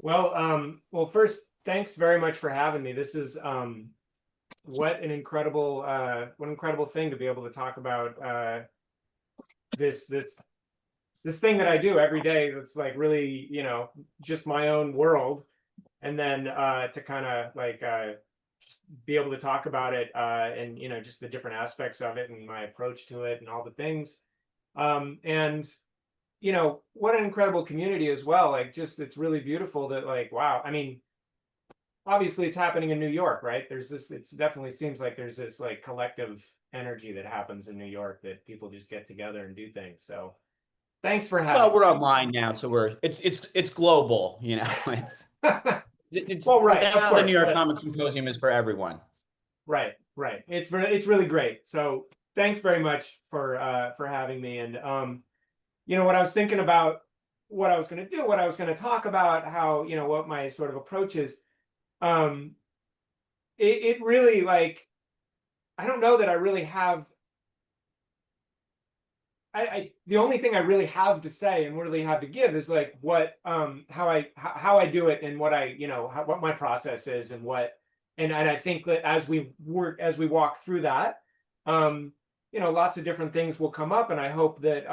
Well, first, thanks very much for having me. This is what an incredible thing to be able to talk about this thing that I do every day that's like really, just my own world. And then to kind of like just be able to talk about it and just the different aspects of it and my approach to it and all the things. And what an incredible community as well. Like just it's really beautiful that like wow. I mean, obviously it's happening in New York, right? There's this, it's definitely seems like there's this like collective energy that happens in New York that people just get together and do things. So thanks for Well, having we're online now, so it's global, you know. me. It's Well, right, of now the New course, York but Comics Symposium is for everyone. right. It's really great. So thanks very much for having me. And what I was thinking about, what I was going to do, what I was going to talk about, how what my sort of approach is. Um, it really like I don't know that I really have I the only thing I really have to say and really have to give is like what how I do it and what I what my process is and what and I think that as we walk through that lots of different things will come up, and I hope that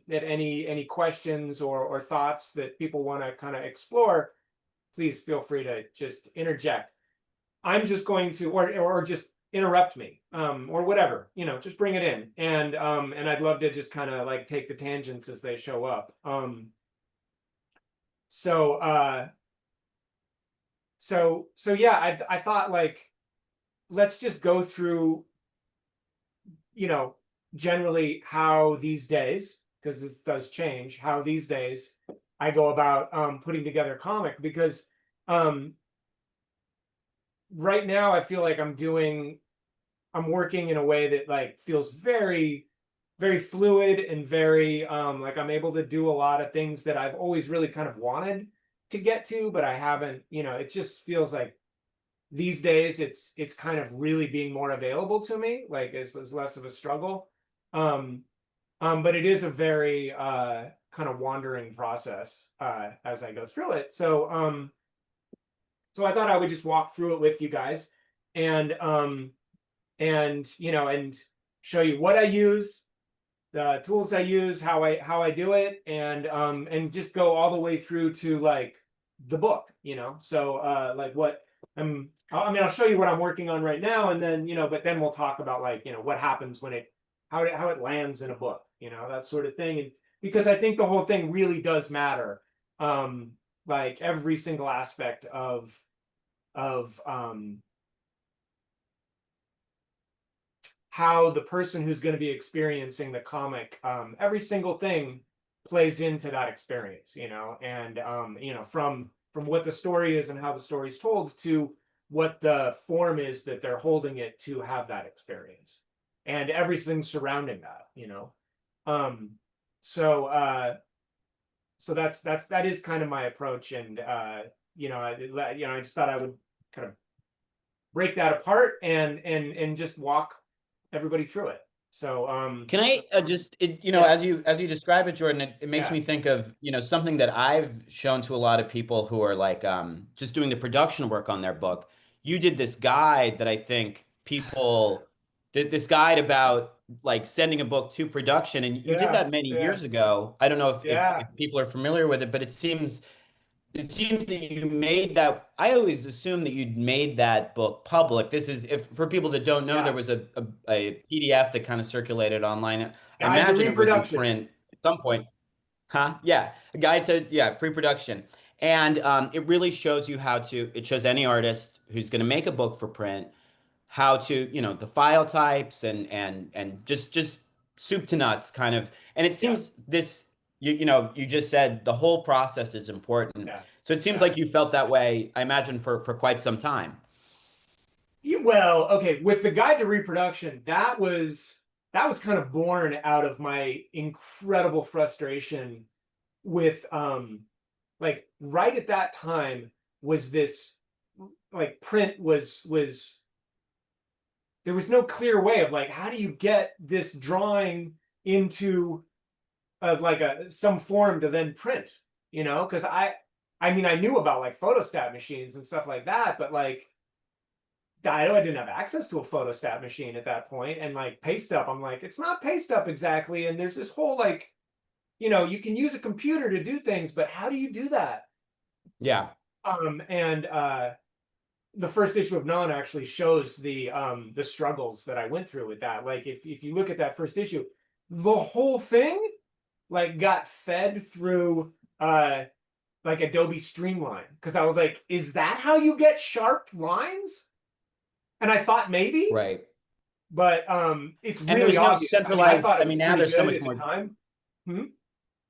that any questions or thoughts that people want to kind of explore, please feel free to just interject. I'm just going to, or just interrupt me, or whatever, just bring it in, and I'd love to just kind of like take the tangents as they show up. So, so yeah, I thought like let's just go through, you know, generally how these days, because this does change, how these days I go about putting together a comic because um right now I feel like I'm working in a way that like feels very, very fluid and very like I'm able to do a lot of things that I've always really kind of wanted to get to, but I haven't, it just feels like these days it's kind of really being more available to me, like it's less of a struggle. Um but it is a very kind of wandering process as I go through it. So I thought I would just walk through it with you guys and and show you what I use, the tools I use, how I do it, and just go all the way through to like the book, So like what I'll show you what I'm working on right now, and then but then we'll talk about like what happens when how it lands in a book, that sort of thing. And because I think the whole thing really does matter, like every single aspect of how the person who's going to be experiencing the comic, every single thing plays into that experience, and from what the story is and how the story is told to what the form is that they're holding it to have that experience, and everything surrounding that, Um, so that is kind of my approach, and I just thought I would kind of break that apart and just walk everybody through it. So Can I just as yes, you describe it, Jordan, it makes yeah, me think of, something that I've shown to a lot of people who are like just doing the production work on their book. You did this guide that I think people did this guide about like sending a book to production, and you did yeah, that many yeah, years ago. I don't know if yeah, people are familiar with it, but it seems that you made that. I always assumed that you'd made that book public. This is, if for people that don't know, there yeah. was a PDF that kind of circulated online. I Guide to imagine it was in reproduction. print at some point. Huh? Yeah. A guide to, yeah, pre-production. And it really shows you how to, it shows any artist who's going to make a book for print how to, the file types and just soup to nuts kind of. And it Yeah, seems this, you just said the whole process is important. yeah, So it seems yeah. like you felt that way, I imagine, for quite some time. Well, okay, with the guide to reproduction, that was kind of born out of my incredible frustration with like right at that time was this like print was there was no clear way of like how do you get this drawing into like a some form to then print, because I mean, I knew about like photostat machines and stuff like that, but like I didn't have access to a photostat machine at that point. And like paste up, I'm like, it's not paste up exactly. And there's this whole like, you can use a computer to do things, but how do you do that? Yeah. And the first issue of Non actually shows the struggles that I went through with that. Like if you look at that first issue, the whole thing like got fed through like Adobe Streamline, because I was like, is that how you get sharp lines? And I thought maybe, Right. but it's And really there's no obvious. I mean, I centralized, thought I it was mean, now pretty there's so good much at the more. time. Hmm?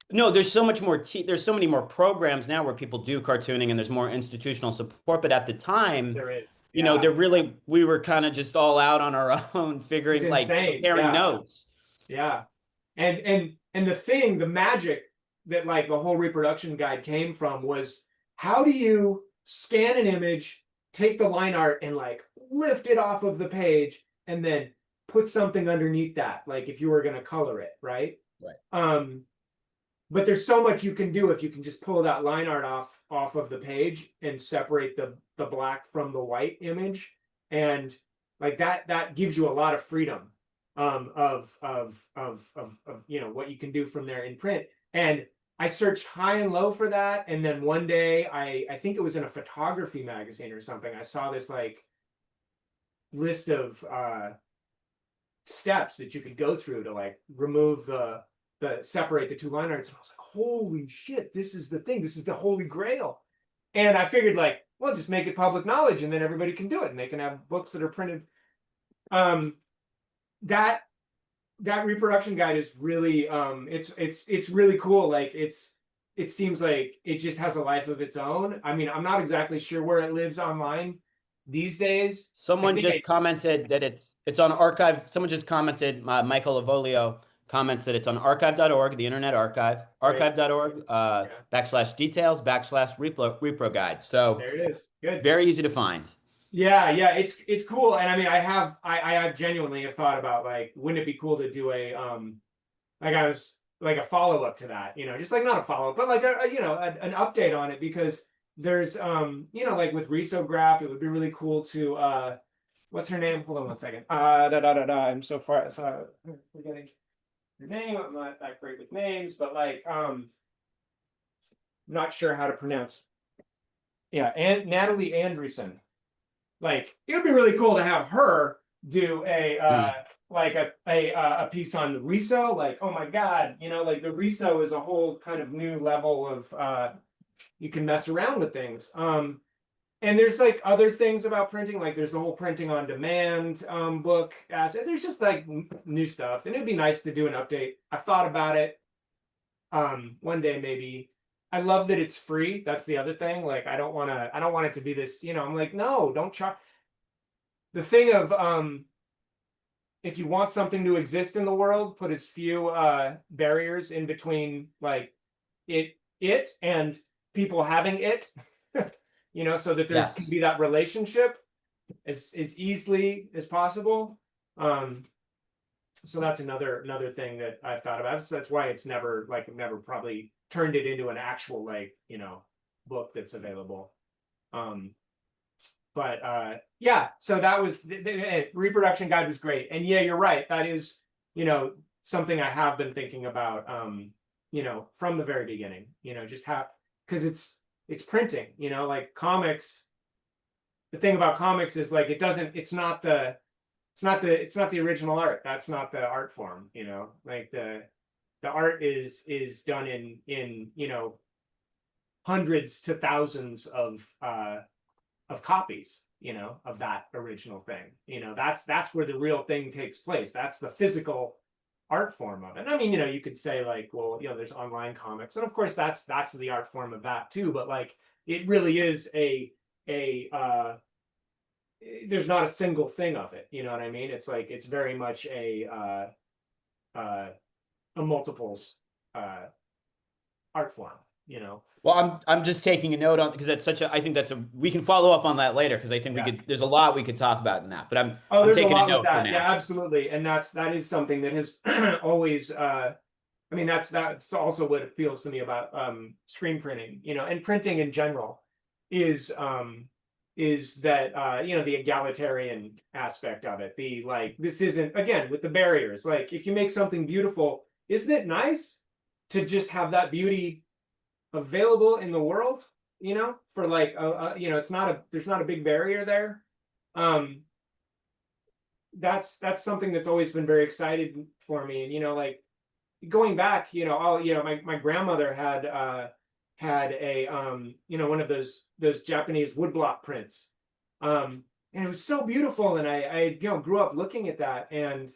No, there's so much more there's so many more programs now where people do cartooning and there's more institutional support. But at the time, There is. you know, Yeah. we were kind of just all out on our own, It's figuring, like, insane. comparing Yeah. notes. Yeah. And the magic that like the whole reproduction guide came from was, how do you scan an image, take the line art and like lift it off of the page and then put something underneath that, like if you were going to color it, right? Right. But there's so much you can do if you can just pull that line art off of the page and separate the black from the white image, and like that gives you a lot of freedom of what you can do from there in print. And I searched high and low for that, and then one day I think it was in a photography magazine or something, I saw this like list of steps that you could go through to like remove the separate the two line arts. And I was like, holy shit, this is the thing. This is the holy grail. And I figured like, well, just make it public knowledge and then everybody can do it and they can have books that are printed. That reproduction guide is really it's really cool. Like it seems like it just has a life of its own. I mean, I'm not exactly sure where it lives online these days. I Someone think just commented that it's on archive. Someone just commented, Michael Avolio comments that it's on archive.org, the Internet Archive, Great. archive.org, Yeah, /details, /repro guide. So there it is. Good. very easy to find. Yeah, it's cool. And I mean, I genuinely have thought about like, wouldn't it be cool to do a like I was like a follow up to that, just like not a follow up, but like an update on it, because there's like with Risograph, it would be really cool to what's her name? Hold on one second. I'm so far forgetting her name. I'm not that great with names, but like not sure how to pronounce. Yeah, and Natalie Andreessen. Like it would be really cool to have her do a Mm. like a piece on the Riso. Like, oh my God, like the Riso is a whole kind of new level of you can mess around with things. And there's like other things about printing, like there's the whole printing on demand book. There's just like new stuff, and it'd be nice to do an update. I've thought about it. One day maybe. I love that it's free. That's the other thing. Like I don't want it to be this, I'm like, no, don't charge. The thing of if you want something to exist in the world, put as few barriers in between like it and people having it, so that there's can Yes. be that relationship as easily as possible. So that's another thing that I've thought about. So that's why it's never probably turned it into an actual like book that's available. But yeah, so that was the reproduction guide was great. And yeah, you're right, that is something I have been thinking about from the very beginning, just how, because it's printing, like comics. The thing about comics is like it's not the original art. That's not the art form, like the art is done in hundreds to thousands of copies, of that original thing. That's where the real thing takes place. That's the physical art form of it. And I mean, you could say like, well, there's online comics, and of course that's the art form of that too. But like, it really is a there's not a single thing of it. You know what I mean? It's like it's very much a multiples art form. Well, I'm just taking a note on because that's such a I think that's a we can follow up on that later because I think we Yeah. could there's a lot we could talk about in that. But Oh, I'm there's a taking a lot with note for that. now. Yeah, absolutely. And that is something that has always I mean, that's also what appeals to me about screen printing, you know, and printing in general is that you know, the egalitarian aspect of it. The like, this isn't, again, with the barriers. Like, if you make something beautiful, isn't it nice to just have that beauty available in the world? You know, for like you know, it's not a, there's not a big barrier there. Um, that's something that's always been very exciting for me. And you know, like going back, you know, all, you know, my grandmother had a you know, one of those Japanese woodblock prints. And it was so beautiful. And I you know, grew up looking at that. And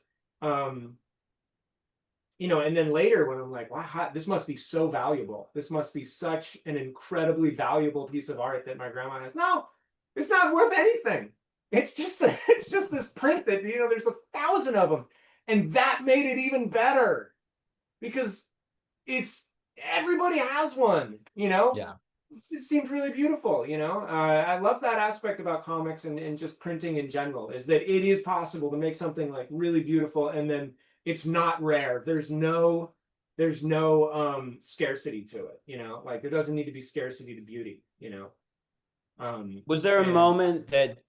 you know, and then later when I'm like, wow, this must be so valuable. This must be such an incredibly valuable piece of art that my grandma has. No, it's not worth anything. It's just it's just this print that, you know, there's 1,000 of them. And that made it even better because it's, everybody has one, you know. Yeah. It just seems really beautiful, you know. I love that aspect about comics and just printing in general, is that it is possible to make something like really beautiful, and then it's not rare. There's no scarcity to it, you know. Like, there doesn't need to be scarcity to beauty, you know. Was there a And moment that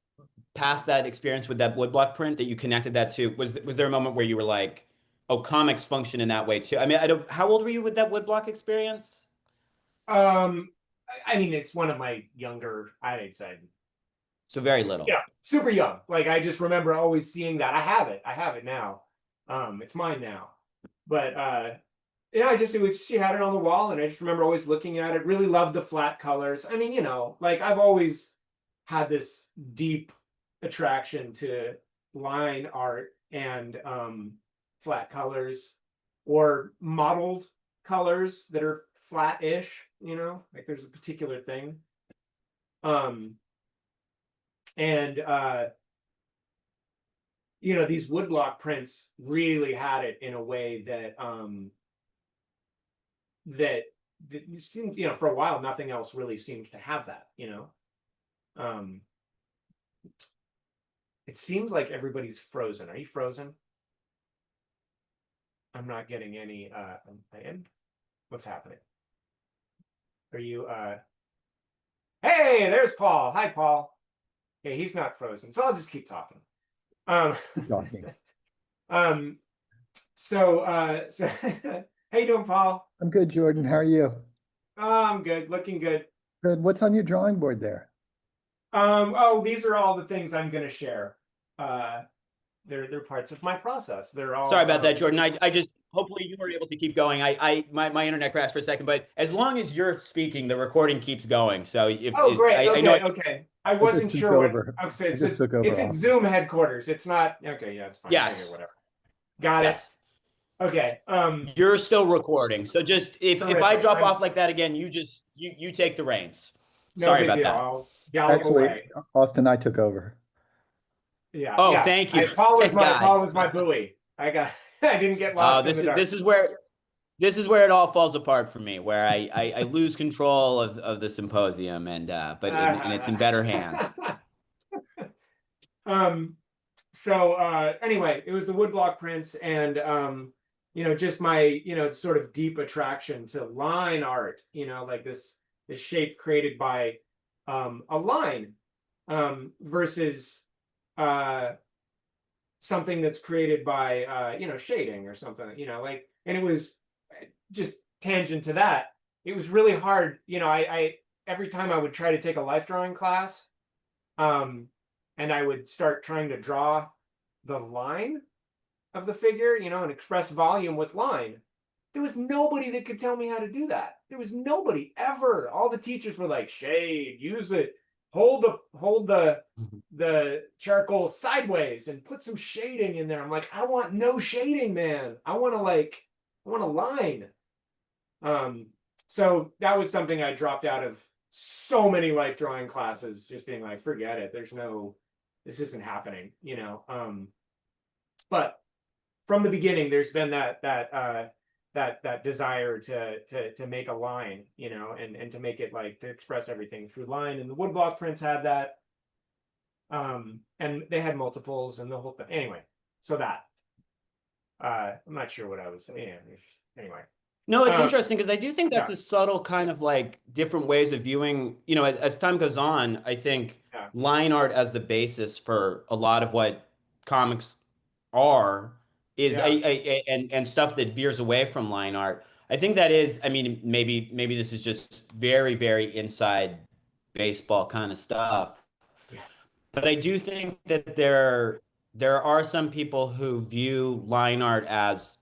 past that experience with that woodblock print that you connected that to? Was there a moment where you were like, oh, comics function in that way too? I mean, I don't, how old were you with that woodblock experience? um I mean, it's one of my younger, I'd say, So very little. yeah, super young. Like, I just remember always seeing that. I have it now. It's mine now. But yeah, I just, it was, she had it on the wall, and I just remember always looking at it. Really loved the flat colors. I mean, you know, like, I've always had this deep attraction to line art and flat colors, or modeled colors that are flat-ish, you know, like there's a particular thing. Um and you know, these woodblock prints really had it in a way that that seemed, you know, for a while nothing else really seemed to have that, you know. um it seems like everybody's frozen. Are you frozen? I'm not getting any I am. What's happening? Are you hey, there's Paul. Hi, Paul. Okay, he's not frozen, so I'll just keep talking. um Talking. um so how you doing, Paul? I'm good, Jordan. How are you? Oh, I'm good, looking good. Good. What's on your drawing board there? Oh, these are all the things I'm going to share. Uh, they're parts of my process. They're Sorry all about that, Jordan. I just hopefully you were able to keep going. My internet crashed for a second, but as long as you're speaking, the recording keeps going. So if oh, is great. I know Okay, okay. I I just wasn't took sure what over. I would say. I just took over It's at all. Zoom headquarters. It's not okay. Yeah, it's fine. Okay, yes. whatever. Got it. Yes. Okay. You're still recording. So just if I Terrific. drop off like that again, you take the reins. No Sorry big about deal. that. I'll gallop Actually, away. Austin, I took over. Yeah, Oh, yeah. thank you. Thank God. Paul was my buoy. I got I didn't get Oh, lost in the dark. this is where it all falls apart for me, where I lose control of the symposium, and and it's in better hands. um so anyway, it was the woodblock prints, and you know, just my, you know, sort of deep attraction to line art, you know, like this shape created by a line versus uh something that's created by you know, shading or something, you know, like. And it was just tangent to that. It was really hard, you know. I every time I would try to take a life drawing class, um and I would start trying to draw the line of the figure, you know, and express volume with line. There was nobody that could tell me how to do that. There was nobody ever. All the teachers were like, shade, use it, hold the charcoal sideways and put some shading in there. I'm like, I want no shading, man. I want a line. Um, so that was something I dropped out of so many life drawing classes, just being like, forget it. This isn't happening, you know. But from the beginning, there's been that desire to make a line, you know, and to make it, like, to express everything through line. And the woodblock prints had that. And they had multiples and the whole thing. Anyway, so that I'm not sure what I was saying. Yeah, anyway. No, it's Um, interesting because I do think that's yeah, a subtle kind of like different ways of viewing, as time goes on, I think yeah, line art as the basis for a lot of what comics are is yeah. and stuff that veers away from line art. I think that is, I mean, maybe this is just very, very inside baseball kind of stuff. Yeah. But I do think that there are some people who view line art as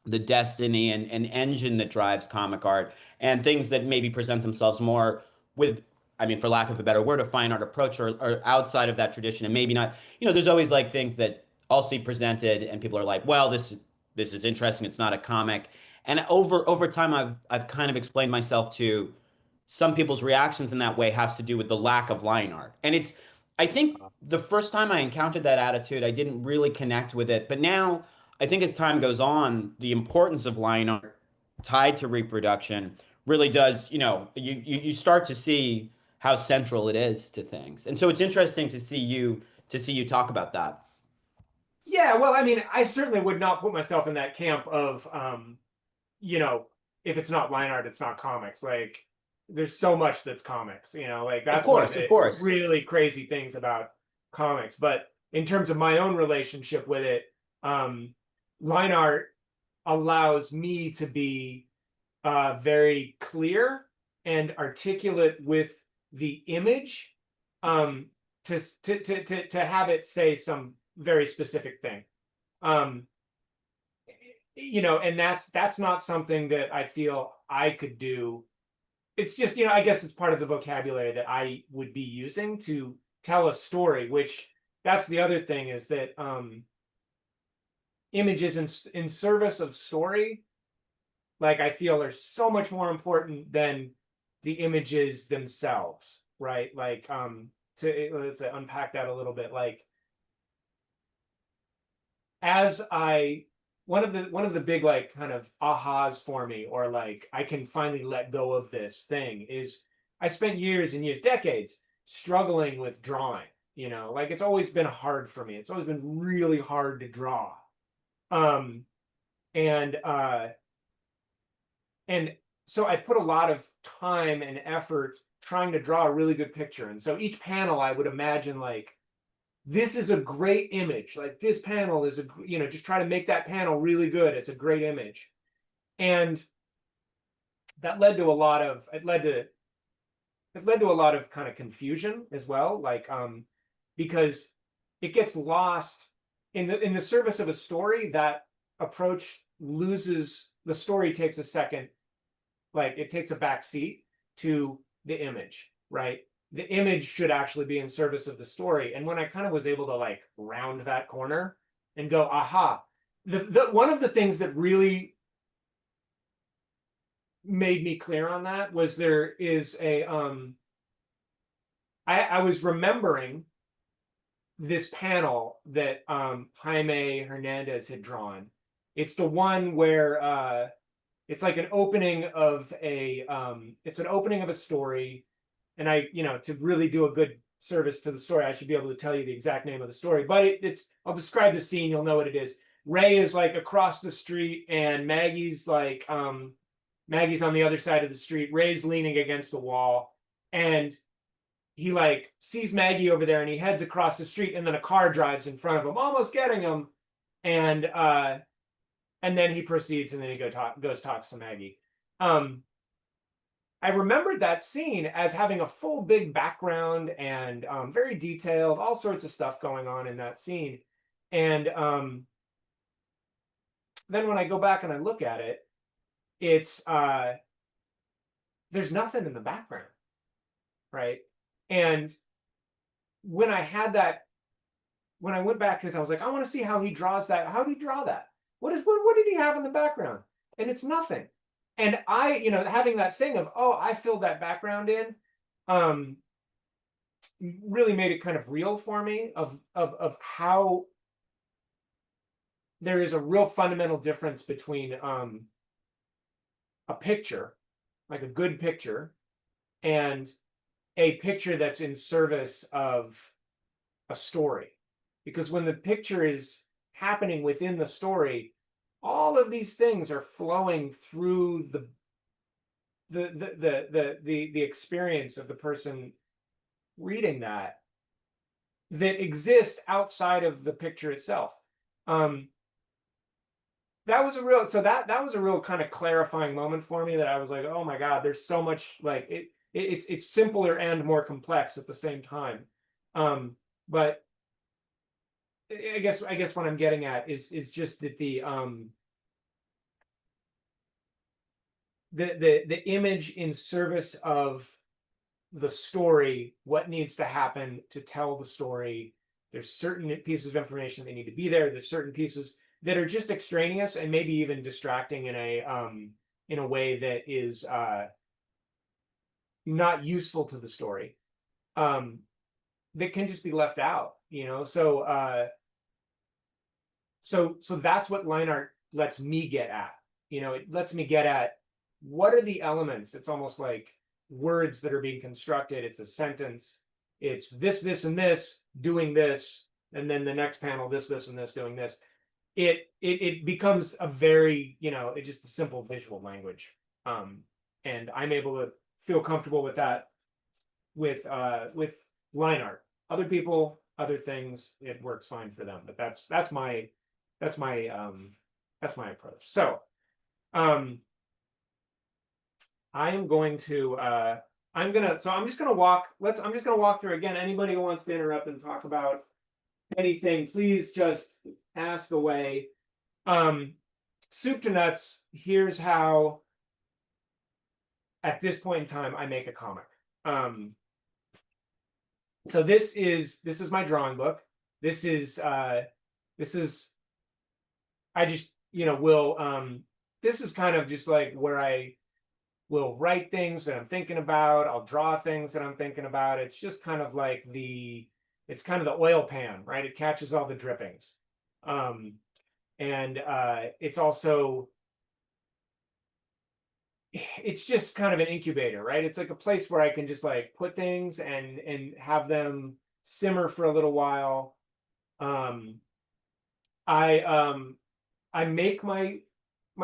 the destiny and an engine that drives comic art and things that maybe present themselves more with, I mean, for lack of a better word, a fine art approach or outside of that tradition. And maybe not, there's always like things that I'll see presented and people are like, well, this is interesting. It's not a comic. And over time, I've kind of explained myself to some people's reactions in that way has to do with the lack of line art. And I think the first time I encountered that attitude, I didn't really connect with it. But now I think as time goes on, the importance of line art tied to reproduction really does, you start to see how central it is to things. And so it's interesting to see you talk about that. Yeah, well, I mean, I certainly would not put myself in that camp of, you know, if it's not line art, it's not comics. Like, there's so much that's comics, like Of that's one of course, of the course. really crazy things about comics. But in terms of my own relationship with it, um, line art allows me to be very clear and articulate with the image, um, to have it say some very specific thing. Um, and that's not something that I feel I could do. It's just, I guess it's part of the vocabulary that I would be using to tell a story, which that's the other thing is that images in service of story, like I feel are so much more important than the images themselves, right? Like let's unpack that a little bit. Like as I one of the big like kind of ahas for me, or like I can finally let go of this thing, is I spent years and years, decades struggling with drawing. Like it's always been hard for me. It's always been really hard to draw. Um and and so I put a lot of time and effort trying to draw a really good picture. And so each panel I would imagine like this is a great image. Like this panel is just try to make that panel really good. It's a great image. And that led to a lot of it led to a lot of kind of confusion as well. Like because it gets lost in the service of a story. That approach loses the story, takes a second, like it takes a back seat to the image, right? The image should actually be in service of the story. And when I kind of was able to like round that corner and go, aha, the one of the things that really made me clear on that was there is I was remembering this panel that Jaime Hernandez had drawn. It's the one where it's like an opening of it's an opening of a story. And I, to really do a good service to the story, I should be able to tell you the exact name of the story. But I'll describe the scene, you'll know what it is. Ray is like across the street, and Maggie's Maggie's on the other side of the street. Ray's leaning against the wall, and he like sees Maggie over there, and he heads across the street, and then a car drives in front of him, almost getting him. And then he proceeds, and then he goes talks to Maggie. I remembered that scene as having a full big background and very detailed, all sorts of stuff going on in that scene. And then when I go back and I look at it, it's there's nothing in the background, right? And when when I went back, because I was like, I want to see how he draws that. How did he draw that? What did he have in the background? And it's nothing. And I, having that thing of, oh, I filled that background in, really made it kind of real for me of how there is a real fundamental difference between a picture, like a good picture, and a picture that's in service of a story. Because when the picture is happening within the story, all of these things are flowing through the experience of the person reading that exist outside of the picture itself. That was a real, so that was a real kind of clarifying moment for me, that I was like, oh my God, there's so much, like it's simpler and more complex at the same time. But I guess what I'm getting at is just that the image in service of the story, what needs to happen to tell the story. There's certain pieces of information that need to be there. There's certain pieces that are just extraneous and maybe even distracting in a way that is not useful to the story, that can just be left out, you know. So so that's what line art lets me get at. You know, it lets me get at what are the elements. It's almost like words that are being constructed. It's a sentence. It's this, and this, doing this, and then the next panel, this, and this, doing this. It becomes a very, you know, it's just a simple visual language. And I'm able to feel comfortable with that with line art. Other people, other things, it works fine for them. But that's my approach. So I am going to I'm just gonna walk through again. Anybody who wants to interrupt and talk about anything, please just ask away. Soup to nuts, here's how at this point in time I make a comic. So this is my drawing book. This is I just, you know, will this is kind of just like where I will write things that I'm thinking about. I'll draw things that I'm thinking about. It's just kind of like it's kind of the oil pan, right? It catches all the drippings. And it's also, it's just kind of an incubator, right? It's like a place where I can just like put things and have them simmer for a little while. I make my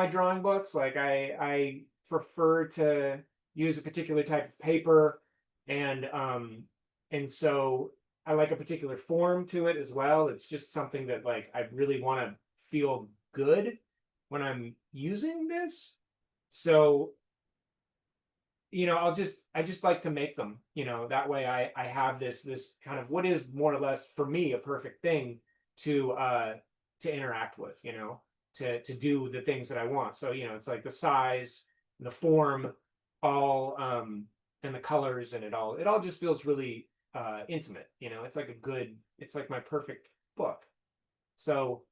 drawing books. Like I prefer to use a particular type of paper, and so I like a particular form to it as well. It's just something that like I really want to feel good when I'm using this. So, you know, I just like to make them, you know, that way I have this kind of what is more or less for me a perfect thing to interact with, you know, to do the things that I want. So, you know, it's like the size, the form, all and the colors, and it all just feels really intimate, you know. It's like my perfect book. So,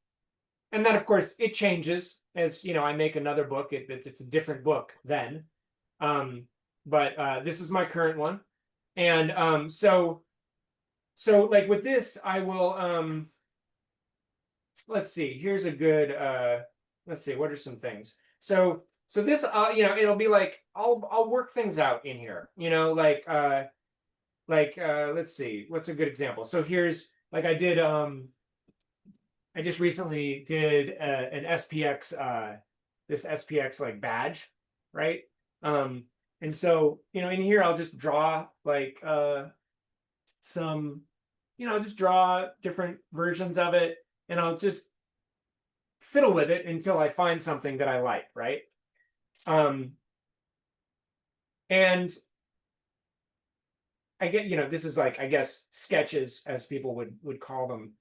and then of course it changes as, you know, I make another book. It's a different book then. But this is my current one. And so like with this, I will let's see, here's a good let's see, what are some things. So this you know, it'll be like I'll work things out in here, you know, like let's see, what's a good example. So here's like I just recently did an SPX this SPX like badge, right? And so, you know, in here I'll just draw like some, you know, just draw different versions of it, and I'll just fiddle with it until I find something that I like, right? And I get, you know, this is like, I guess, sketches, as people would call them.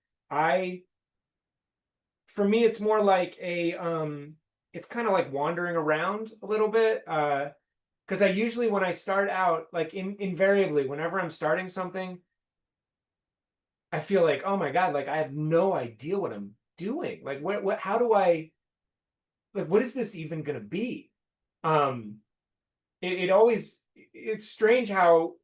For me, it's more like it's kind of like wandering around a little bit. Because I usually, when I start out, like invariably, whenever I'm starting something, I feel like, oh my God, like I have no idea what I'm doing. Like how do I, like, what is this even gonna be? It's strange how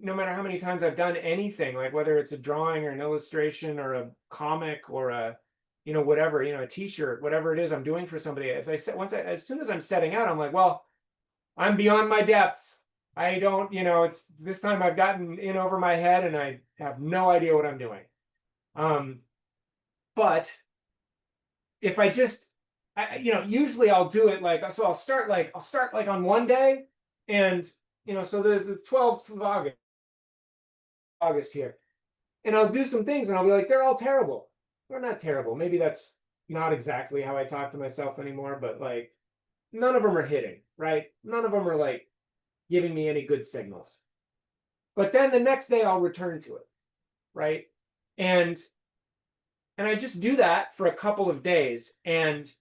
no matter how many times I've done anything, like whether it's a drawing or an illustration or a comic or a, you know, whatever, you know, a t-shirt, whatever it is I'm doing for somebody, as soon as I'm setting out, I'm like, well, I'm beyond my depths. I don't, you know, it's this time I've gotten in over my head and I have no idea what I'm doing. But if I just usually I'll do it like, so I'll start like on one day, and so there's the 12th of August here, and I'll do some things and I'll be like, they're all terrible. They're not terrible. Maybe that's not exactly how I talk to myself anymore, but like none of them are hitting, right? None of them are like giving me any good signals. But then the next day I'll return to it, right? And I just do that for a couple of days, and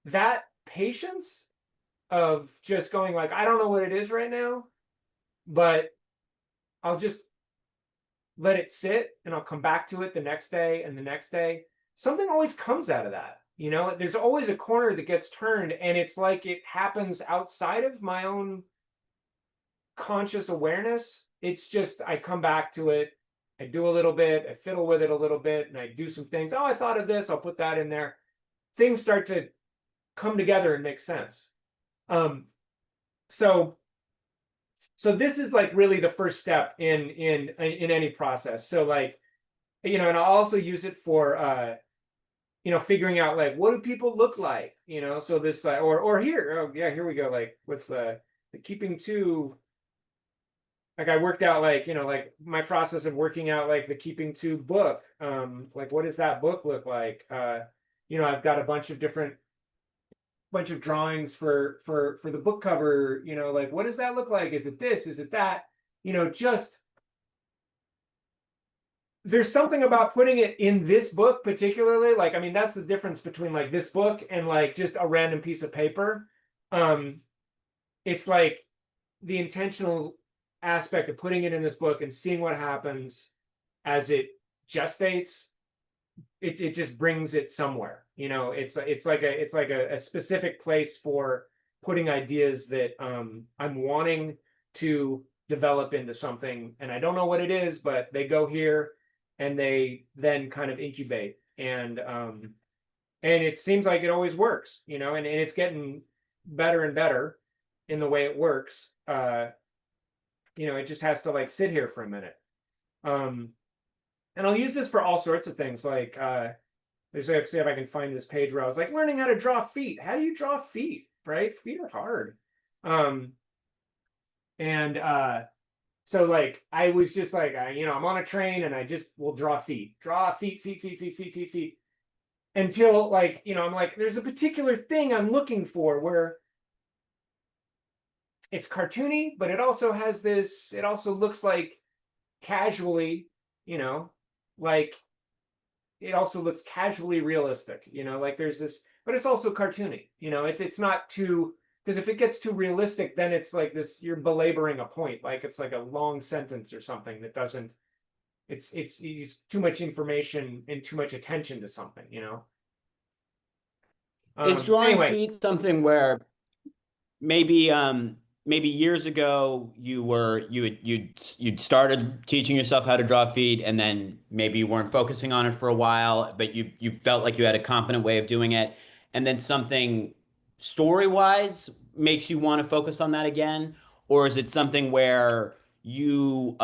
that patience of just going like, I don't know what it is right now, but I'll just let it sit and I'll come back to it the next day and the next day. Something always comes out of that. There's always a corner that gets turned, and it's like it happens outside of my own conscious awareness. It's just I come back to it, I do a little bit, I fiddle with it a little bit, and I do some things. Oh, I thought of this, I'll put that in there. Things start to come together and make sense. So this is like really the first step in any process. So like, and I'll also use it for figuring out like, what do people look like? So this or here, oh yeah, here we go. Like, what's the keeping two? Like I worked out like, like my process of working out like the keeping two book. Like what does that book look like? I've got a bunch of drawings for the book cover. Like what does that look like? Is it this? Is it that? Just there's something about putting it in this book particularly. Like, I mean, that's the difference between like this book and like just a random piece of paper. It's like the intentional aspect of putting it in this book and seeing what happens as it gestates. It just brings it somewhere. It's like a specific place for putting ideas that I'm wanting to develop into something, and I don't know what it is, but they go here and they then kind of incubate, and it seems like it always works, and it's getting better and better in the way it works. It just has to like sit here for a minute. And I'll use this for all sorts of things. Like, see if I can find this page where I was like, learning how to draw feet. How do you draw feet? Right? Feet are hard. So like, I was just like, I'm on a train and I just will draw feet, feet. Until like, I'm like, there's a particular thing I'm looking for where it's cartoony, but it also has this, it also looks like casually, like it also looks casually realistic, like there's this, but it's also cartoony, it's not too, because if it gets too realistic, then it's like this, you're belaboring a point, like it's like a long sentence or something that doesn't, it's too much information and too much attention to something, Is drawing anyway. feet something where maybe maybe years ago you'd started teaching yourself how to draw feet, and then maybe you weren't focusing on it for a while, but you felt like you had a competent way of doing it, and then something story-wise makes you want to focus on that again? Or is it something where you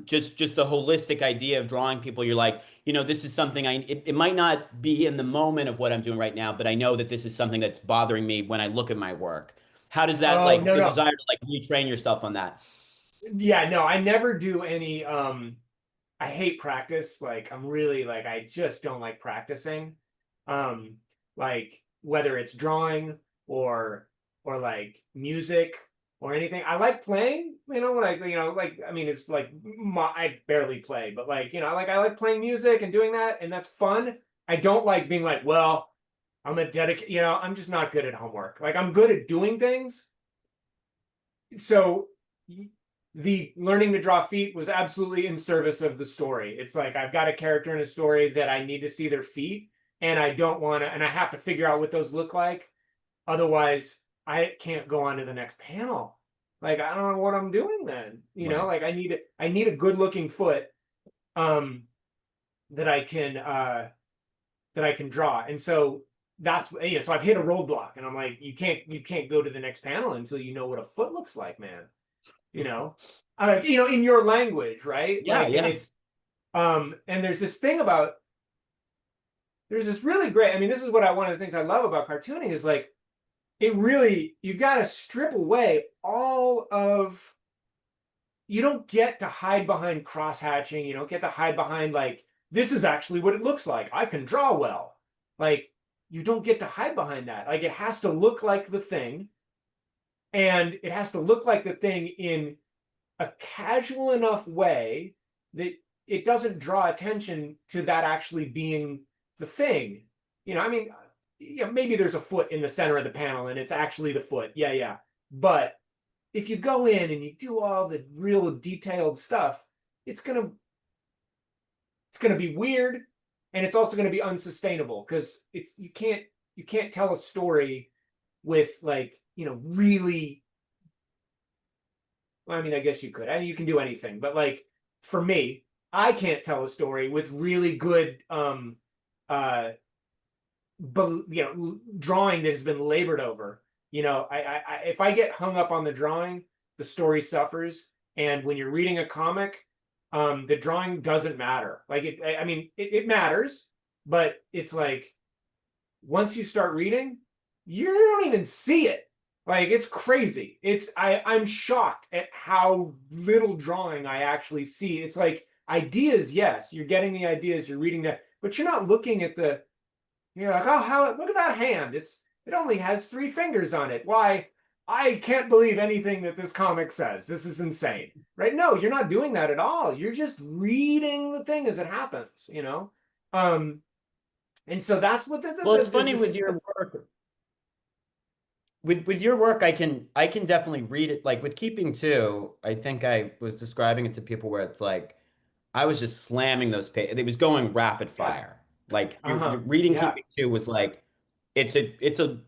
just the holistic idea of drawing people, you're like, this is something it might not be in the moment of what I'm doing right now, but I know that this is something that's bothering me when I look at my work. How does that, Oh, like, no, the no. desire to like retrain yourself on that? Yeah, no, I never do any I hate practice. Like I'm really like I just don't like practicing. Um like whether it's drawing or like music or anything. I like playing, like like I mean it's like I barely play, but like, like I like playing music and doing that, and that's fun. I don't like being like, well, I'm a dedicated, I'm just not good at homework. Like I'm good at doing things. So the learning to draw feet was absolutely in service of the story. It's like I've got a character in a story that I need to see their feet, and I don't want to, and I have to figure out what those look like. Otherwise, I can't go on to the next panel. Like I don't know what I'm doing then. Right. Like I need a good looking foot that I can draw. And so that's so I've hit a roadblock, and I'm like, you can't go to the next panel until you know what a foot looks like, man. you know in your language, right? Yeah, Like, and yeah. it's and there's this thing about there's this really great, I mean, this is what one of the things I love about cartooning is like, it really, you got to strip away all of, you don't get to hide behind cross-hatching. You don't get to hide behind like, this is actually what it looks like. I can draw well. Like, you don't get to hide behind that. Like, it has to look like the thing. And it has to look like the thing in a casual enough way that it doesn't draw attention to that actually being the thing. You know, I mean, maybe there's a foot in the center of the panel and it's actually the foot. Yeah, yeah. But if you go in and you do all the real detailed stuff, it's gonna be weird, and it's also gonna be unsustainable because you can't tell a story with like, really. Well, I mean, I guess you could. I mean, you can do anything, but like for me, I can't tell a story with really good drawing that has been labored over. If I get hung up on the drawing, the story suffers. And when you're reading a comic, the drawing doesn't matter. Like I mean, it matters, but it's like once you start reading, you don't even see it. Like it's crazy. I'm shocked at how little drawing I actually see. It's like ideas, yes, you're getting the ideas, you're reading that, but you're not looking at the. You're like, oh, look at that hand. It only has 3 fingers on it. Why? I can't believe anything that this comic says. This is insane, right? No, you're not doing that at all. You're just reading the thing as it happens, and so that's what Well, it's funny with your work. With your work, I can definitely read it. Like with Keeping Two, I think I was describing it to people where it's like I was just slamming those pages. It was going rapid Yeah. fire. Like you're reading Yeah. Keeping Two was like it's a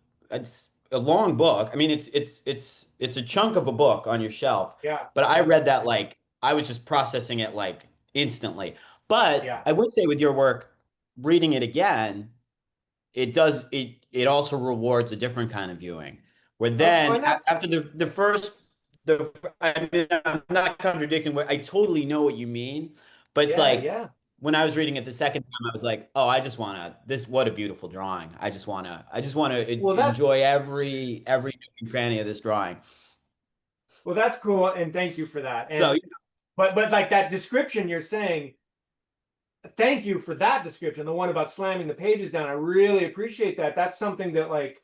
long book. I mean, it's a chunk of a book on your shelf. Yeah. But I read that like I was just processing it like instantly. But Yeah. I would say with your work, reading it again, it also rewards a different kind of viewing. Where Oh, then and that's after the first I mean, I'm not contradicting what I totally know what you mean, but it's yeah, like yeah. when I was reading it the second time, I was like, oh, I just wanna what a beautiful drawing. I just wanna Well, enjoy every nook and cranny of this drawing. that's cool, and thank you for that. So And but like that description you're saying, thank you for that description, the one about slamming the pages down. I really appreciate that. That's something that like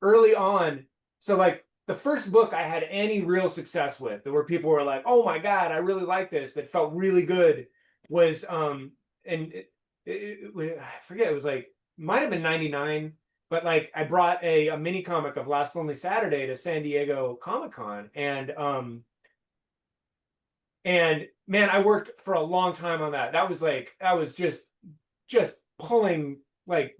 early on, so like the first book I had any real success with, where people were like, "Oh my God, I really like this," that felt really good, was and I forget, it was like might have been 99, but like I brought a mini comic of Last Lonely Saturday to San Diego Comic Con, and man, I worked for a long time on that. That was just pulling like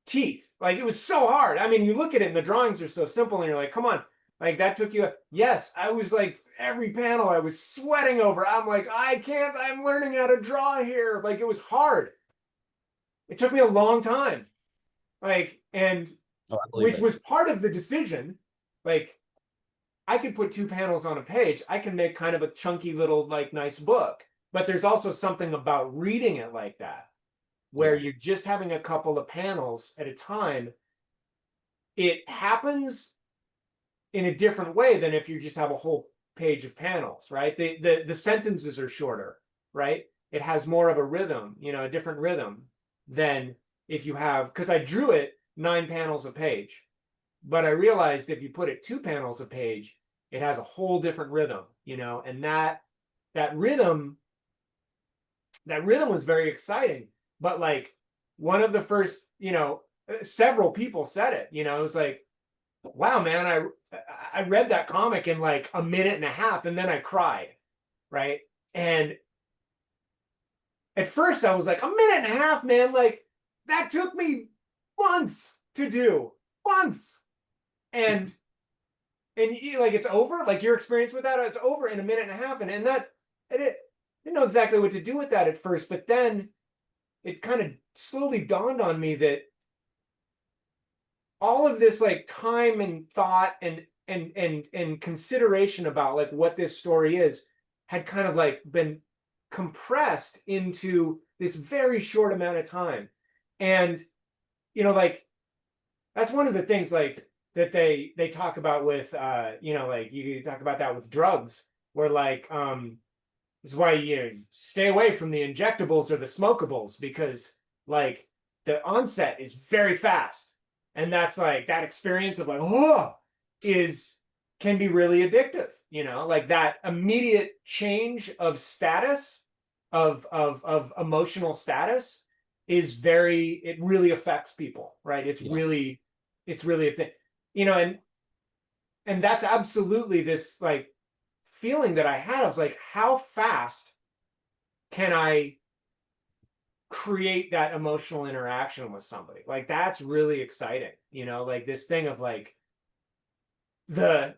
teeth. Like it was so hard. I mean, you look at it and the drawings are so simple and you're like, come on. Like that took you. Yes, I was like every panel I was sweating over. I'm like, I can't, I'm learning how to draw here. Like it was hard. It took me a long time. Like, and oh, I believe which it. was part of the decision. Like I could put 2 panels on a page. I can make kind of a chunky little like nice book. But there's also something about reading it like that, where Yeah. you're just having a couple of panels at a time. It happens in a different way than if you just have a whole page of panels, right? The sentences are shorter, right? It has more of a rhythm, a different rhythm than if you have, because I drew it 9 panels a page, but I realized if you put it 2 panels a page, it has a whole different rhythm, and that rhythm was very exciting. But like one of the first, several people said it, it was like, wow, man, I read that comic in like a minute and a half and then I cried, right? And at first I was like, a minute and a half, man, like that took me months to do, months. And like it's over, like your experience with that, it's over in a minute and a half. And it didn't know exactly what to do with that at first, but then it kind of slowly dawned on me that all of this like time and thought and consideration about like what this story is had kind of like been compressed into this very short amount of time. And, like, that's one of the things, like, that they talk about with, like, you talk about that with drugs, where, like, this is why you stay away from the injectables or the smokables, because, like, the onset is very fast, and that's like that experience of like, oh, can be really addictive. Like that immediate change of status, of emotional status, it really affects people, right? It's really a thing, and that's absolutely this, like, feeling that I had of like, how fast can I create that emotional interaction with somebody? Like, that's really exciting, like this thing of like the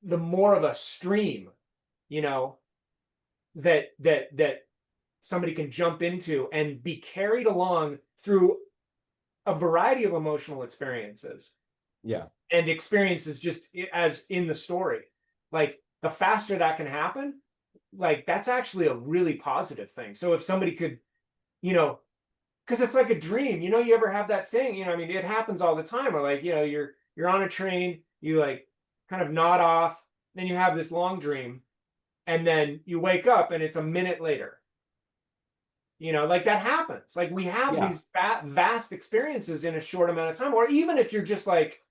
more of a stream, you know, that somebody can jump into and be carried along through a variety of emotional experiences. Yeah. And experiences just as in the story. Like, the faster that can happen, like, that's actually a really positive thing. So if somebody could, because it's like a dream, you ever have that thing, I mean, it happens all the time, or like, you're on a train, you like kind of nod off, then you have this long dream, and then you wake up and it's a minute later. Like, that happens. Like, we have these vast experiences in a short amount of time. Or even if you're just like,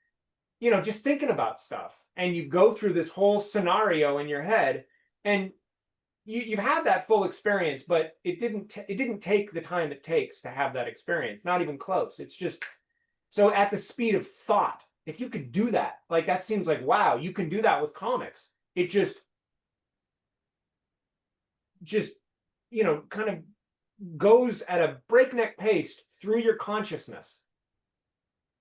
just thinking about stuff, and you go through this whole scenario in your head, and you've had that full experience, but it didn't take the time it takes to have that experience. Not even close. It's just so at the speed of thought. If you could do that, like, that seems like, wow, you can do that with comics. It just kind of goes at a breakneck pace through your consciousness.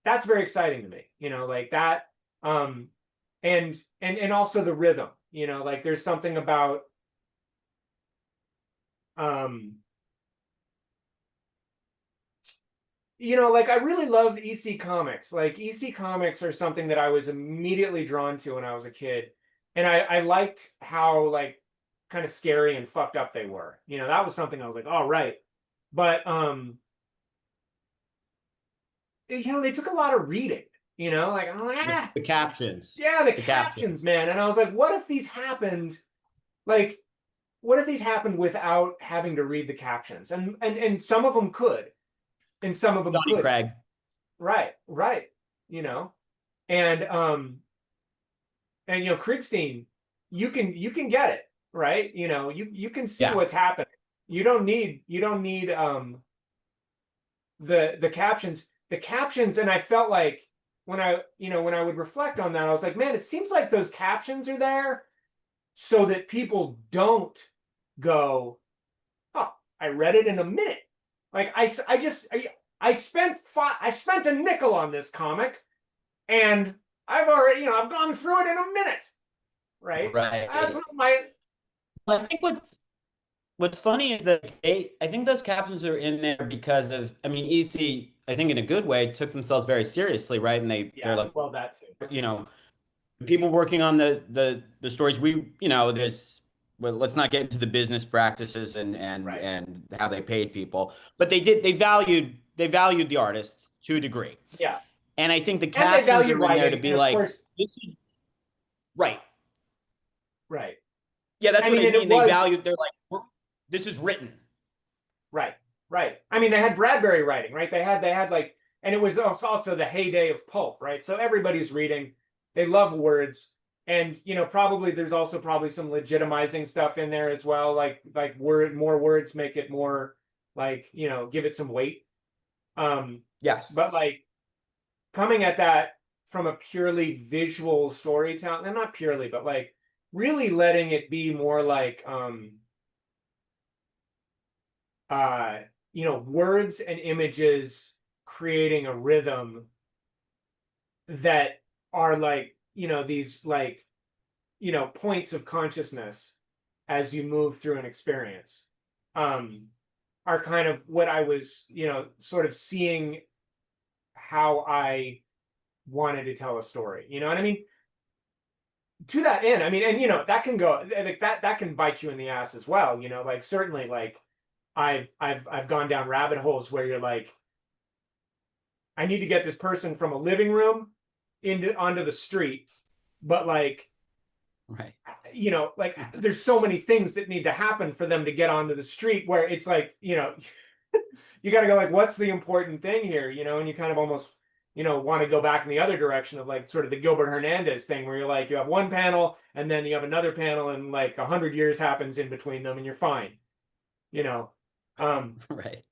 That's very exciting to me, like that. And also the rhythm, like, there's something about like, I really love EC Comics. Like, EC Comics are something that I was immediately drawn to when I was a kid. And I liked how, like, kind of scary and fucked up they were. That was something I was like, all right. But they took a lot of reading, like, I'm like, The captions. yeah, the captions, man. And I was like, what if these happened, like, what if these happened without having to read the captions? And some of them could, and some of them Johnny could. Craig. Right. And Kriegstein, you can get it, right? You can see what's happening. You don't need the captions. The captions, and I felt like when I would reflect on that, I was like, man, it seems like those captions are there so that people don't go, oh, I read it in a minute. Like, I spent a nickel on this comic, and I've already, I've gone through it in a minute. Right. That's not my. I think what's funny is that I think those captions are in there because of, I mean, EC, I think in a good way, took themselves very seriously, right? And they're like, well, that too. People working on the stories, there's, well, let's not get into the business practices and Right. and how they paid people, but they valued the artists to a degree. Yeah. And I think the And they captions value are in there to writing, be and of like, course, this is right. right. Yeah, that's I what mean, I and it mean. They was valued, they're like, this is written. right. I mean, they had Bradbury writing, right? They had like, and it was also the heyday of pulp, right? So everybody's reading. They love words, and probably there's also probably some legitimizing stuff in there as well, like more words make it more, like, give it some weight. Yes. But like, coming at that from a purely visual storytelling, and not purely, but like really letting it be more like words and images creating a rhythm that are like, these, like, points of consciousness as you move through an experience, are kind of what I was, sort of seeing how I wanted to tell a story. You know what I mean? To that end, I mean, and that can go, like, that can bite you in the ass as well. Like, certainly, like, I've gone down rabbit holes where you're like, I need to get this person from a living room onto the street, but like, Right. you know, like there's so many things that need to happen for them to get onto the street where it's like, you know, you got to go like, what's the important thing here, you know? And you kind of almost, you know, want to go back in the other direction of like sort of the Gilbert Hernandez thing where you're like, you have one panel and then you have another panel and like 100 years happens in between them and you're fine, you know? Right.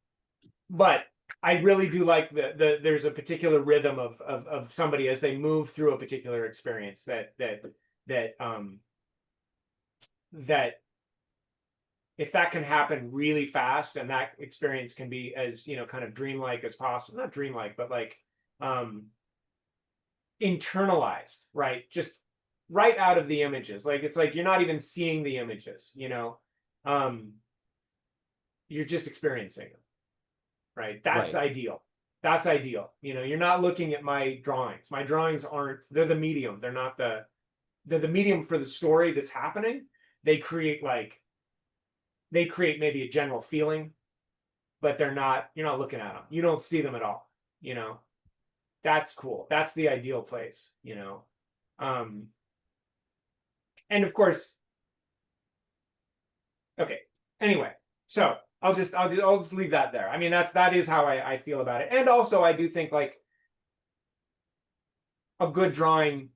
But I really do like there's a particular rhythm of somebody as they move through a particular experience that if that can happen really fast and that experience can be as, you know, kind of dreamlike as possible, not dreamlike, but like internalized, right? Just right out of the images. Like it's like you're not even seeing the images, you know. You're just experiencing them. Right. That's Right. ideal. That's ideal. You know, you're not looking at my drawings. My drawings aren't, they're the medium. They're not they're the medium for the story that's happening. They create maybe a general feeling, but you're not looking at them. You don't see them at all. You know, that's cool. That's the ideal place, you know. And of course, okay. Anyway, so I'll just leave that there. I mean, that is how I feel about it. And also I do think like a good drawing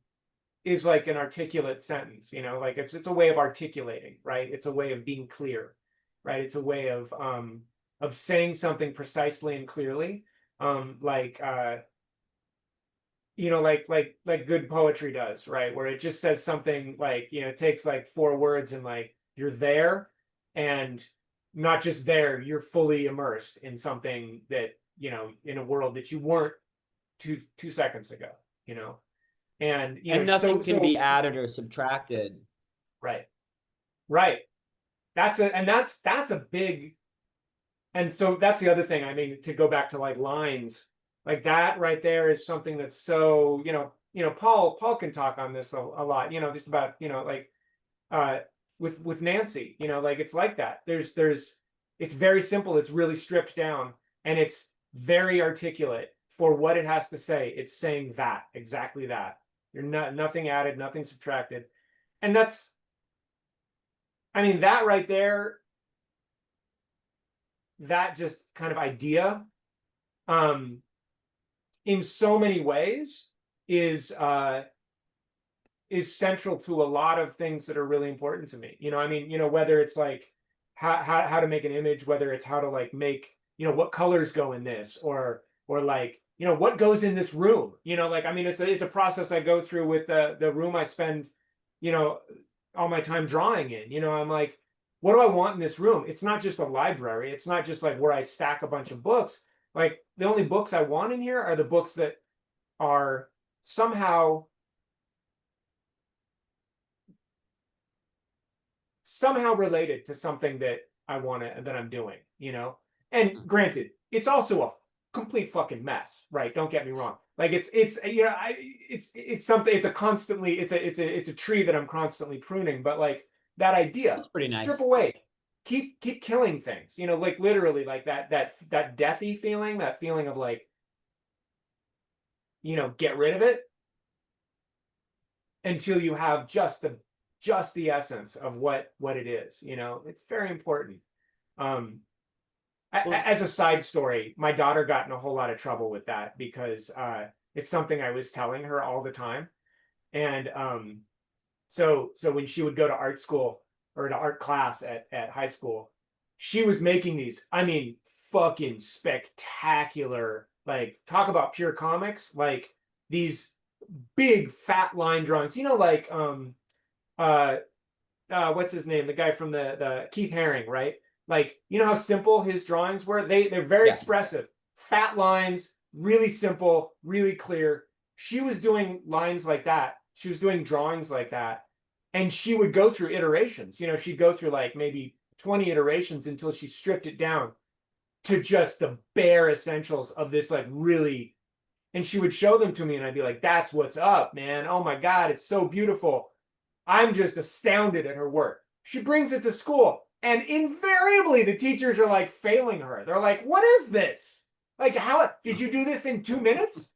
is like an articulate sentence, you know, like it's a way of articulating, right? It's a way of being clear, right? It's a way of saying something precisely and clearly. You know, like good poetry does, right? Where it just says something like, you know, it takes like 4 words and like you're there and not just there, you're fully immersed in something that, you know, in a world that you weren't two seconds ago, you know. And you know, nothing can be so added or subtracted. right. That's a big, and so that's the other thing. I mean, to go back to like lines, like that right there is something that's so, Paul can talk on this a lot, you know, just about, you know, like with Nancy, you know, like it's like that. It's very simple, it's really stripped down, and it's very articulate for what it has to say. It's saying that, exactly that. You're nothing added, nothing subtracted. And that's, I mean, that right there, that just kind of idea, in so many ways is central to a lot of things that are really important to me. You know, I mean, you know, whether it's like how to make an image, whether it's how to like make, you know, what colors go in this, or like, you know, what goes in this room. You know, like, I mean, it's a process I go through with the room I spend, you know, all my time drawing in. You know, I'm like, what do I want in this room? It's not just a library. It's not just like where I stack a bunch of books. Like the only books I want in here are the books that are somehow related to something that I want to, that I'm doing, you know. And granted, it's also a complete fucking mess, right? Don't get me wrong. Like it's you know, it's something, it's a tree that I'm constantly pruning, but like that idea, That's pretty strip nice. away, keep killing things, you know, like literally like that deathy feeling, that feeling of like, you know, get rid of it until you have just the essence of what it is. You know, it's very important. Well, as a side story, my daughter got in a whole lot of trouble with that because it's something I was telling her all the time. And so when she would go to art school or to art class at high school, she was making these, I mean, fucking spectacular, like, talk about pure comics, like these big fat line drawings, you know, like what's his name, the guy from the Keith Haring, right? Like, you know how simple his drawings were? They're very expressive, fat lines, really simple, really clear. She was doing lines like that, she was doing drawings like that, and she would go through iterations. You know, she'd go through like maybe 20 iterations until she stripped it down to just the bare essentials of this, like, really. And she would show them to me and I'd be like, that's what's up, man. Oh my God, it's so beautiful. I'm just astounded at her work. She brings it to school and invariably the teachers are like failing her. They're like, what is this? Like, how did you do this in 2 minutes?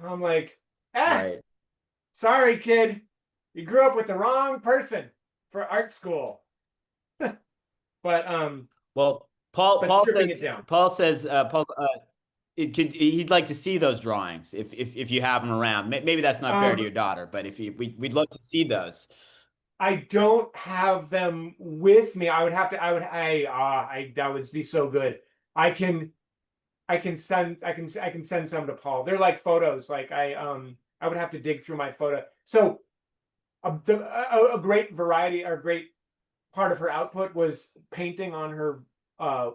I'm like, Right. sorry, kid. You grew up with the wrong person for art school. But Well, but stripping it down. Paul, he'd like to see those drawings if you have them around. Maybe that's not fair to your daughter, but if we'd love to see those. I don't have them with me. I would have to. That would be so good. I can send some to Paul. They're like photos. Like I would have to dig through my photo. So a great variety or great part of her output was painting on her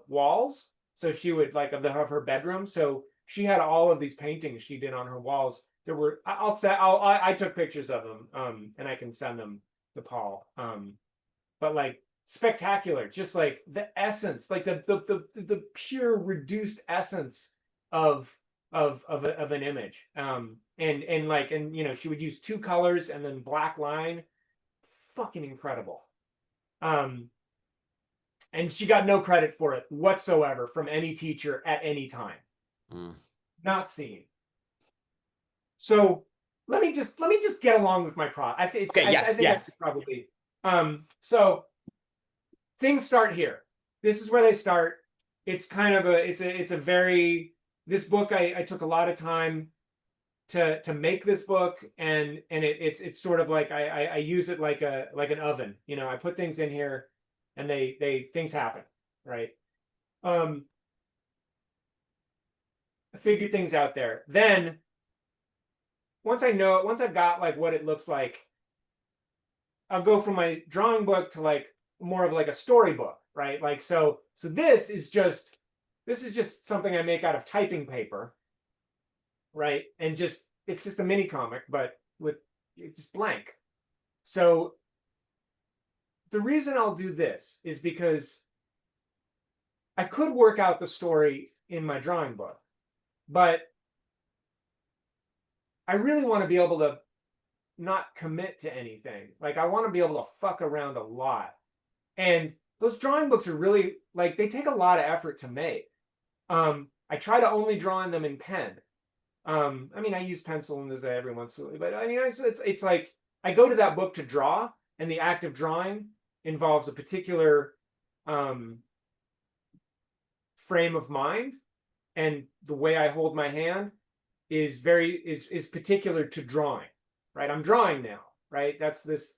walls. So she would like of her bedroom. So she had all of these paintings she did on her walls. There were I took pictures of them and I can send them to Paul. But like spectacular, just like the essence, like the pure reduced essence of an image. And you know, she would use 2 colors and then black line. Fucking incredible. And she got no credit for it whatsoever from any teacher at any time. Not seen. So let me just get along with my pro. I think Okay, yes, I think yes. I should probably. So things start here. This is where they start. It's kind of it's a very this book I took a lot of time to make this book, and it's sort of like I use it like an oven. You know, I put things in here and they things happen, right? I figured things out there. Then once I've got like what it looks like, I'll go from my drawing book to like more of like a storybook, right? Like so this is just something I make out of typing paper, right? And it's just a mini comic, but with it's just blank. So the reason I'll do this is because I could work out the story in my drawing book, but I really want to be able to not commit to anything. Like I want to be able to fuck around a lot. And those drawing books are really like they take a lot of effort to make. I try to only draw in them in pen. I mean, I use pencil in this every once in a while, but I mean, it's like I go to that book to draw, and the act of drawing involves a particular frame of mind, and the way I hold my hand is particular to drawing, right? I'm drawing now, right? That's this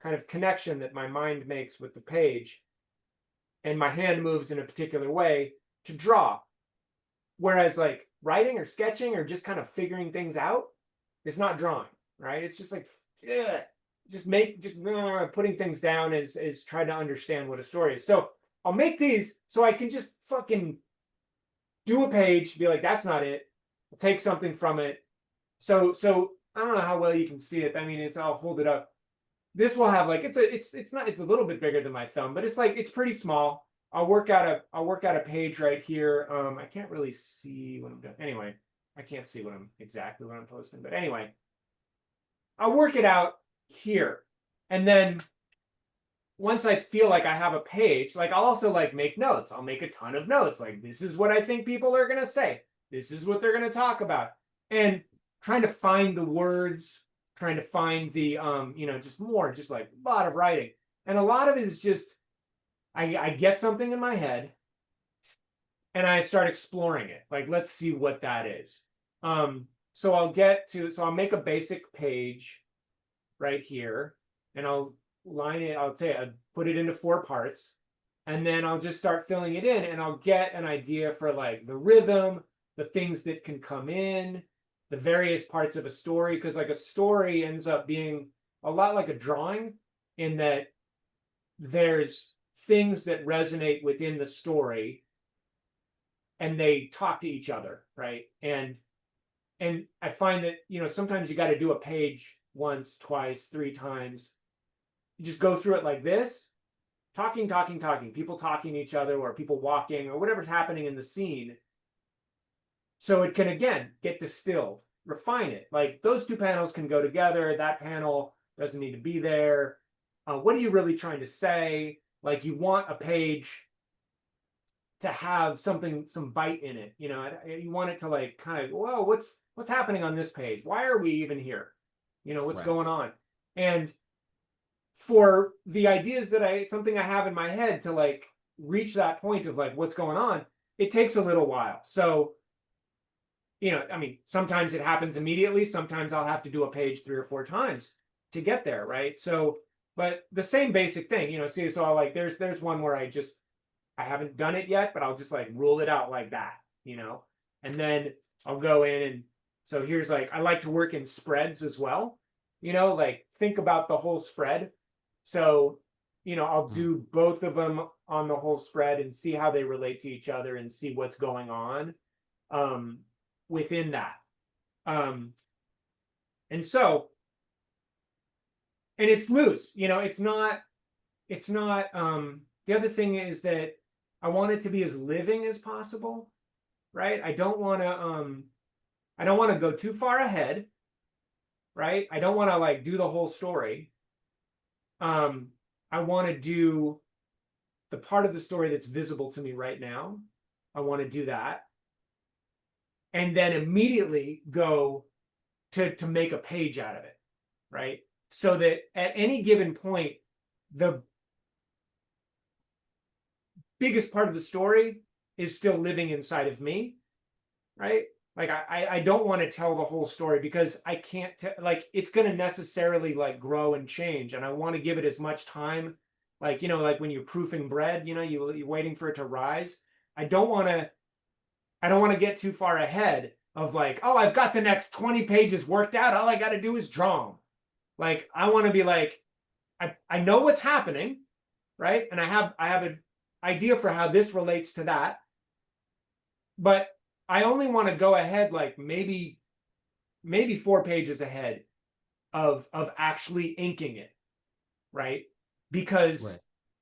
kind of connection that my mind makes with the page, and my hand moves in a particular way to draw. Whereas like writing or sketching or just kind of figuring things out is not drawing, right? It's just like putting things down is trying to understand what a story is. So I'll make these so I can just fucking do a page, be like, that's not it. I'll take something from it. So I don't know how well you can see it. I mean, I'll hold it up. This will have like it's a little bit bigger than my thumb, but it's like it's pretty small. I'll work out a page right here. I can't really see what I'm doing. Anyway, I can't see exactly what I'm posting, but anyway, I'll work it out here. And then once I feel like I have a page, like I'll also like make notes. I'll make a ton of notes. Like this is what I think people are gonna say. This is what they're gonna talk about. And trying to find the words, trying to find the just like a lot of writing. And a lot of it is just I get something in my head and I start exploring it. Like, let's see what that is. So I'll make a basic page right here and I'll put it into 4 parts, and then I'll just start filling it in and I'll get an idea for like the rhythm, the things that can come in, the various parts of a story. Because like a story ends up being a lot like a drawing in that there's things that resonate within the story and they talk to each other, right? And I find that, you know, sometimes you got to do a page once, twice, 3 times. You just go through it like this, talking, people talking to each other, or people walking, or whatever's happening in the scene. So it can, again, get distilled, refine it. Like those 2 panels can go together. That panel doesn't need to be there. What are you really trying to say? Like you want a page to have something, some bite in it. You know, you want it to like kind of, whoa, what's happening on this page? Why are we even here? You know, what's Right. going on? And for the ideas that something I have in my head to like reach that point of like what's going on, it takes a little while. So, you know, I mean, sometimes it happens immediately. Sometimes I'll have to do a page 3 or 4 times to get there, right? So, but the same basic thing, you know, see, so I'll like, there's one where I haven't done it yet, but I'll just like rule it out like that, you know, and then I'll go in and so here's like, I like to work in spreads as well, you know, like think about the whole spread. So, you know, I'll do both of them on the whole spread and see how they relate to each other and see what's going on within that. And so, and it's loose, you know, it's not, the other thing is that I want it to be as living as possible, right? I don't want to go too far ahead, right? I don't want to like do the whole story. I want to do the part of the story that's visible to me right now. I want to do that. And then immediately go to make a page out of it, right? So that at any given point, the biggest part of the story is still living inside of me, right? Like I don't want to tell the whole story because I can't like it's going to necessarily like grow and change, and I want to give it as much time, like you know, like when you're proofing bread, you know, you're waiting for it to rise. I don't want to get too far ahead of like, oh, I've got the next 20 pages worked out. All I got to do is draw them. Like I want to be like, I know what's happening, right? And I have an idea for how this relates to that, but I only want to go ahead like maybe 4 pages ahead of actually inking it, right? Because Right.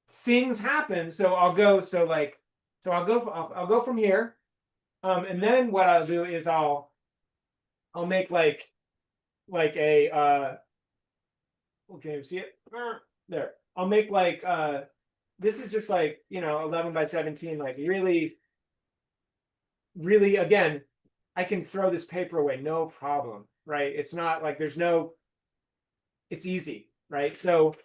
things happen. So I'll go I'll go from here, and then what I'll do is I'll make like a okay, see it there. I'll make like this is just like, you know, 11 by 17, like really again, I can throw this paper away no problem, right? It's not like it's easy, right? So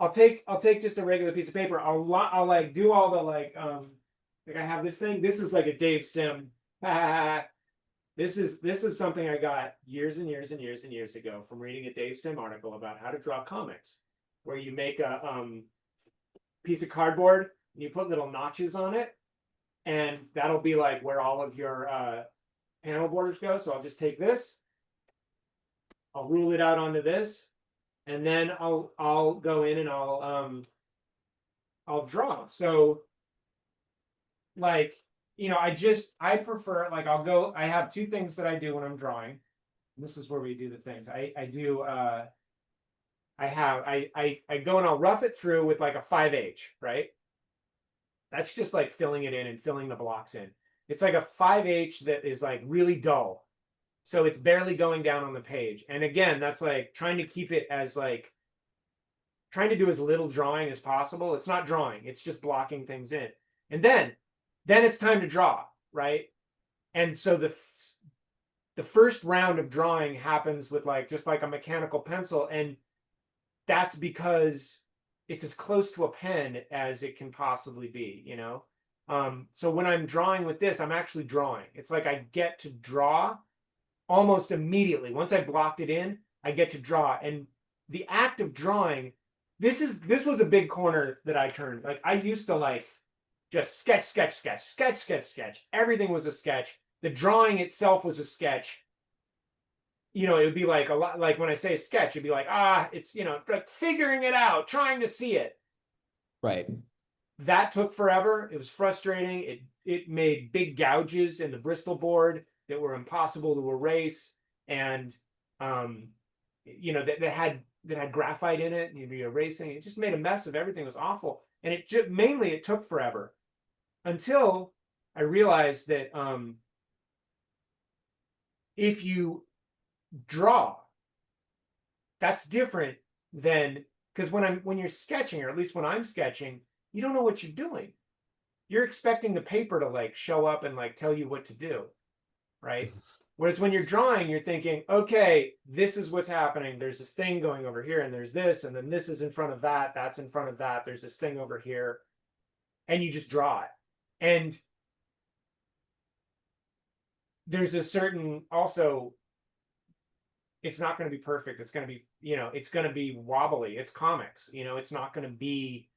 I'll take just a regular piece of paper. I'll like do all the like I have this thing. This is like a Dave Sim. This is something I got years and years and years and years ago from reading a Dave Sim article about how to draw comics, where you make a piece of cardboard and you put little notches on it, and that'll be like where all of your panel borders go. So I'll just take this, I'll rule it out onto this, and then I'll go in and I'll draw. So like, you know, I prefer like I have 2 things that I do when I'm drawing. This is where we do the things. I go and I'll rough it through with like a 5H, right? That's just like filling it in and filling the blocks in. It's like a 5H that is like really dull. So it's barely going down on the page. And again, that's like trying to keep it as like trying to do as little drawing as possible. It's not drawing, it's just blocking things in. And then it's time to draw, right? And so the first round of drawing happens with like just like a mechanical pencil, and that's because it's as close to a pen as it can possibly be, you know? So when I'm drawing with this, I'm actually drawing. It's like I get to draw almost immediately. Once I blocked it in, I get to draw. And the act of drawing, this was a big corner that I turned. Like I used to like just sketch. Everything was a sketch. The drawing itself was a sketch. You know, it would be like a lot, like when I say a sketch, it'd be like, it's, you know, like figuring it out, trying to see it. Right. That took forever. It was frustrating. It made big gouges in the Bristol board that were impossible to erase. And, you know, that had graphite in it and you'd be erasing. It just made a mess of everything. It was awful. And it just, mainly it took forever until I realized that if you draw, that's different than, because when you're sketching, or at least when I'm sketching, you don't know what you're doing. you're expecting the paper to like show up and like tell you what to do, right? Whereas when you're drawing, you're thinking, okay, this is what's happening. There's this thing going over here, and there's this, and then this is in front of that, that's in front of that. There's this thing over here, and you just draw it. And there's a certain also, it's not going to be perfect. It's going to be, it's going to be wobbly. It's comics, it's not going to be.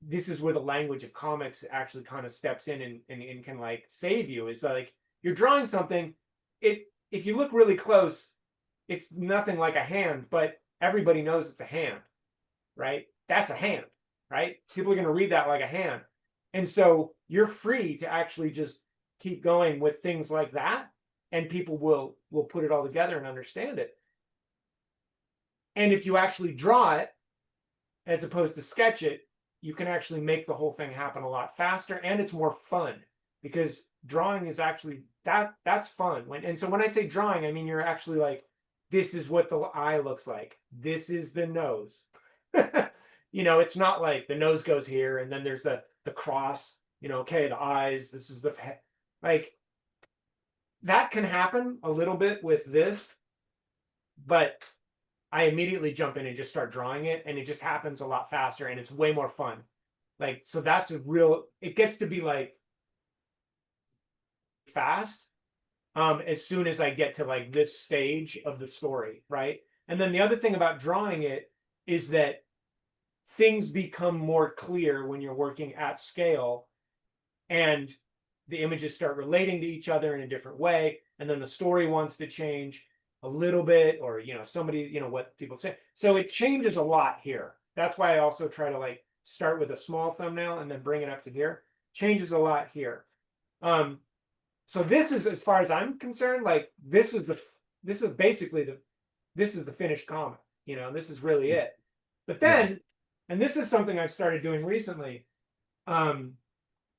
This is where the language of comics actually kind of steps in and can like save you. Is like you're drawing something, if you look really close, it's nothing like a hand, but everybody knows it's a hand, right? That's a hand, right? People are going to read that like a hand. And so you're free to actually just keep going with things like that, and people will put it all together and understand it. And if you actually draw it as opposed to sketch it, you can actually make the whole thing happen a lot faster, and it's more fun because drawing is actually that's fun. And so when I say drawing, I mean you're actually like, this is what the eye looks like. This is the nose. It's not like the nose goes here and then there's the cross, okay, the eyes, this is the like that can happen a little bit with this, but I immediately jump in and just start drawing it, and it just happens a lot faster and it's way more fun. Like, so that's it gets to be like fast as soon as I get to like this stage of the story, right? And then the other thing about drawing it is that things become more clear when you're working at scale, and the images start relating to each other in a different way, and then the story wants to change a little bit, or somebody, what people say. So it changes a lot here. That's why I also try to like start with a small thumbnail and then bring it up to here. Changes a lot here. So this is, as far as I'm concerned, like this is basically this is the finished comic. This is really it. But then, and this is something I've started doing recently, I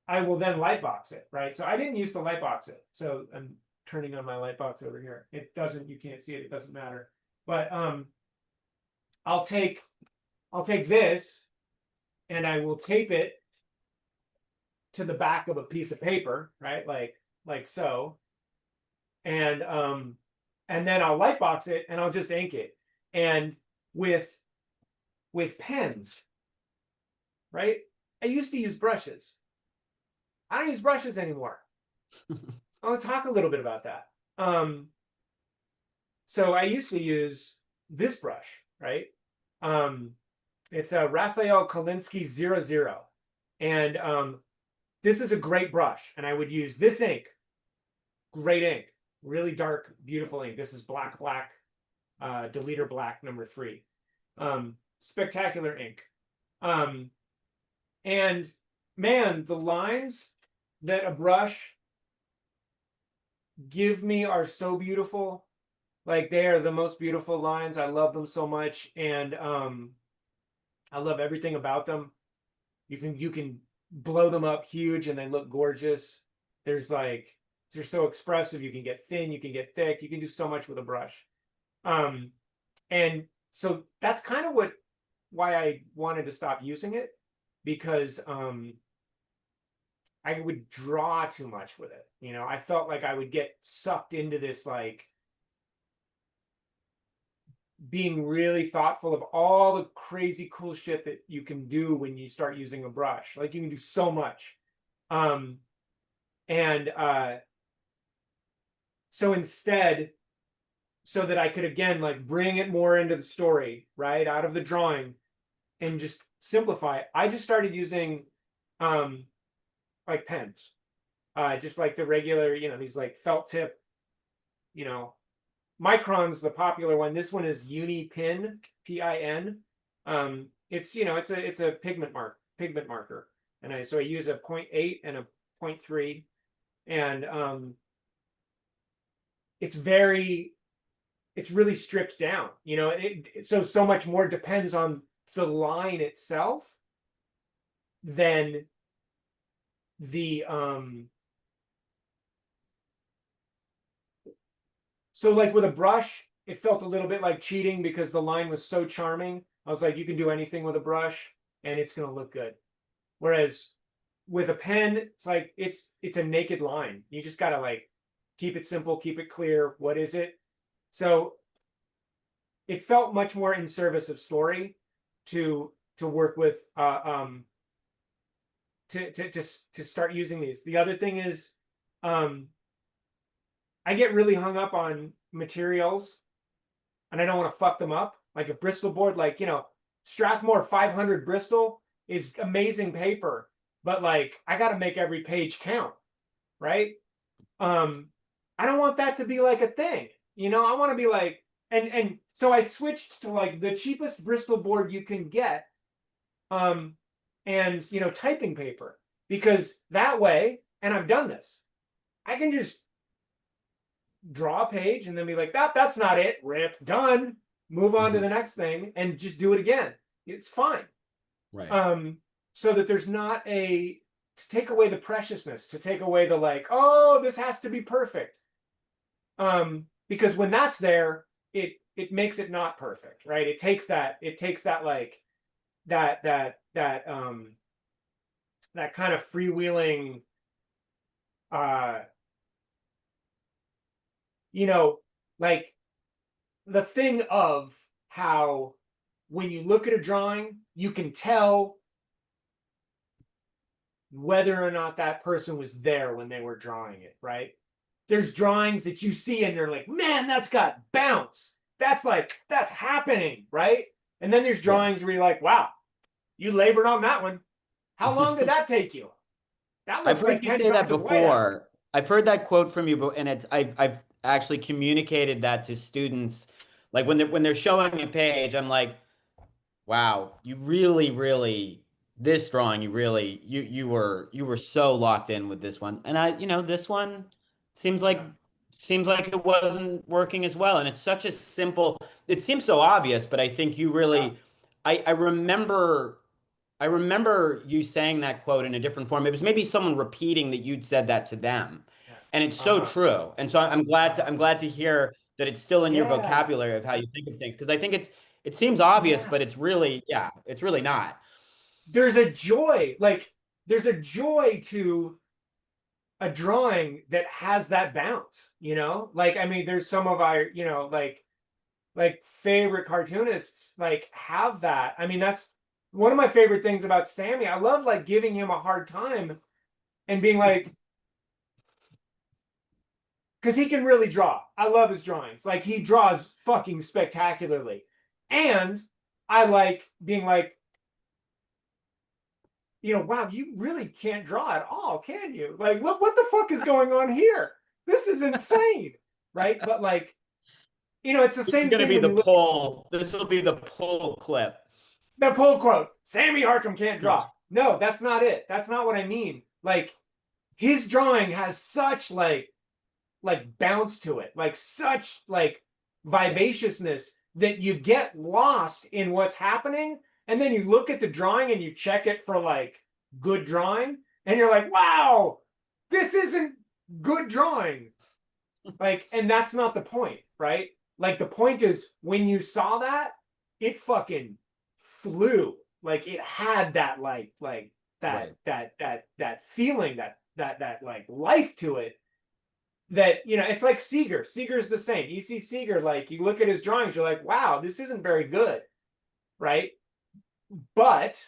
will then lightbox it, right? So I didn't used to lightbox it. So I'm turning on my lightbox over here. It doesn't, you can't see it, it doesn't matter. But I'll take this and I will tape it to the back of a piece of paper, right? Like so. And then I'll lightbox it and I'll just ink it. And with pens, right? I used to use brushes. I don't use brushes anymore. I want to talk a little bit about that. So I used to use this brush, right? It's a Raphael Kolinsky 00. And this is a great brush. And I would use this ink. Great ink. Really dark, beautiful ink. This is black, Deleter Black #3. Spectacular ink. And man, the lines that a brush give me are so beautiful. Like, they are the most beautiful lines. I love them so much, and I love everything about them. You can blow them up huge and they look gorgeous. They're so expressive. You can get thin, you can get thick, you can do so much with a brush. And so that's kind of why I wanted to stop using it, because I would draw too much with it. I felt like I would get sucked into this, like, being really thoughtful of all the crazy cool shit that you can do when you start using a brush. Like, you can do so much. So instead, so that I could, again, like, bring it more into the story, right, out of the drawing, and just simplify it, I just started using like pens, just like the regular, these like felt tip, Micron's the popular one. This one is Unipin, PIN. It's a pigment marker, and I use a 0.8 and a 0.3, and it's really stripped down. So much more depends on the line itself than the so like with a brush, it felt a little bit like cheating because the line was so charming. I was like, you can do anything with a brush and it's going to look good. Whereas with a pen, it's like it's a naked line. You just gotta like keep it simple, keep it clear. What is it? So it felt much more in service of story to work with to start using these. The other thing is I get really hung up on materials and I don't want to fuck them up. Like a Bristol board, like, you know, Strathmore 500 Bristol is amazing paper, but like I got to make every page count, right? I don't want that to be like a thing. You know, I want to be like, and so I switched to like the cheapest Bristol board you can get, and you know, typing paper, because that way, and I've done this, I can just draw a page and then be like, that's not it, rip, done, move on to the next thing, and just do it again. It's fine. Right. So that there's not to take away the preciousness, to take away the like, oh, this has to be perfect. Because when that's there, it makes it not perfect, right? It takes that like that kind of freewheeling you know, like the thing of how when you look at a drawing, you can tell whether or not that person was there when they were drawing it, right? There's drawings that you see and they're like, man, that's got bounce. That's happening, right? And then there's drawings where you're like, wow, you labored on that one. How long did that take you? That I've looks heard like you 10 say that pounds of whiteout. before. I've heard that quote from you, and I've actually communicated that to students. Like when they're showing a page, I'm like, wow, you really, really this drawing, you were so locked in with this one. And this one seems like Yeah. seems like it wasn't working as well. And it's such a simple, it seems so obvious, but I think you Yeah. really I remember you saying that quote in a different form. It was maybe someone repeating that you'd said that to them. Yeah. And it's so Uh-huh. true. And so I'm glad Uh-huh. I'm glad to hear that it's still in your Yeah. vocabulary of how you think of things. Because I think it seems obvious, Yeah. but it's really, yeah, it's really not. There's a joy, like there's a joy to a drawing that has that bounce, you know? Like, I mean, there's some of our, you know, like favorite cartoonists like have that. I mean, that's one of my favorite things about Sammy. I love like giving him a hard time and being like, because he can really draw. I love his drawings. Like he draws fucking spectacularly. And I like being like, you know, wow, you really can't draw at all, can you? Like, look, what the fuck is going on here? This is insane, right? But like, you know, it's the This is same going to thing be when the you look at pull. This will be the pull clip. the pull quote. Sammy Harkham can't draw. No, that's not it. That's not what I mean. Like, his drawing has such like bounce to it, like such like vivaciousness that you get lost in what's happening, and then you look at the drawing and you check it for like good drawing, and you're like, wow, this isn't good drawing. Like, and that's not the point, right? Like the point is when you saw that, it fucking flew. Like it had that like that Right. that feeling, that like life to it, that, you know, it's like Seeger. Seeger's the same. You see Seeger, like you look at his drawings, you're like, wow, this isn't very good, right? But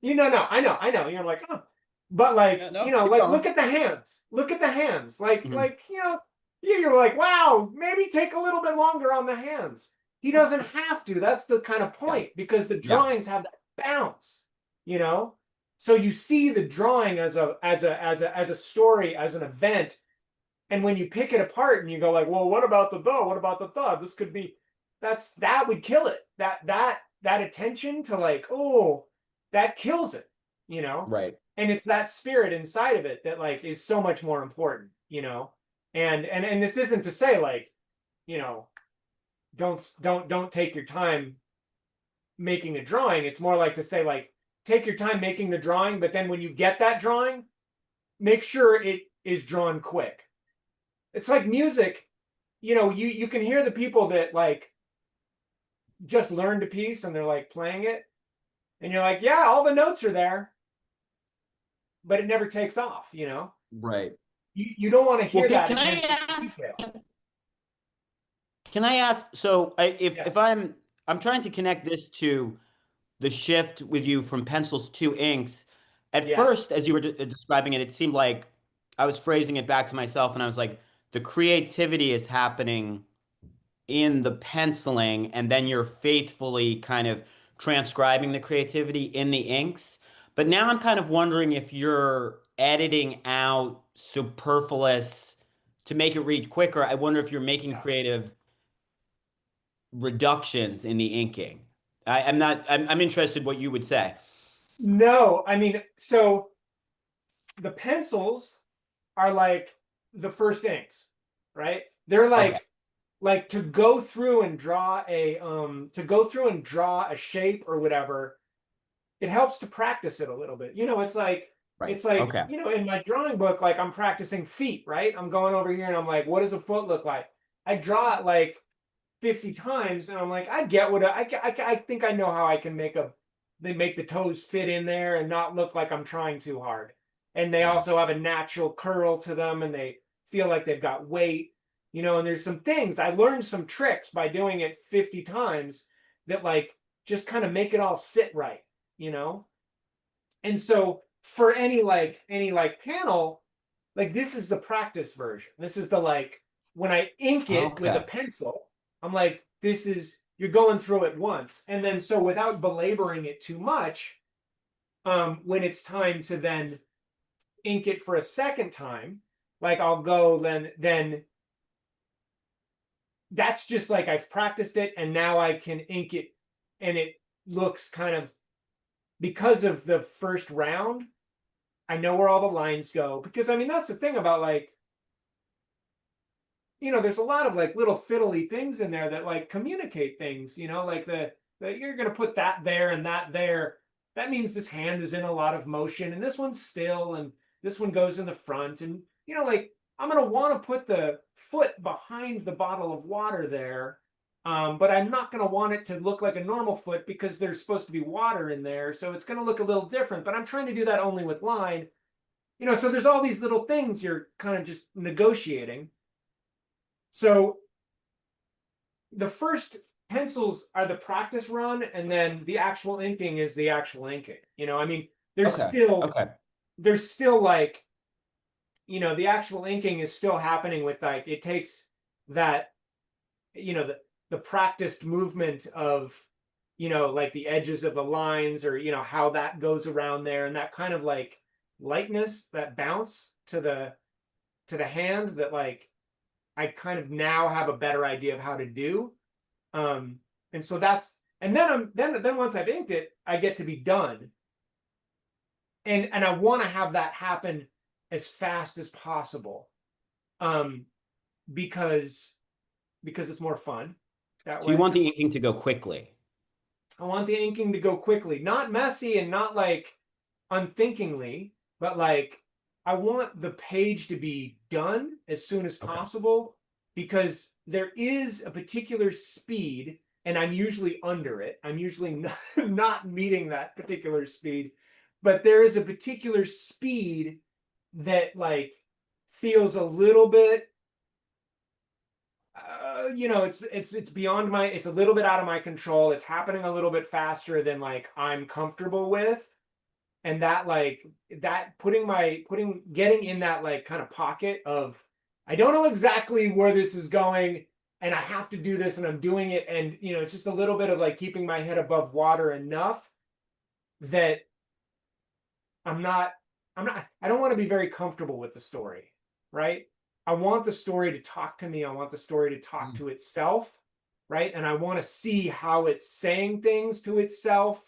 no, I know. You're like, oh, but like, Yeah, you no, know, keep like going. look at the hands. Look at the hands. Mhm. Like, you know, you're like, wow, maybe take a little bit longer on the hands. He doesn't have to. That's the kind of Yeah. point, because the Yeah. drawings have that bounce, you know? So you see the drawing as a story, as an event. And when you pick it apart and you go like, well, what about the the? What about the the? This could be, that would kill it. That attention to like, oh, that kills it, you know? Right. And it's that spirit inside of it that like is so much more important, you know? And this isn't to say like, you know, don't take your time making a drawing. It's more like to say like, take your time making the drawing, but then when you get that drawing, make sure it is drawn quick. It's like music, you know, you can hear the people that like just learned a piece and they're like playing it, and you're like, yeah, all the notes are there, but it never takes off, you know? Right. You don't want to Well, hear that can I attention to ask? detail. Can I ask? So, Yeah. if I'm trying to connect this to the shift with you from pencils to inks. At Yes. first, as you were describing it, it seemed like I was phrasing it back to myself, and I was like, the creativity is happening in the penciling, and then you're faithfully kind of transcribing the creativity in the inks. But now I'm kind of wondering if you're editing out superfluous to make it read quicker. I wonder if you're making Yeah. creative reductions in the inking. I'm not, I'm interested what you would say. No, I mean, so the pencils are like the first inks, right? They're Okay. like to go through and draw a shape or whatever. It helps to practice it a little bit. You know, Right. it's like, Okay. you know, in my drawing book, like I'm practicing feet, right? I'm going over here and I'm like, what does a foot look like? I draw it like 50 times and I'm like, I get what I think I know how I can they make the toes fit in there and not look like I'm trying too hard. And they Mhm. also have a natural curl to them and they feel like they've got weight, you know, and there's some things I learned some tricks by doing it 50 times that like just kind of make it all sit right, you know? And so for any panel, like this is the practice version. This is the like when I ink it with a Okay. pencil, I'm like, this is you're going through it once. And then so without belaboring it too much, when it's time to then ink it for a second time, like I'll go then that's just like I've practiced it and now I can ink it and it looks kind of because of the first round, I know where all the lines go because I mean that's the thing about like you know there's a lot of like little fiddly things in there that like communicate things you know like the you're going to put that there and that there that means this hand is in a lot of motion and this one's still and this one goes in the front and you know like I'm going to want to put the foot behind the bottle of water there but I'm not going to want it to look like a normal foot because there's supposed to be water in there so it's going to look a little different but I'm trying to do that only with line. You know, so there's all these little things you're kind of just negotiating. So the first pencils are the practice run, and then the actual inking is the actual inking. You know, I mean, there's Okay. still Okay. there's still like, you know, the actual inking is still happening with like it takes that, you know, the practiced movement of, you know, like the edges of the lines or, you know, how that goes around there and that kind of like lightness, that bounce to the hand that like I kind of now have a better idea of how to do. Um, and so that's and then then once I've inked it, I get to be done. And I want to have that happen as fast as possible. Um, because it's more fun that So you way. want the inking to go quickly. I want the inking to go quickly, not messy and not like unthinkingly, but like I want the page to be done as soon as Okay. possible because there is a particular speed and I'm usually under it. I'm usually not meeting that particular speed, but there is a particular speed that like feels a little bit you know, it's beyond my it's a little bit out of my control. It's happening a little bit faster than like I'm comfortable with. And that like that putting getting in that like kind of pocket of I don't know exactly where this is going and I have to do this and I'm doing it and you know, it's just a little bit of like keeping my head above water enough that I'm not I don't want to be very comfortable with the story, right? I want the story to talk to me. I want the story to talk Mm. to itself, right? And I want to see how it's saying things to itself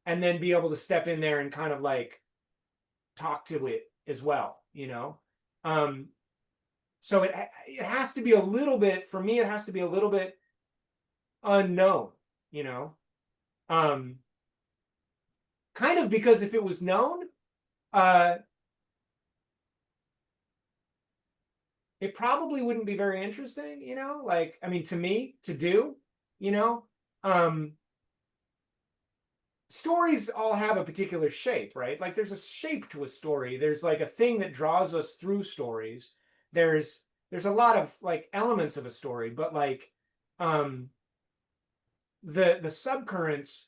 and then be able to step in there and kind of like talk to it as well, you know? Um so it has to be a little bit for me it has to be a little bit unknown, you know? Um kind of because if it was known, uh it probably wouldn't be very interesting, you know, like I mean to me to do, you know. Um stories all have a particular shape, right? Like there's a shape to a story. There's like a thing that draws us through stories. There's a lot of like elements of a story, but like um the subcurrents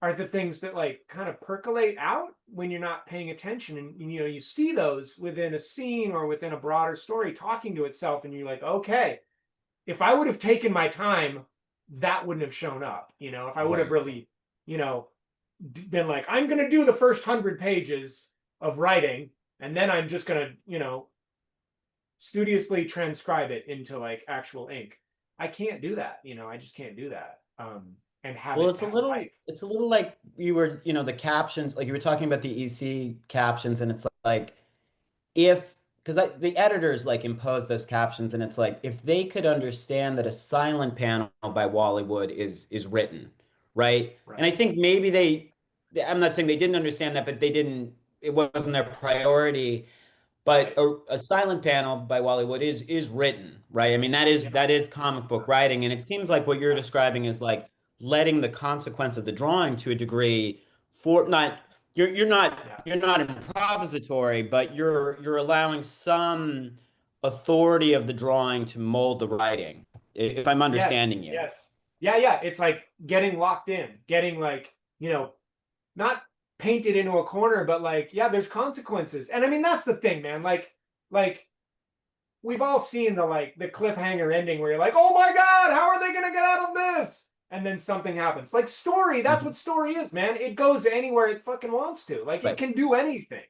are the things that like kind of percolate out when you're not paying attention, and you know, you see those within a scene or within a broader story talking to itself, and you're like, okay, if I would have taken my time, that wouldn't have shown up. You know, if I would have Right. really, you know, been like, I'm going to do the first 100 pages of writing, and then I'm just going to, you know, studiously transcribe it into like actual ink. I can't do that. You know, I just can't do that. And have Well, it have life. it's a little like you were, you know, the captions, like you were talking about the EC captions, and it's like if because the editors like impose those captions, and it's like if they could understand that a silent panel by Wally Wood is written, right? And Right. I think maybe I'm not saying they didn't understand that, but they didn't, it wasn't their priority. But Right. a silent panel by Wally Wood is written, right? I mean, Yeah. that is comic book writing, and it seems like what you're Yeah. describing is like letting the consequence of the drawing to a degree for not Yeah. you're not improvisatory, but you're allowing some authority of the drawing to mold the writing, if I'm Yes. understanding you. Yes. Yeah. Yeah. It's like getting locked in, getting like, you know, not painted into a corner, but like, yeah, there's consequences. And I mean, that's the thing, man. Like we've all seen the like the cliffhanger ending where you're like, oh my God, how are they gonna get out of this? And then something happens. Like story, that's Mhm. what story is, man. It goes anywhere it fucking wants to. Like it Right. can do anything.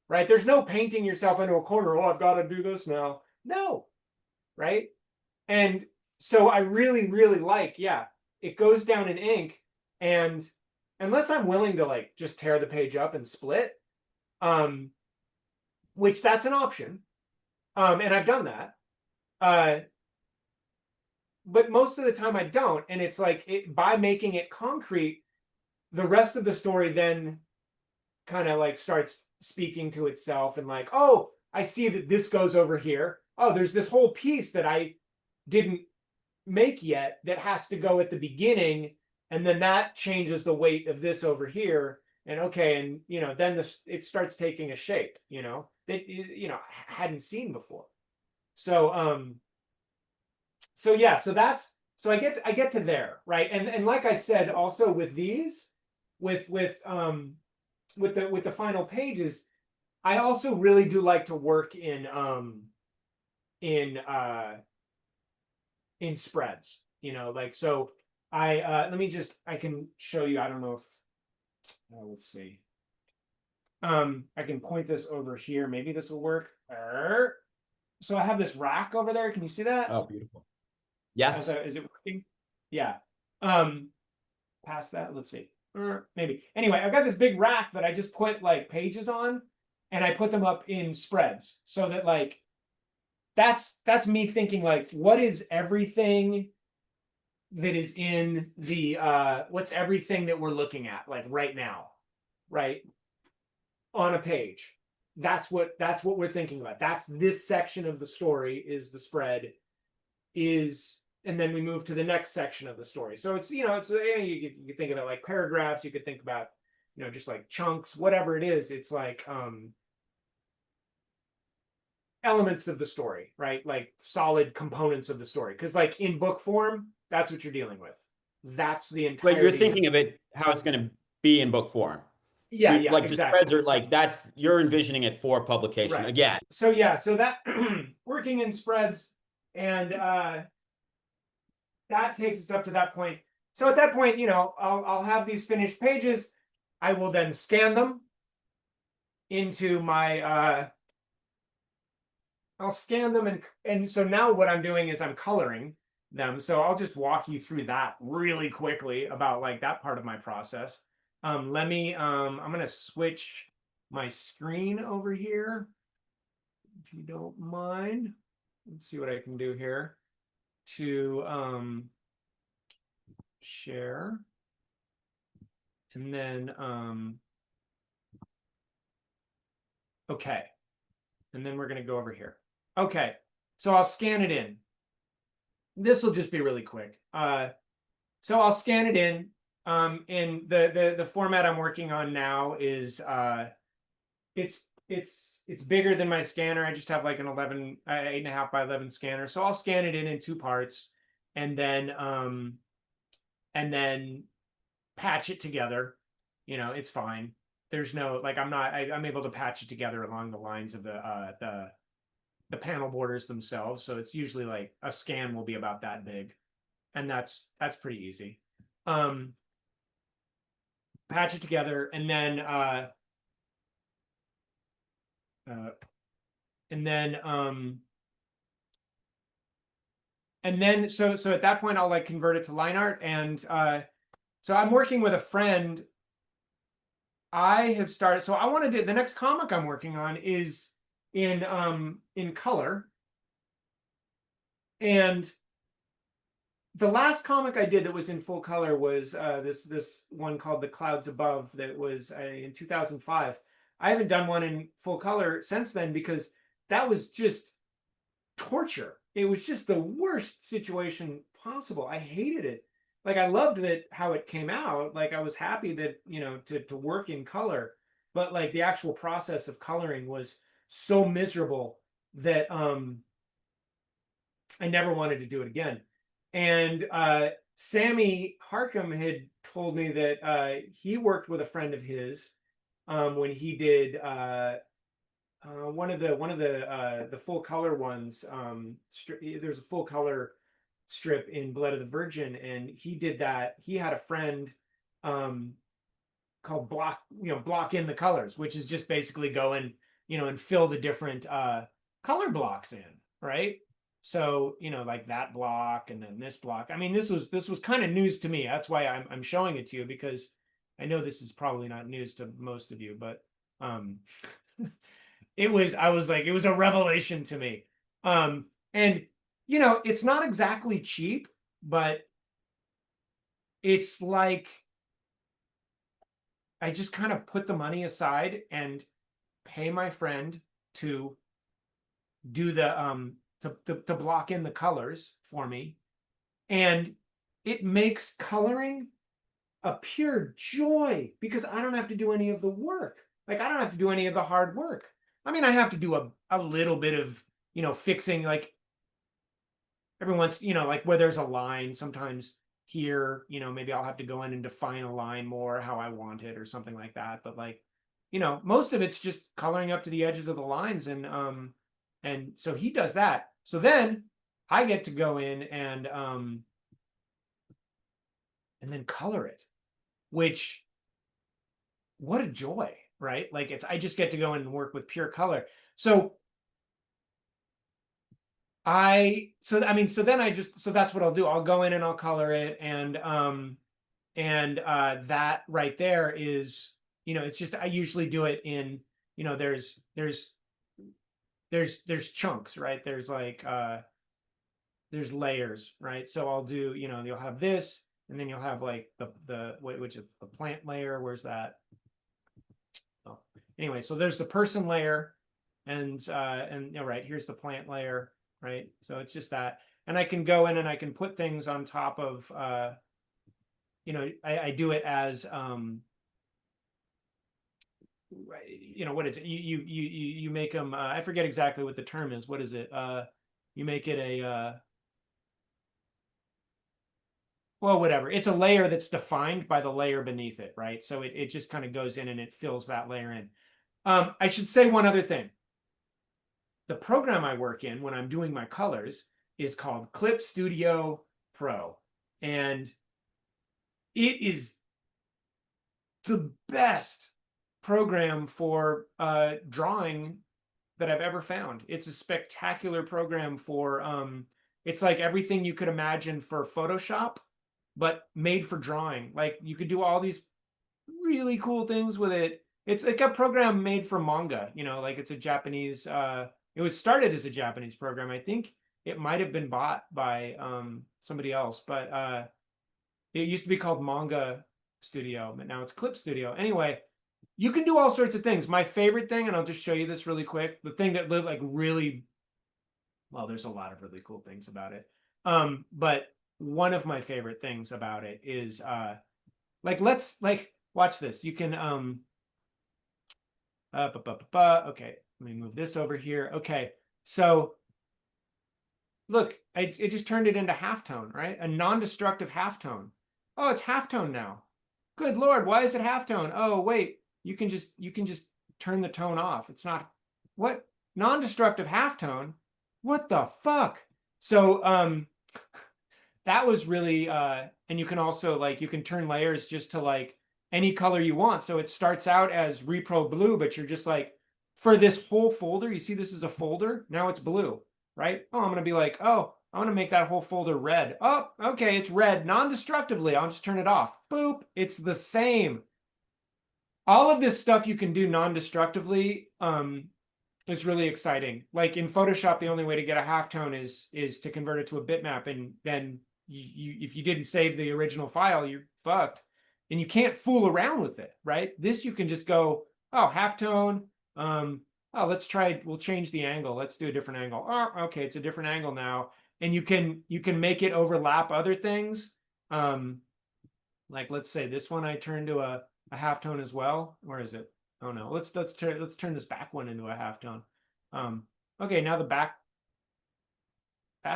Right? There's no painting yourself into a corner. Oh, I've got to do this now. No, right? And so I really, really like, yeah, it goes down in ink, and unless I'm willing to like just tear the page up and split, um, which that's an option, and I've done that, uh, but most of the time I don't, and it's like by making it concrete, the rest of the story then kind of like starts speaking to itself, and like, oh, I see that this goes over here. Oh, there's this whole piece that I didn't make yet that has to go at the beginning, and then that changes the weight of this over here, and okay, and you know, then this it starts taking a shape, you know, that you know hadn't seen before. So so yeah, so that's so I get to there, right? And like I said, also with these, with the final pages, I also really do like to work in uh in spreads, you know, like so let me just I can show you. I don't know if let's see. I can point this over here. Maybe this will work. So I have this rack over there. Can you see that? Oh, beautiful. Yes. Is it working? Yeah. Um, Past that, let's see. Maybe. Anyway, I've got this big rack that I just put like pages on, and I put them up in spreads so that like that's me thinking like, what is everything that is in the what's everything that we're looking at like right now, right? On a page. That's what we're thinking about. That's this section of the story is the spread is, and then we move to the next section of the story. So it's, you know, it's you could think of it like paragraphs, you could think about, you know, just like chunks, whatever it is. It's like elements of the story, right? Like solid components of the story. Because like in book form, that's what you're dealing with. That's the But you're entirety of. thinking of it how it's going to be in book form. Yeah, You yeah, like the spreads exactly. are like that's you're envisioning it for publication Right. again. So yeah, so that working in spreads, and that takes us up to that point. So at that point, you know, I'll have these finished pages. I will then scan them into my I'll scan them, and so now what I'm doing is I'm coloring them. So I'll just walk you through that really quickly about like that part of my process. Let me I'm gonna switch my screen over here if you don't mind. Let's see what I can do here to share, and then okay, and then we're going to go over here. Okay, so I'll scan it in. This will just be really quick. So I'll scan it in. And the format I'm working on now is it's bigger than my scanner. I just have like an 8.5 by 11 scanner. So I'll scan it in two parts and then patch it together. You know, it's fine. There's no like I'm able to patch it together along the lines of the panel borders themselves. So it's usually like a scan will be about that big. And that's pretty easy. Patch it together and then so at that point I'll like convert it to line art. And so I'm working with a friend. I have started, so I want to do the next comic I'm working on is in color. And the last comic I did that was in full color was this one called The Clouds Above that was in 2005. I haven't done one in full color since then because that was just torture. It was just the worst situation possible. I hated it. Like I loved how it came out. Like I was happy that, you know, to work in color, but like the actual process of coloring was so miserable that I never wanted to do it again. And Sammy Harcum had told me that he worked with a friend of his when he did one of the full color ones. There's a full color strip in Blood of the Virgin, and he did that. He had a friend called Block in the Colors, which is just basically go and and fill the different color blocks in, right? So, like that block and then this block. I mean, this was kind of news to me. That's why I'm showing it to you, because I know this is probably not news to most of you, but it was a revelation to me. And it's not exactly cheap, but it's like I just kind of put the money aside and pay my friend to do the to block in the colors for me, and it makes coloring a pure joy because I don't have to do any of the work. Like I don't have to do any of the hard work. I mean, I have to do a little bit of fixing, like every once, like where there's a line sometimes here, maybe I'll have to go in and define a line more how I want it or something like that. But like, most of it's just coloring up to the edges of the lines. And so he does that. So then I get to go in and then color it, which, what a joy, right? Like I just get to go in and work with pure color. So so that's what I'll do. I'll go in and I'll color it, and that right there is, it's just, I usually do it in, there's chunks, right? There's like there's layers, right? So I'll do, you'll have this, and then you'll have like which is the plant layer. Where's that? Oh, anyway, so there's the person layer, and right here's the plant layer, right? So it's just that, and I can go in and I can put things on top of I do it as what is it? You make them. I forget exactly what the term is. What is it? You make it a well, whatever. It's a layer that's defined by the layer beneath it, right? So it just kind of goes in and it fills that layer in. I should say one other thing. The program I work in when I'm doing my colors is called Clip Studio Pro, and it is the best program for drawing that I've ever found. It's a spectacular program for it's like everything you could imagine for Photoshop, but made for drawing. Like you could do all these really cool things with it. It's like a program made for manga, like it's a Japanese it was started as a Japanese program. I think it might have been bought by somebody else, but it used to be called Manga Studio, but now it's Clip Studio. Anyway, you can do all sorts of things. My favorite thing, and I'll just show you this really quick, the thing that like really, well, there's a lot of really cool things about it. But one of my favorite things about it is like, let's like, watch this. You can, okay, let me move this over here. Okay, so look, it just turned it into halftone, right? A non-destructive halftone. Oh, it's halftone now. Good Lord, why is it halftone? Oh, wait, you can just turn the tone off. It's not, what? Non-destructive halftone? What the fuck? So that was really and you can also like, you can turn layers just to like any color you want. So it starts out as repro blue, but you're just like, for this whole folder, you see this is a folder, now it's blue, right? Oh, I'm gonna be like, oh, I want to make that whole folder red. Oh, okay, it's red non-destructively. I'll just turn it off. Boop, it's the same. All of this stuff you can do non-destructively is really exciting. Like in Photoshop, the only way to get a halftone is to convert it to a bitmap, and then if you didn't save the original file, you're fucked. And you can't fool around with it, right? This you can just go, oh, halftone. Oh, we'll change the angle. Let's do a different angle. Oh, okay, it's a different angle now. And you can make it overlap other things. Like let's say this one I turned to a halftone as well. Where is it? Oh no, let's turn this back one into a halftone. Okay, now the back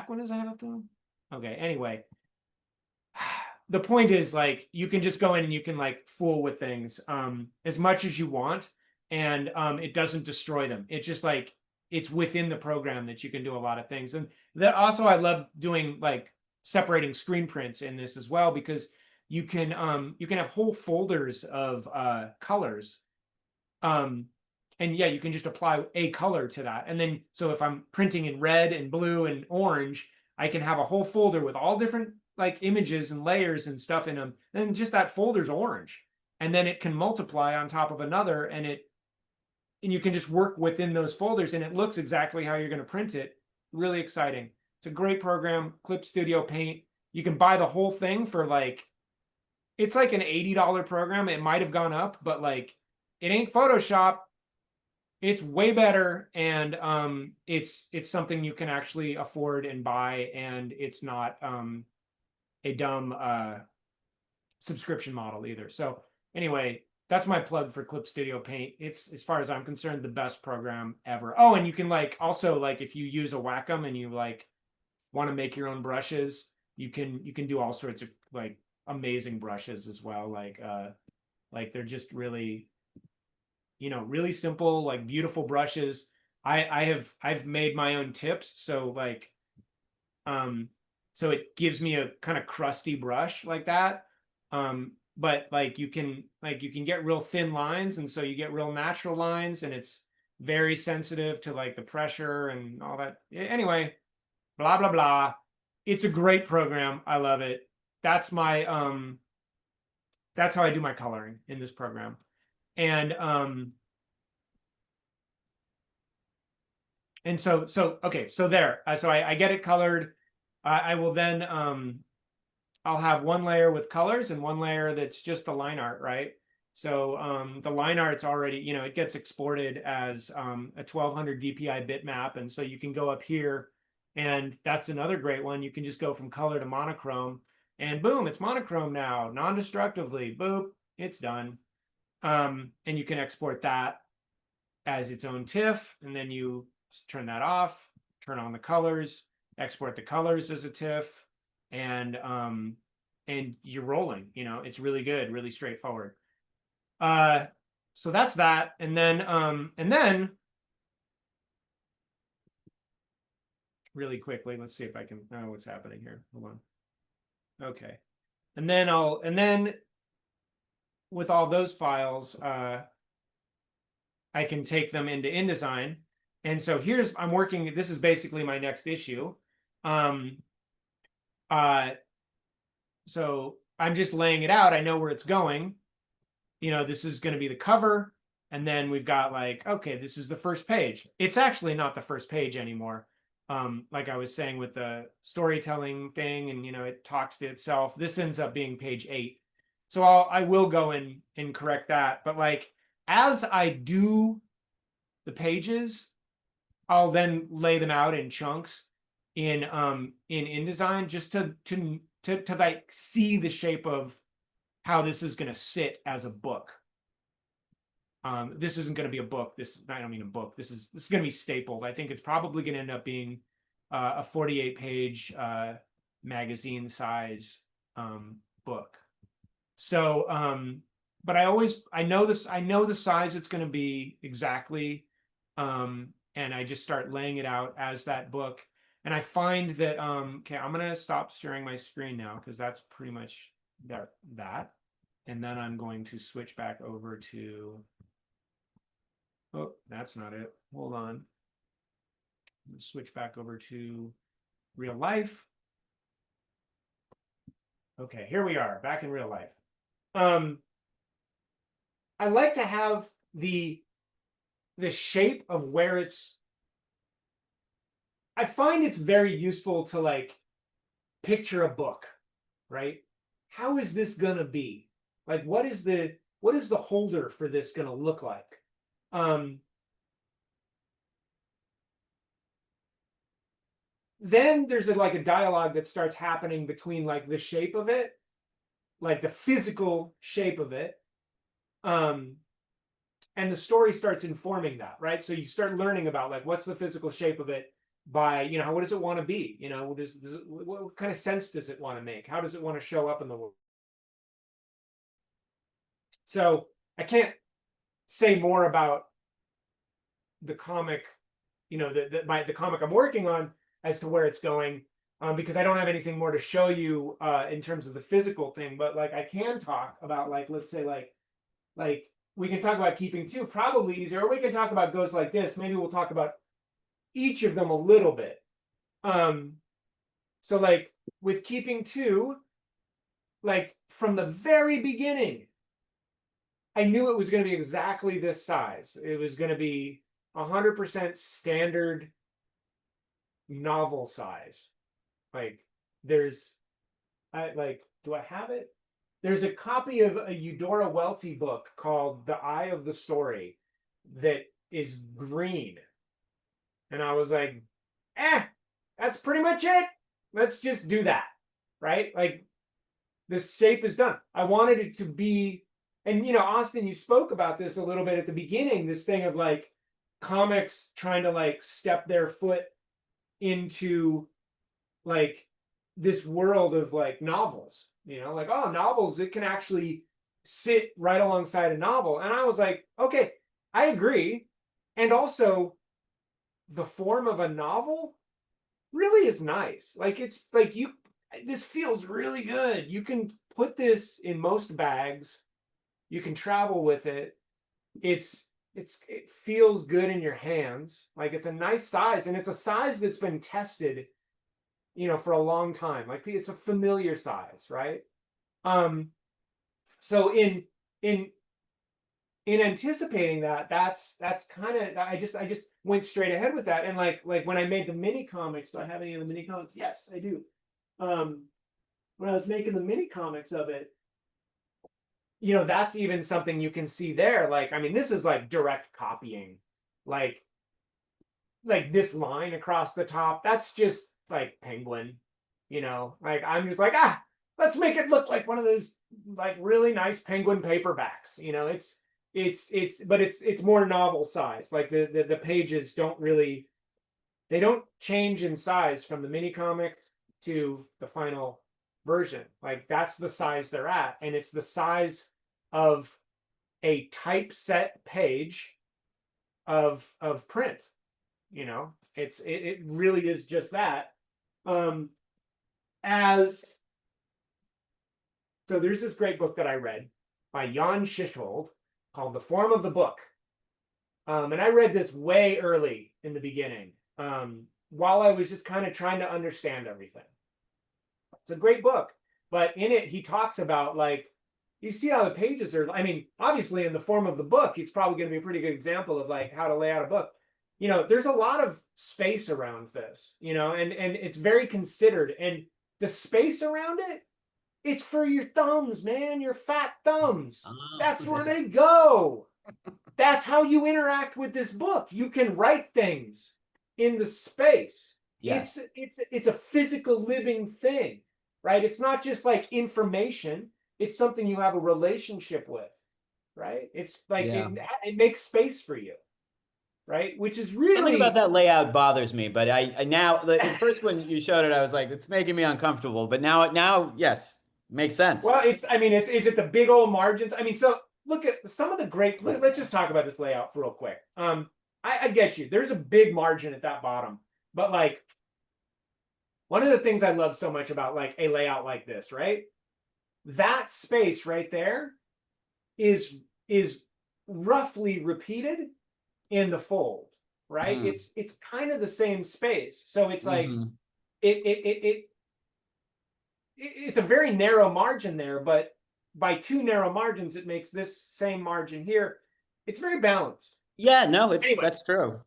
one is a halftone. Okay, anyway, the point is like you can just go in and you can like fool with things as much as you want, and it doesn't destroy them. It's just like it's within the program that you can do a lot of things. And that also, I love doing like separating screen prints in this as well, because you can have whole folders of colors. And yeah, you can just apply a color to that. And then, so if I'm printing in red and blue and orange, I can have a whole folder with all different like images and layers and stuff in them. And just that folder's orange. And then it can multiply on top of another, and you can just work within those folders, and it looks exactly how you're going to print it. Really exciting. It's a great program, Clip Studio Paint. You can buy the whole thing for like, it's like an $80 program. It might have gone up, but like, it ain't Photoshop. It's way better, and it's something you can actually afford and buy, and it's not a dumb subscription model either. So anyway, that's my plug for Clip Studio Paint. It's, as far as I'm concerned, the best program ever. Oh, and you can like also, like if you use a Wacom and you like want to make your own brushes, you can do all sorts of like amazing brushes as well. Like they're just really, really simple, like beautiful brushes. I've made my own tips, so like so it gives me a kind of crusty brush like that. But like you can get real thin lines, and so you get real natural lines, and it's very sensitive to like the pressure and all that. Anyway, blah blah blah. It's a great program. I love it. That's my that's how I do my coloring in this program. And so okay, so there. So I get it colored. I will then I'll have one layer with colors and one layer that's just the line art, right? So the line art's already, it gets exported as a 1200 DPI bitmap, and so you can go up here, and that's another great one. You can just go from color to monochrome, and boom, it's monochrome now, non-destructively. Boop, it's done. And you can export that as its own TIFF, and then you turn that off, turn on the colors, export the colors as a TIFF, and you're rolling. It's really good, really straightforward. So that's that, and then really quickly, let's see if I can know what's happening here. Hold on. Okay, and then with all those files, I can take them into InDesign. And so I'm working, this is basically my next issue. So I'm just laying it out. I know where it's going. This is going to be the cover. And then we've got like, okay, this is the first page. It's actually not the first page anymore. Like I was saying with the storytelling thing, and, it talks to itself. This ends up being page 8. So I will go in and correct that. But like, as I do the pages, I'll then lay them out in chunks in InDesign, just to like see the shape of how this is going to sit as a book. This isn't going to be a book. I don't mean a book. This is going to be stapled. I think it's probably going to end up being a 48-page magazine size book. So, but I know the size it's going to be exactly, and I just start laying it out as that book. And I find that, okay, I'm going to stop sharing my screen now because that's pretty much that. And then I'm going to switch back over to, oh, that's not it. Hold on. Switch back over to real life. Okay, here we are, back in real life. I like to have the shape of where it's. I find it's very useful to like picture a book, right? How is this gonna be? Like, what is the holder for this gonna look like? Then there's like a dialogue that starts happening between like the shape of it, like the physical shape of it, and the story starts informing that, right? So you start learning about like what's the physical shape of it by, you know, what does it want to be? You know, what kind of sense does it want to make? How does it want to show up in the world? So I can't say more about the comic, you know, the comic I'm working on as to where it's going, because I don't have anything more to show you in terms of the physical thing. But like I can talk about like, let's say like we can talk about keeping two, probably easier, or we can talk about goes like this. Maybe we'll talk about each of them a little bit. So like with keeping two, like from the very beginning, I knew it was going to be exactly this size. It was going to be 100% standard novel size. Like there's, do I have it? There's a copy of a Eudora Welty book called The Eye of the Story that is green. And I was like, that's pretty much it. Let's just do that, right? Like this shape is done. I wanted it to be, and you know, Austin, you spoke about this a little bit at the beginning, this thing of like comics trying to like step their foot into like this world of like novels, you know, like, oh, novels, it can actually sit right alongside a novel. And I was like, okay, I agree. And also the form of a novel really is nice. Like it's like this feels really good. You can put this in most bags. You can travel with it. It feels good in your hands. Like it's a nice size, and it's a size that's been tested, you know, for a long time. Like it's a familiar size, right? So in anticipating that, that's kind of, I just went straight ahead with that. And like when I made the mini comics, do I have any of the mini comics? Yes, I do. When I was making the mini comics of it, you know, that's even something you can see there. Like, I mean, this is like direct copying, like this line across the top. That's just like Penguin, you know, like I'm just like, let's make it look like one of those like really nice Penguin paperbacks. You know, but it's more novel size. Like the pages they don't change in size from the mini comic to the final version. Like that's the size they're at, and it's the size of a typeset page of print. You know, it really is just that. So there's this great book that I read by Jan Schichold called The Form of the Book. And I read this way early in the beginning, while I was just kind of trying to understand everything. It's a great book, but in it, he talks about like, you see how the pages are, I mean, obviously in The Form of the Book, it's probably going to be a pretty good example of like how to lay out a book. You know, there's a lot of space around this, you know, and it's very considered, and the space around it, it's for your thumbs, man, your fat thumbs. That's where they go. That's how you interact with this book. You can write things in the space. Yes. It's a physical living thing, right? It's not just like information. it's something you have a relationship with, right? It's like Yeah. it makes space for you, right? Which is Something about really that layout bothers me, but I now the first when you showed it, I was like, it's making me uncomfortable. But now, yes, makes sense. well, it's I mean, is it the big old margins? I mean, so look at some of the great. Let's just talk about this layout for real quick. I get you. There's a big margin at that bottom, but like one of the things I love so much about like a layout like this, right? That space right there is roughly repeated in the fold, right? Hmm. It's kind of the same space. So it's like Hmm. it it it, it it's a very narrow margin there, but by two narrow margins, it makes this same margin here. It's very balanced. Yeah, no, it's Anyway, that's true.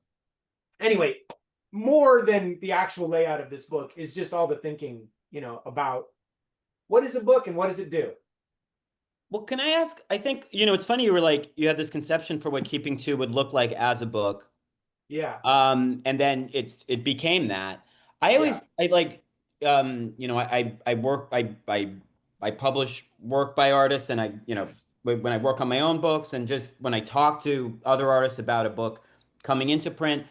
anyway, more than the actual layout of this book is just all the thinking, about what is a book and what does it do? Well, can I ask? I think, it's funny you were like you had this conception for what Keeping Two would look like as a book. Yeah, And then it became that. I yeah, always I like I work I publish work by artists and yes, when I work on my own books and just when I talk to other artists about a book coming into print,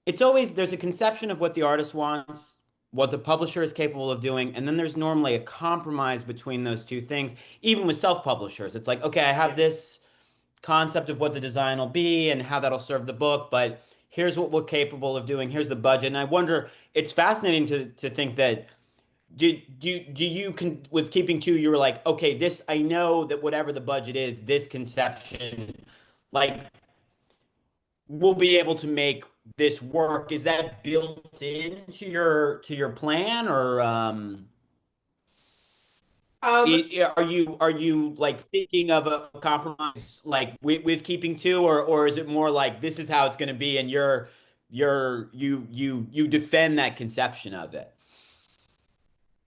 it's always there's a conception of what the artist wants, what the publisher is capable of doing, and then there's normally a compromise between those two things. Even with self-publishers, it's like, okay, I have yes. this concept of what the design will be and how that'll serve the book, but here's what we're capable of doing. Here's the budget. And I wonder, it's fascinating to think that do you can with Keeping Two, you were like, okay, this I know that whatever the budget is, this conception, like we'll be able to make this work. Is that built into your plan or Um, are you like thinking of a compromise like with Keeping Two, or is it more like this is how it's going to be and you defend that conception of it?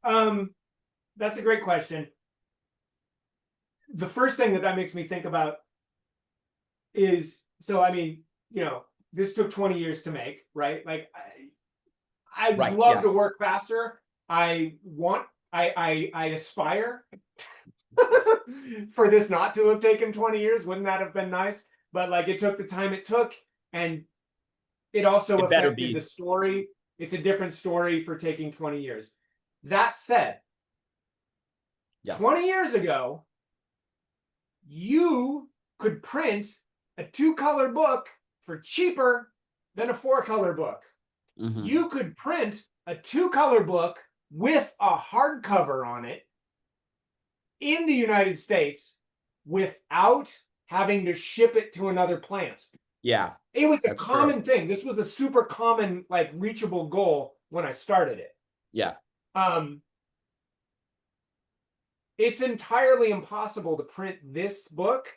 um, that's a great question. The first thing that makes me think about is so I mean, this took 20 years to make, right? Like I'd Right. love to Yes. work faster. I aspire for this not to have taken 20 years. Wouldn't that have been nice? But like it took the time it took, and it also It better affected the be. story. It's a different story for taking 20 years. That said, Yes. 20 years ago, you could print a two-color book for cheaper than a four-color book. Hmm. You could print a two-color book with a hardcover on it in the United States without having to ship it to another plant. Yeah, It was a that's true. common thing. This was a super common, like, reachable goal when I started it. Yeah. Um, it's entirely impossible to print this book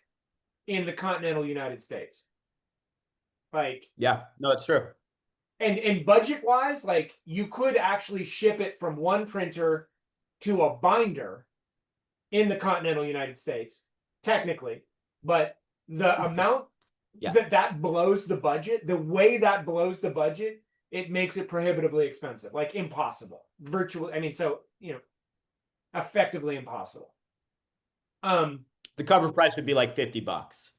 in the continental United States. Like, Yeah. No, it's true. and budget wise, like you could actually ship it from one printer to a binder in the continental United States, technically, but the amount Yeah. that blows the budget, the way that blows the budget, it makes it prohibitively expensive, like impossible, virtually. I mean, so effectively impossible. The cover price would be like $50.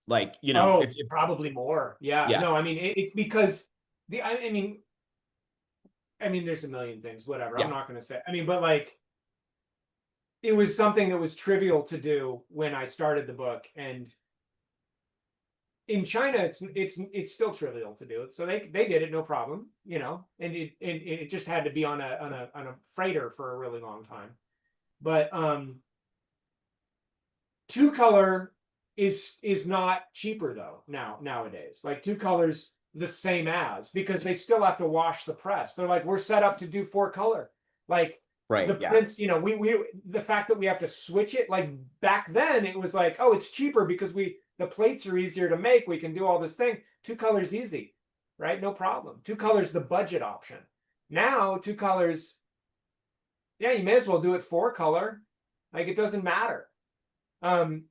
Like, Oh, if probably more. Yeah, yeah. no, I mean it's because I mean, there's a million things, whatever. I'm Yeah. not going to say. I mean, but like, it was something that was trivial to do when I started the book, and in China, it's still trivial to do it. So they did it no problem, and it just had to be on a freighter for a really long time. But two color is not cheaper though nowadays. Like two colors the same as because they still have to wash the press. They're like, we're set up to do four color. Like the Right. Yeah. prints, we the fact that we have to switch it, like back then it was like, oh, it's cheaper because the plates are easier to make. We can do all this thing. Two colors easy, right? No problem. Two colors the budget option. Now two colors, yeah, you may as well do it four color. Like it doesn't matter. And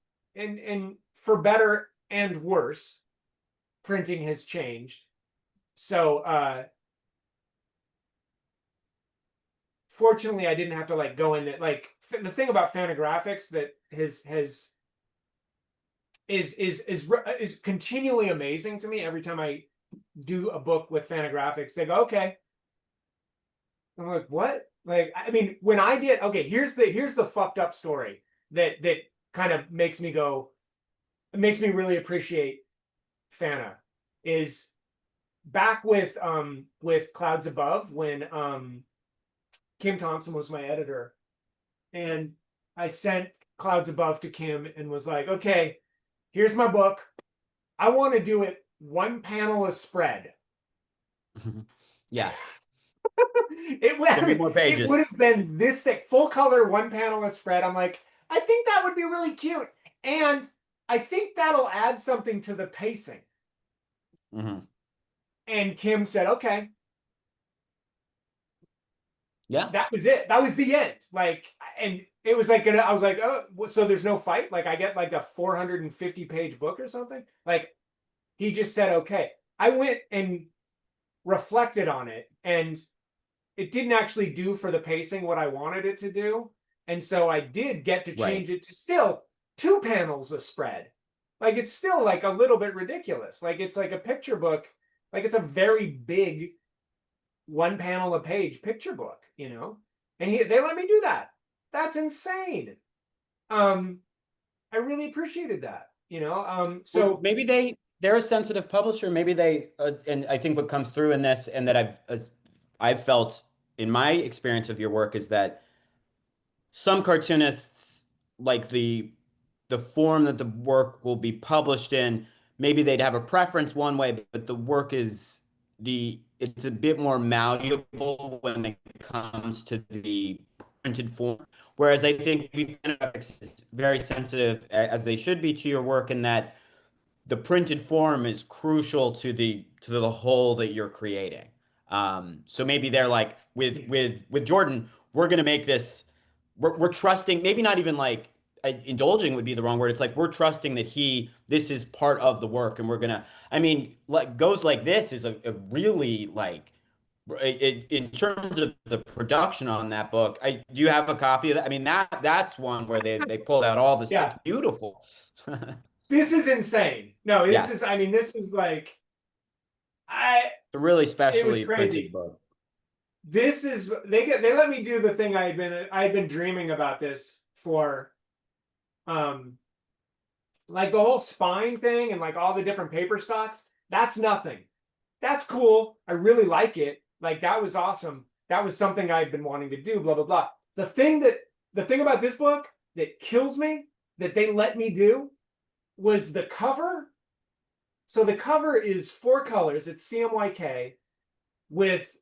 for better and worse, printing has changed. So fortunately I didn't have to like go in it. Like the thing about Fantagraphics that is continually amazing to me every time I do a book with Fantagraphics. They go, okay. I'm like, what? Like, I mean, when I did, okay, here's the fucked up story that kind of makes me go, it makes me really appreciate Fanta is back with Clouds Above when Kim Thompson was my editor, and I sent Clouds Above to Kim and was like, okay, here's my book. I want to do it one panel a spread. Yes. It Give me more pages. would have been this thick, full color, one panel a spread. I'm like, I think that would be really cute. And I think that'll add something to the pacing. Mm-hmm. And Kim said, okay. Yeah. That was it. That was the end. Like, and it was like, I was like, oh, so there's no fight? Like, I get like a 450-page book or something? Like, he just said, okay. I went and reflected on it, and it didn't actually do for the pacing what I wanted it to do. And so I did get to change it to still 2 panels a spread. Like, it's still like a little bit ridiculous. Like, it's like a picture book. Like, it's a very big 1 panel a page picture book, you know? And they let me do that. That's insane. I really appreciated that, you know? So well, maybe they're a sensitive publisher. Maybe they, and I think what comes through in this, and that I've felt in my experience of your work, is that some cartoonists like the form that the work will be published in. Maybe they'd have a preference one way, but the work is it's a bit more malleable when it comes to the printed form. Whereas I think Fantagraphics is very sensitive, as they should be, to your work, in that the printed form is crucial to the whole that you're creating. So maybe they're like, with Jordan, we're gonna make this. We're trusting, maybe not even like indulging would be the wrong word. It's like we're trusting that this is part of the work, and we're gonna. I mean, like goes like this is a really like. In terms of the production on that book, do you have a copy of that? I mean, that's one where they pulled out all this. yeah, It's beautiful. this is insane. No, this is, Yes. I mean, this is like, It's a really it was specially printed crazy. book. This is, they let me do the thing I'd been dreaming about this for, like the whole spine thing and like all the different paper stocks. That's nothing. That's cool. I really like it. Like, that was awesome. That was something I'd been wanting to do, blah, blah, blah. The thing about this book that kills me, that they let me do, was the cover. So the cover is 4 colors. It's CMYK with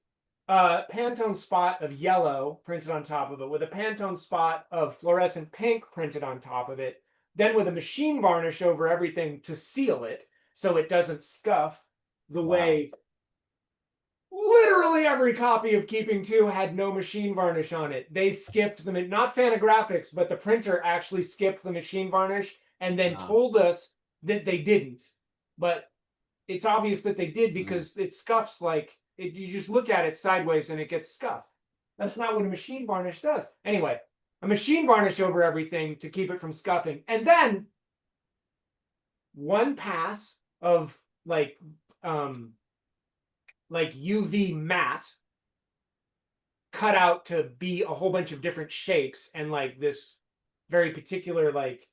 a Pantone spot of yellow printed on top of it, with a Pantone spot of fluorescent pink printed on top of it, then with a machine varnish over everything to seal it so it doesn't scuff the way literally every copy of Keeping Two had no machine varnish on it. They skipped them, not Fantagraphics, but the printer actually skipped the machine varnish and then told us that they didn't. But it's obvious that they did because it scuffs like you just look at it sideways and it gets scuffed. That's not what a machine varnish does. Anyway, a machine varnish over everything to keep it from scuffing. And then 1 pass of like UV matte cut out to be a whole bunch of different shapes and like this very particular like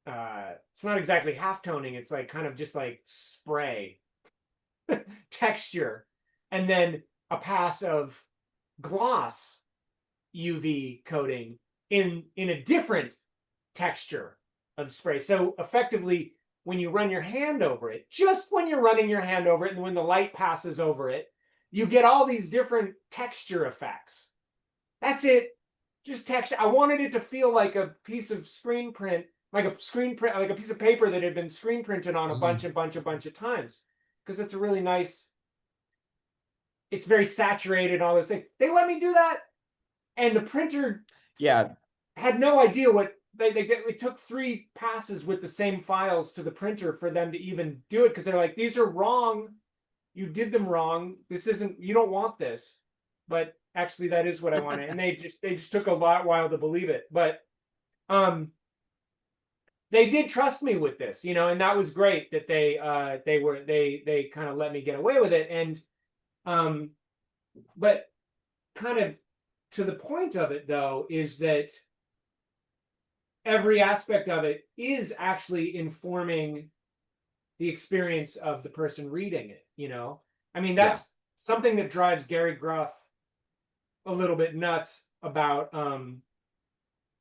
it's not exactly halftoning, it's like kind of just like spray texture, and then a pass of gloss UV coating in a different texture of spray. So effectively, when you run your hand over it, just when you're running your hand over it and when the light passes over it, you get all these different texture effects. That's it. Just texture. I wanted it to feel like a piece of screen print, like a piece of paper that had been screen printed on a bunch of times. Because it's a really nice, it's very saturated, all those things. They let me do that. And the printer had no idea what it took 3 passes with the same files to the printer for them to even do it, because they're like, these are wrong. You did them wrong. This isn't, you don't want this. But actually, that is what I wanted. And they just took a while to believe it. But they did trust me with this, you know, and that was great that they kind of let me get away with it. And but kind of to the point of it though is that every aspect of it is actually informing the experience of the person reading it, you know. I mean, that's something that drives Gary Gruff a little bit nuts about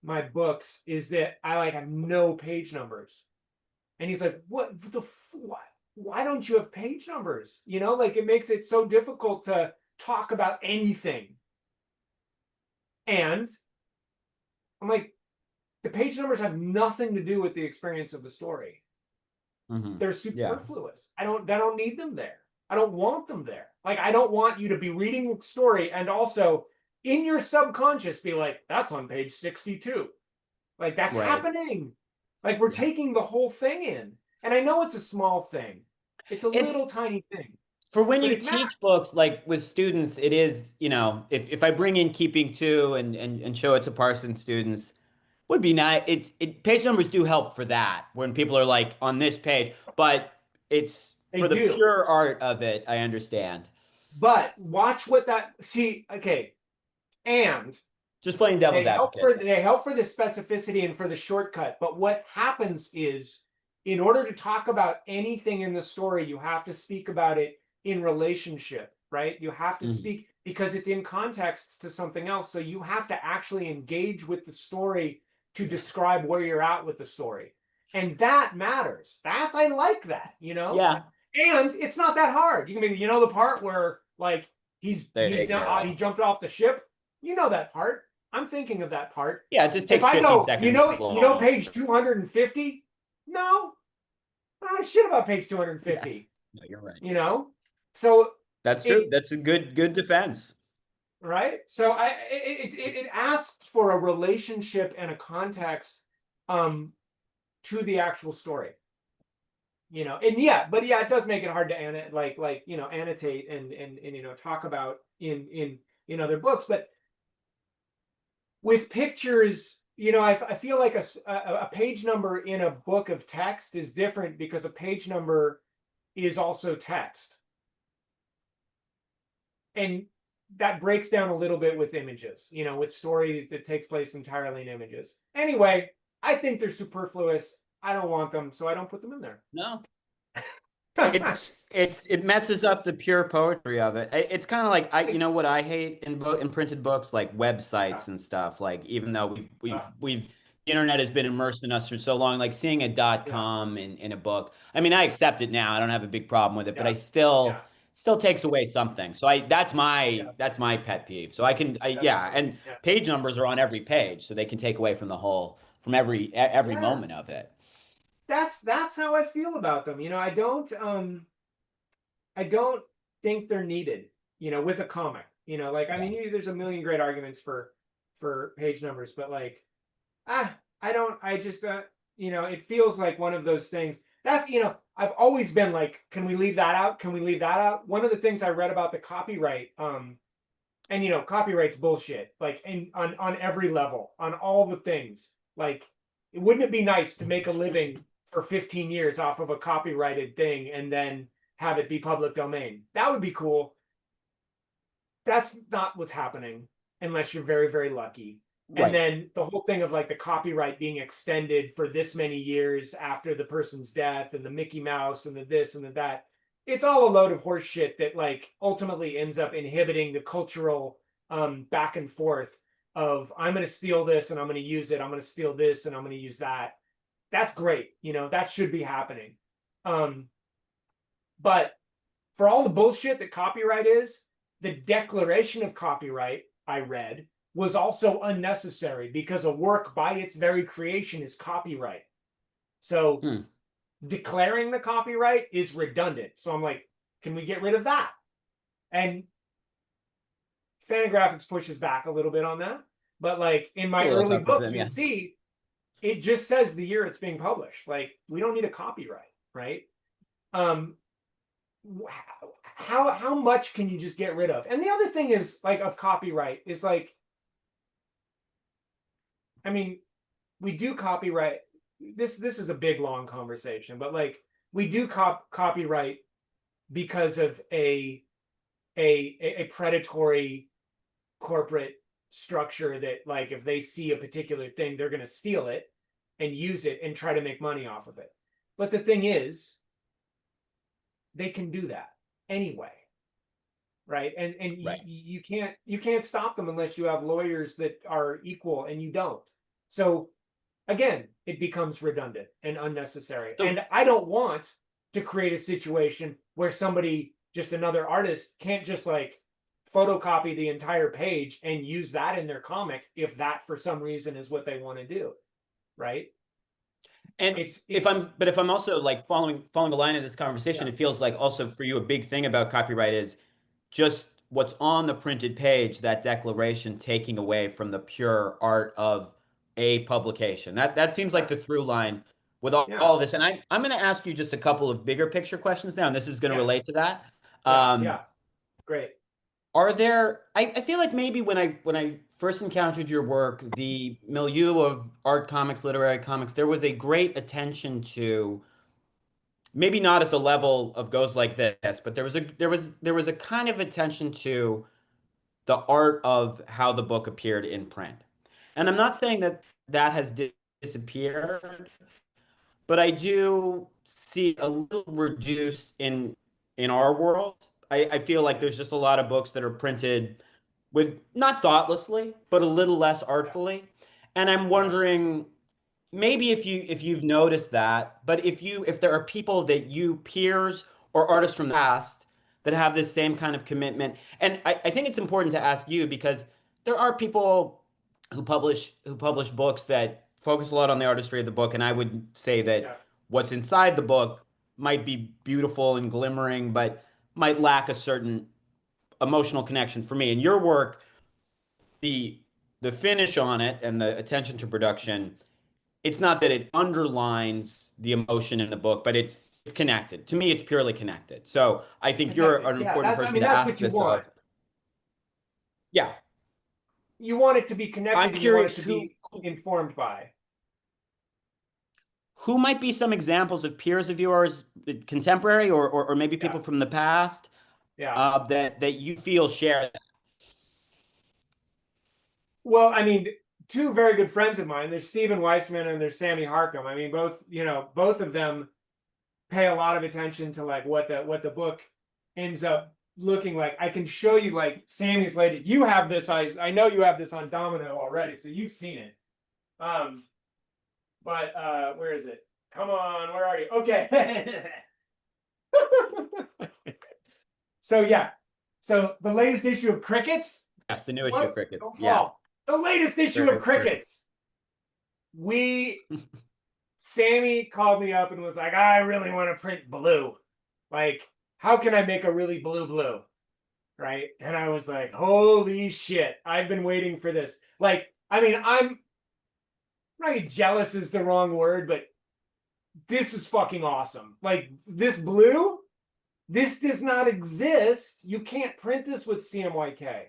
my books, is that I like have no page numbers. And he's like, why don't you have page numbers? You know, like it makes it so difficult to talk about anything. And I'm like, the page numbers have nothing to do with the experience of the story. They're superfluous. I don't need them there. I don't want them there. Like, I don't want you to be reading the story and also in your subconscious be like, that's on page 62. Like, that's happening. Like, we're taking the whole thing in. And I know it's a small thing. It's a little tiny thing. For when you teach books, like with students, it is, you know, if I bring in Keeping Two and show it to Parsons students, would be nice. Page numbers do help for that when people are like on this page, but it's for the pure art of it. I understand. But watch what and just playing devil's advocate. They help for the specificity and for the shortcut. But what happens is, in order to talk about anything in the story, you have to speak about it in relationship, right? You have to speak because it's in context to something else. So you have to actually engage with the story to describe where you're at with the story. And that matters. I like that, you know? Yeah. And it's not that hard. You can be, you know, the part where like he jumped off the ship. You know that part. I'm thinking of that part. Yeah, it just takes 15 seconds. You know page 250? No. I don't know shit about page 250. Yes. No, you're right. You know? So that's true. That's a good defense. Right? So it asks for a relationship and a context to the actual story. You know, and it does make it hard to annotate and talk about in other books. But with pictures, you know, I feel like a page number in a book of text is different because a page number is also text. And that breaks down a little bit with images, you know, with stories that takes place entirely in images. Anyway, I think they're superfluous. I don't want them, so I don't put them in there. No. It messes up the pure poetry of it. It's kind of like you know what I hate in printed books, like websites and stuff. Like, even though the internet has been immersed in us for so long, like seeing a .com in a book. I mean, I accept it now. I don't have a big problem with it, but I still takes away something. So that's my pet peeve. So and page numbers are on every page, so they can take away from the whole, from every moment of it. That's how I feel about them. You know, I don't think they're needed, you know, with a comic. You know, like, I mean, there's a million great arguments for page numbers, but like, I just you know, it feels like one of those things. That's, you know, I've always been like, can we leave that out? Can we leave that out? One of the things I read about the copyright, and you know, copyright's bullshit, like on every level, on all the things. Like, wouldn't it be nice to make a living for 15 years off of a copyrighted thing and then have it be public domain? That would be cool. That's not what's happening unless you're very, very lucky. Right. And then the whole thing of like the copyright being extended for this many years after the person's death, and the Mickey Mouse and the this and the that, it's all a load of horse shit that like ultimately ends up inhibiting the cultural back and forth of, I'm going to steal this and I'm going to use it. I'm going to steal this and I'm going to use that. That's great. You know, that should be happening. But for all the bullshit that copyright is, the declaration of copyright, I read, was also unnecessary because a work by its very creation is copyright. So declaring the copyright is redundant. So I'm like, can we get rid of that? And Fantagraphics pushes back a little bit on that. But like in my early books, you see, it just says the year it's being published. Like, we don't need a copyright, right? how much can you just get rid of? And the other thing is like of copyright is like, I mean, we do copyright. This is a big long conversation, but like we do copyright because of a predatory corporate structure that like if they see a particular thing, they're going to steal it and use it and try to make money off of it. But the thing is, they can do that anyway, right? And Right. you can't stop them unless you have lawyers that are equal, and you don't. So again, it becomes redundant and unnecessary. So- And I don't want to create a situation where somebody, just another artist, can't just like photocopy the entire page and use that in their comic if that for some reason is what they want to do, right? And if I'm also like following the line of this conversation, Yeah. it feels like also for you a big thing about copyright is just what's on the printed page, that declaration taking away from the pure art of a publication. That seems like the through line with all of this. And I'm going to ask you just a couple of bigger picture questions now, and this is going to relate to that. Yeah, great. Are there, I feel like maybe when I first encountered your work, the milieu of art comics, literary comics, there was a great attention to, maybe not at the level of goes like this, but there was a kind of attention to the art of how the book appeared in print. And I'm not saying that that has disappeared, but I do see a little reduced in our world. I feel like there's just a lot of books that are printed with not thoughtlessly, but a little less artfully. And I'm wondering maybe if you've noticed that, but if there are people that you peers or artists from the past that have this same kind of commitment, and I think it's important to ask you because there are people who publish books that focus a lot on the artistry of the book, and I would say that what's inside the book might be beautiful and glimmering, but might lack a certain emotional connection for me. And your work, the the finish on it and the attention to production, it's not that it underlines the emotion in the book, but it's connected. To me, it's purely connected. So I think you're Connected. an Yeah, important that's, I person mean, to that's ask what you this want. of. Yeah, You want it to be connected, I'm and you want it curious to be informed by. who might be some examples of peers of yours, contemporary or maybe Yeah. people from the past, Yeah. that you feel share that. Well, I mean, two very good friends of mine. There's Stephen Weissman and there's Sammy Harcum. I mean, both of them pay a lot of attention to like what the book ends up looking like. I can show you like Sammy's latest. You have this. I know you have this on Domino already, so you've seen it. But where is it? Come on, where are you? Okay. So yeah. So the latest issue of Crickets. Yes, the new issue of Cricket. Don't Yeah. fall. The latest issue of Crickets. Sammy called me up and was like, I really want to print blue. Like, how can I make a really blue? Right? And I was like, holy shit, I've been waiting for this. Like, I mean, I'm not jealous is the wrong word, but this is fucking awesome. Like, this blue, this does not exist. You can't print this with CMYK,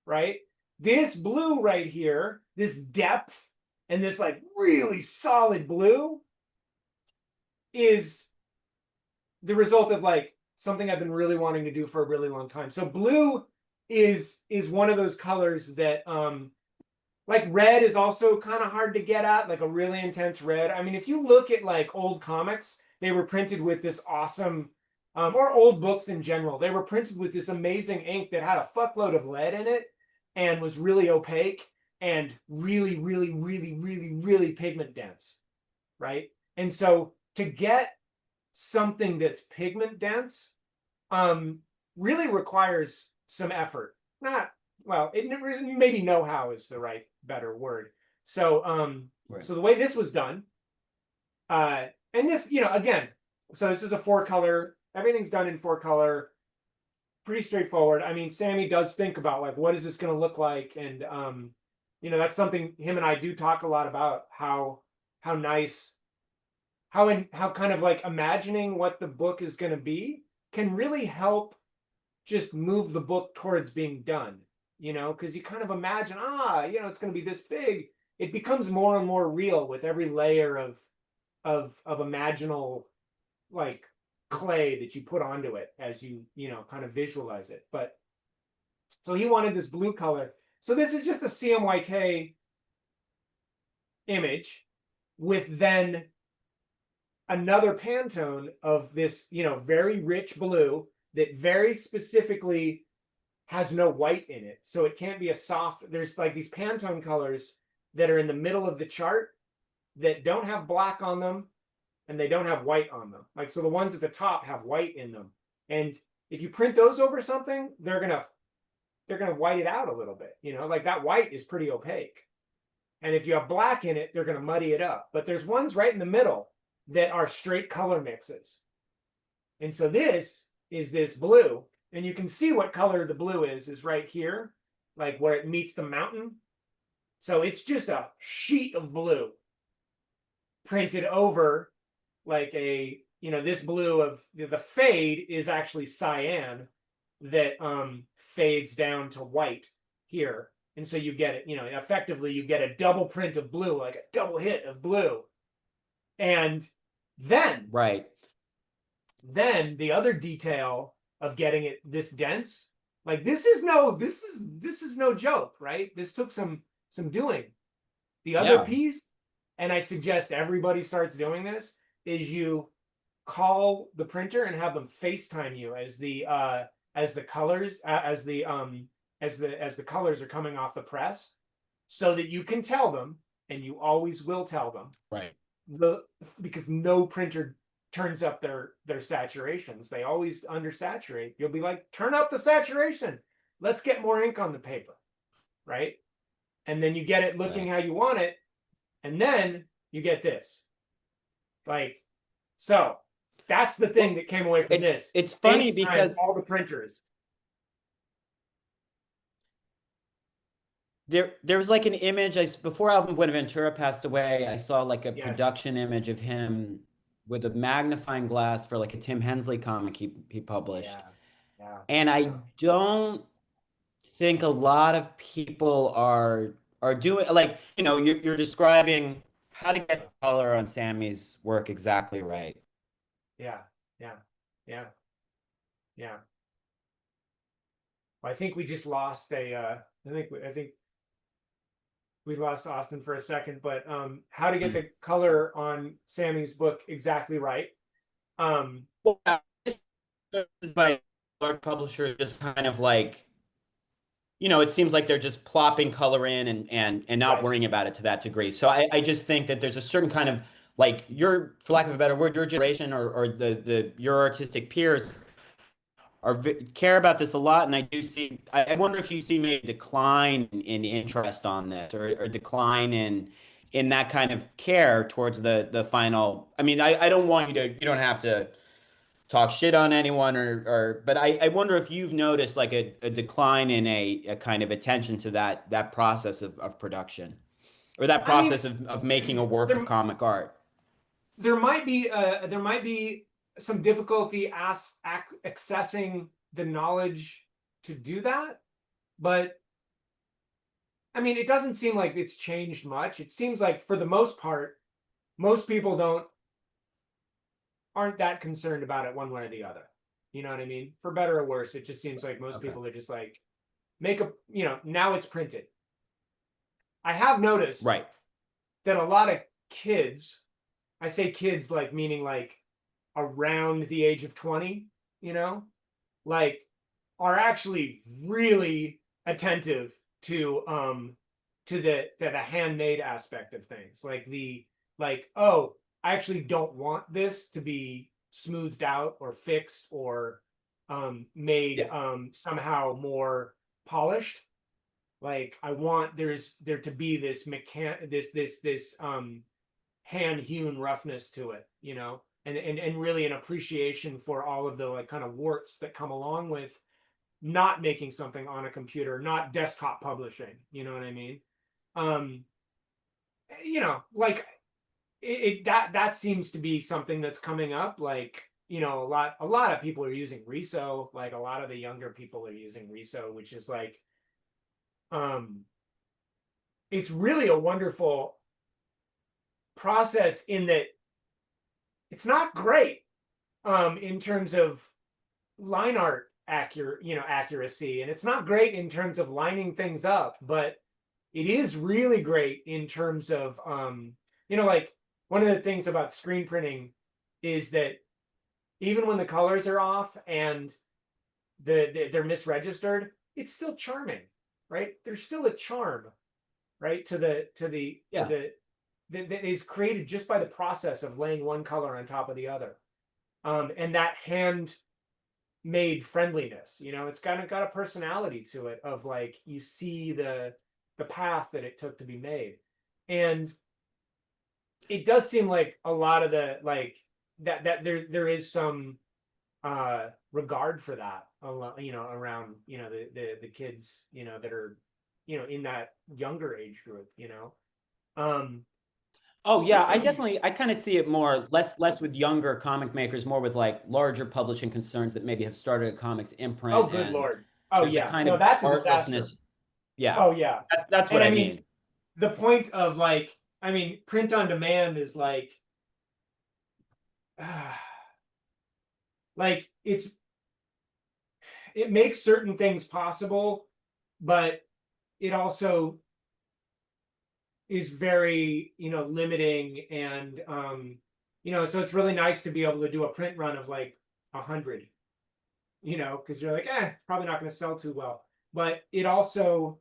right? This blue right here, this depth, and this like really solid blue is the result of like something I've been really wanting to do for a really long time. So blue is one of those colors that like red is also kind of hard to get at, like a really intense red. I mean, if you look at like old comics, they were printed with this awesome or old books in general, they were printed with this amazing ink that had a fuckload of lead in it and was really opaque and really, really, really, really, really pigment dense, right? And so to get something that's pigment dense really requires some effort. Not, well, it maybe know-how is the better word. So so the way this was done, and this, again, so this is a 4-color, everything's done in 4-color, pretty straightforward. I mean, Sammy does think about like, what is this going to look like? And that's something him and I do talk a lot about, how nice, how kind of like imagining what the book is going to be can really help just move the book towards being done, because you kind of imagine, it's going to be this big. It becomes more and more real with every layer of imaginal, like, clay that you put onto it as you kind of visualize it. But so he wanted this blue color. So this is just a CMYK image with then another Pantone of this, very rich blue that very specifically has no white in it. So it can't be a soft, there's like these Pantone colors that are in the middle of the chart that don't have black on them and they don't have white on them. Like, so the ones at the top have white in them. And if you print those over something, they're gonna white it out a little bit, like that white is pretty opaque. And if you have black in it, they're gonna muddy it up. But there's ones right in the middle that are straight color mixes. And so this is this blue, and you can see what color the blue is right here, like where it meets the mountain. So it's just a sheet of blue printed over like this blue of the fade is actually cyan that fades down to white here. And so you get it, effectively you get a double print of blue, like a double hit of blue. And then the other detail of getting it this dense, like this is no joke, right? This took some doing. The other piece, and I suggest everybody starts doing this, is you call the printer and have them FaceTime you as the colors as the colors are coming off the press, so that you can tell them, and you always will tell them, Right. Because no printer turns up their saturations. They always undersaturate. You'll be like, turn up the saturation. Let's get more ink on the paper, right? And then you get it looking how you want it, and then you get this. Like, so that's the thing that came away from this. It's funny FaceTime because all the printers. there was like an image before Alvin Buenaventura passed away. I saw like a Yes. production image of him with a magnifying glass for like a Tim Hensley comic he published. And I don't think a lot of people are doing, like, you're describing how to get color on Sammy's work exactly right. Yeah. Well, I think we just lost I think we lost Austin for a second, but how to get the color on Sammy's book exactly right. Well, this is by large publisher, just kind of like, it seems like they're just plopping color in and not worrying about it to that degree. So I just think that there's a certain kind of, like, for lack of a better word, your generation or your artistic peers care about this a lot. And I wonder if you see maybe decline in interest on this, or decline in that kind of care towards the final. I mean, I don't want you don't have to talk shit on anyone, but I wonder if you've noticed like a decline in a kind of attention to that process of production, or that process of making a work of comic art. There might be some difficulty accessing the knowledge to do that, but I mean, it doesn't seem like it's changed much. It seems like for the most part, most people aren't that concerned about it one way or the other. You know what I mean? For better or worse, it just seems like most people are just like, now it's printed. I have noticed that a lot of kids, I say kids, like, meaning like around the age of 20, like, are actually really attentive to the handmade aspect of things. Like, oh, I actually don't want this to be smoothed out or fixed or made somehow more polished. Like, I want there to be this hand hewn roughness to it, and really an appreciation for all of the, like, kind of warts that come along with not making something on a computer, not desktop publishing. You know what I mean? Like, that seems to be something that's coming up. Like, you know, a lot of people are using Riso. Like a lot of the younger people are using Riso, which is like, it's really a wonderful process in that it's not great in terms of line art accuracy, and it's not great in terms of lining things up, but it is really great in terms of like one of the things about screen printing is that even when the colors are off and they're misregistered, it's still charming, right? There's still a charm, right, to the that is created just by the process of laying one color on top of the other, and that hand made friendliness. It's kind of got a personality to it of like you see the path that it took to be made, and it does seem like a lot of the like that there is some regard for that around the kids that are in that younger age group. Oh yeah, I kind of see it more less with younger comic makers, more with like larger publishing concerns that maybe have started a comics Oh, imprint, good and Lord. Oh there's a yeah, kind no, of that's a disaster. artlessness. Yeah, Oh yeah. that's what And I I mean, mean. the point of like, I mean, print on demand is like, like it makes certain things possible, but it also is very, limiting, and so it's really nice to be able to do a print run of like 100, because you're like, it's probably not going to sell too well. But it also,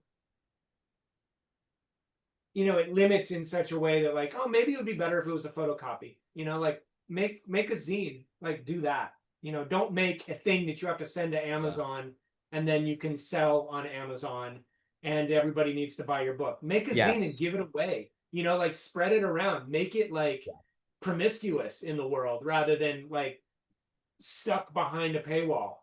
it limits in such a way that like, oh, maybe it would be better if it was a photocopy, like make a zine, like do that. Don't make a thing that you have to send to Amazon and then you can sell on Amazon and everybody needs to buy your book. Make a zine and Yes. give it away, like spread it around, make it like promiscuous in the world rather than like stuck behind a paywall,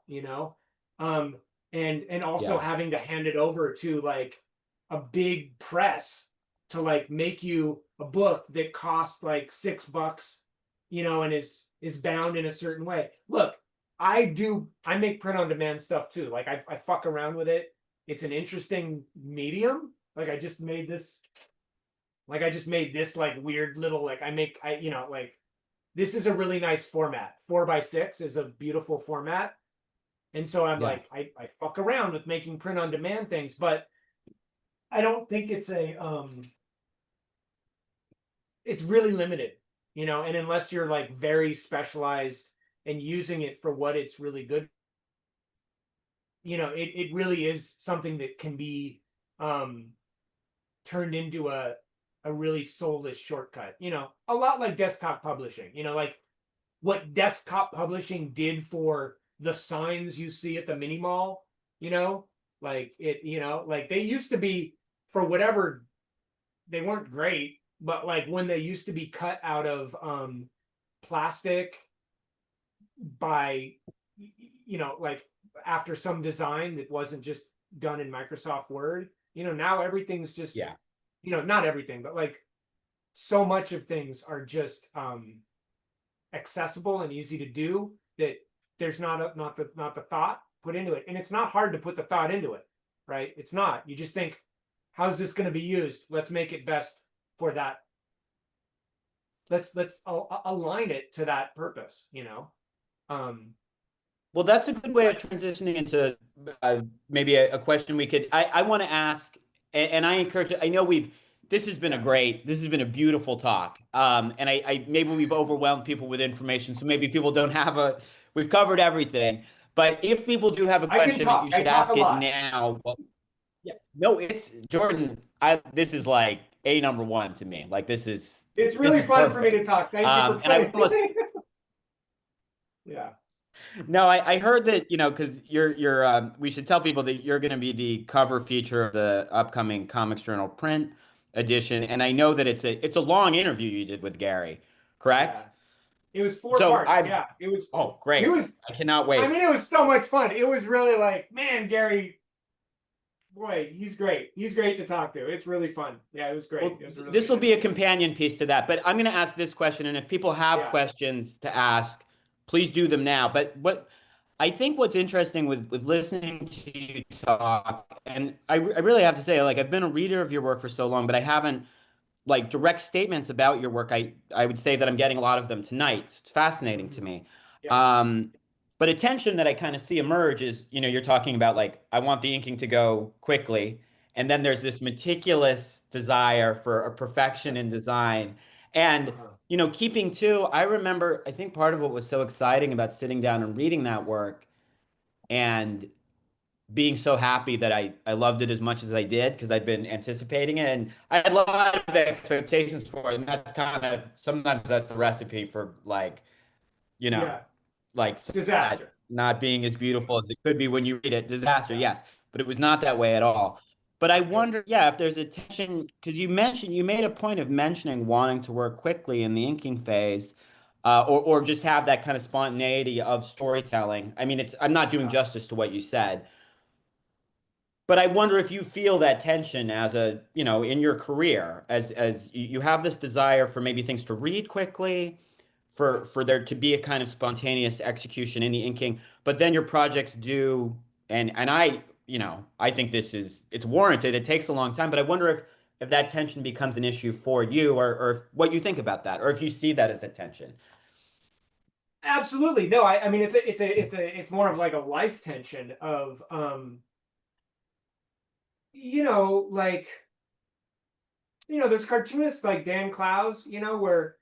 and also Yeah. having to hand it over to like a big press to like make you a book that costs like $6, and is bound in a certain way. Look, I make print on demand stuff too. Like I fuck around with it. It's an interesting medium. Like I just made this like weird little like like this is a really nice format. 4x6 is a beautiful format. And so I'm Yeah. like, I fuck around with making print on demand things, but I don't think it's it's really limited, and unless you're like very specialized and using it for what it's really good, it really is something that can be turned into a really soulless shortcut, a lot like desktop publishing, like what desktop publishing did for the signs you see at the mini mall, like it, like they used to be, for whatever, they weren't great, but like when they used to be cut out of plastic by, like after some design that wasn't just done in Microsoft Word, now everything's just, Yeah. Not everything, but like so much of things are just accessible and easy to do that there's not the thought put into it, and it's not hard to put the thought into it, right? It's not. You just think, how's this going to be used? Let's make it best for that. Let's align it to that purpose, Well, that's a good way of transitioning into maybe a question we could. I want to ask, and I encourage. I know this has been this has been a beautiful talk. And I maybe we've overwhelmed people with information, so maybe people don't have we've covered everything. But if people do have a question, you I should talk a ask it lot. now. Well, yeah, no, it's Jordan. This is like a number one to me. Like it's really fun for me to perfect. talk. Thank you for And I putting almost, yeah. No, I heard that, because we should tell people that you're going to be the cover feature of the upcoming Comics Journal print edition. And I know that it's a long interview you did with Gary, correct? Yeah. It was 4 So parts. Yeah. oh, It great. was, I cannot I wait. mean, it was so much fun. It was really like, man, Gary, boy, he's great. He's great to talk to. It's really fun. Yeah, it was great. Well, It was really this will good. be a companion piece to that, but I'm going to ask this question. And if people have Yeah. questions to ask, please do them now. But what I think what's interesting with listening to you talk, and I really have to say, like, I've been a reader of your work for so long, but I haven't like direct statements about your work. I would say that I'm getting a lot of them tonight. It's fascinating to Mhm. me. Yeah. Um, but a tension that I kind of see emerge is, you're talking about like I want the inking to go quickly, and then there's this meticulous desire for a perfection in design. And Uh-huh. keeping to, I remember, I think part of what was so exciting about sitting down and reading that work and being so happy that I loved it as much as I did because I'd been anticipating it and I had a lot of expectations for it. And that's kind of sometimes that's the recipe for like, you know, Yeah. like that Disaster. not being as beautiful as it could be when you read it. Disaster, Yeah. yes, but it was not that way at all. But I Yeah. wonder, yeah, if there's a tension because you made a point of mentioning wanting to work quickly in the inking phase. Or just have that kind of spontaneity of storytelling. I mean, I'm not doing Yeah. justice to what you said, but I wonder if you feel that tension as in your career, as you have this desire for maybe things to read quickly, Yeah. for there to be a kind of spontaneous execution in the inking, but then your projects do, and I think it's warranted. It takes a long time, but I wonder if that tension becomes an issue for you, or what you think about that, or if you see that as a tension. Absolutely. No, I mean it's more of like a life tension of like there's cartoonists like Dan Clowes, where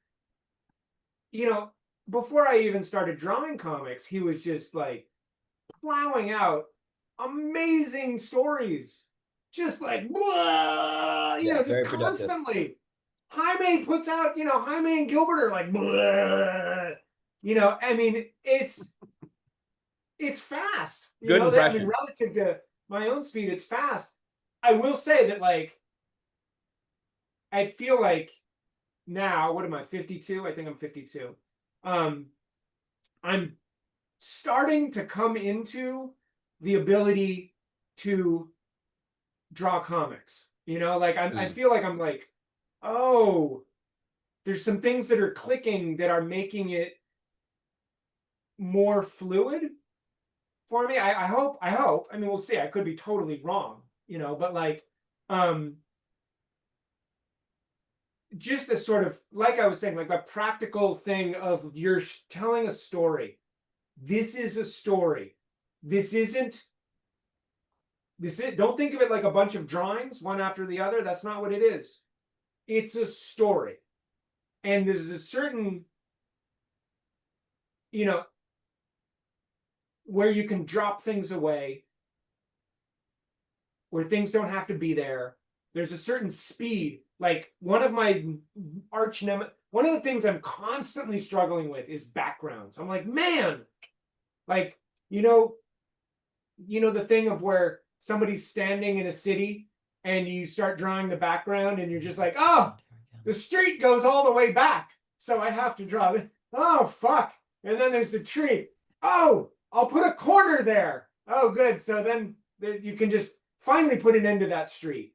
you know before I even started drawing comics, he was just like plowing out amazing stories, just like blah, Yeah, just very productive. constantly. Jaime puts out, Jaime and Gilbert are like blah, I mean it's fast, Good I mean impression. relative to my own speed, it's fast. I will say that like I feel like now, what am I, 52? I think I'm 52. Um, I'm starting to come into the ability to draw comics. Like I Mm. feel like I'm like, oh, there's some things that are clicking that are making it more fluid for me. I hope. I mean, we'll see. I could be totally wrong, but like, um, just a sort of like I was saying, like a practical thing of you're telling a story. This is a story. This isn't don't think of it like a bunch of drawings, one after the other. That's not what it is. It's a story. And there's a certain, you know, where you can drop things away, where things don't have to be there. There's a certain speed. Like one of my one of the things I'm constantly struggling with is backgrounds. I'm like, man, like, you know, the thing of where somebody's standing in a city and you start drawing the background and you're just like, oh, the street goes all the way back, so I have to draw it. Oh fuck. And then there's the tree. Oh, I'll put a corner there. Oh good, so then you can just finally put an end to that street.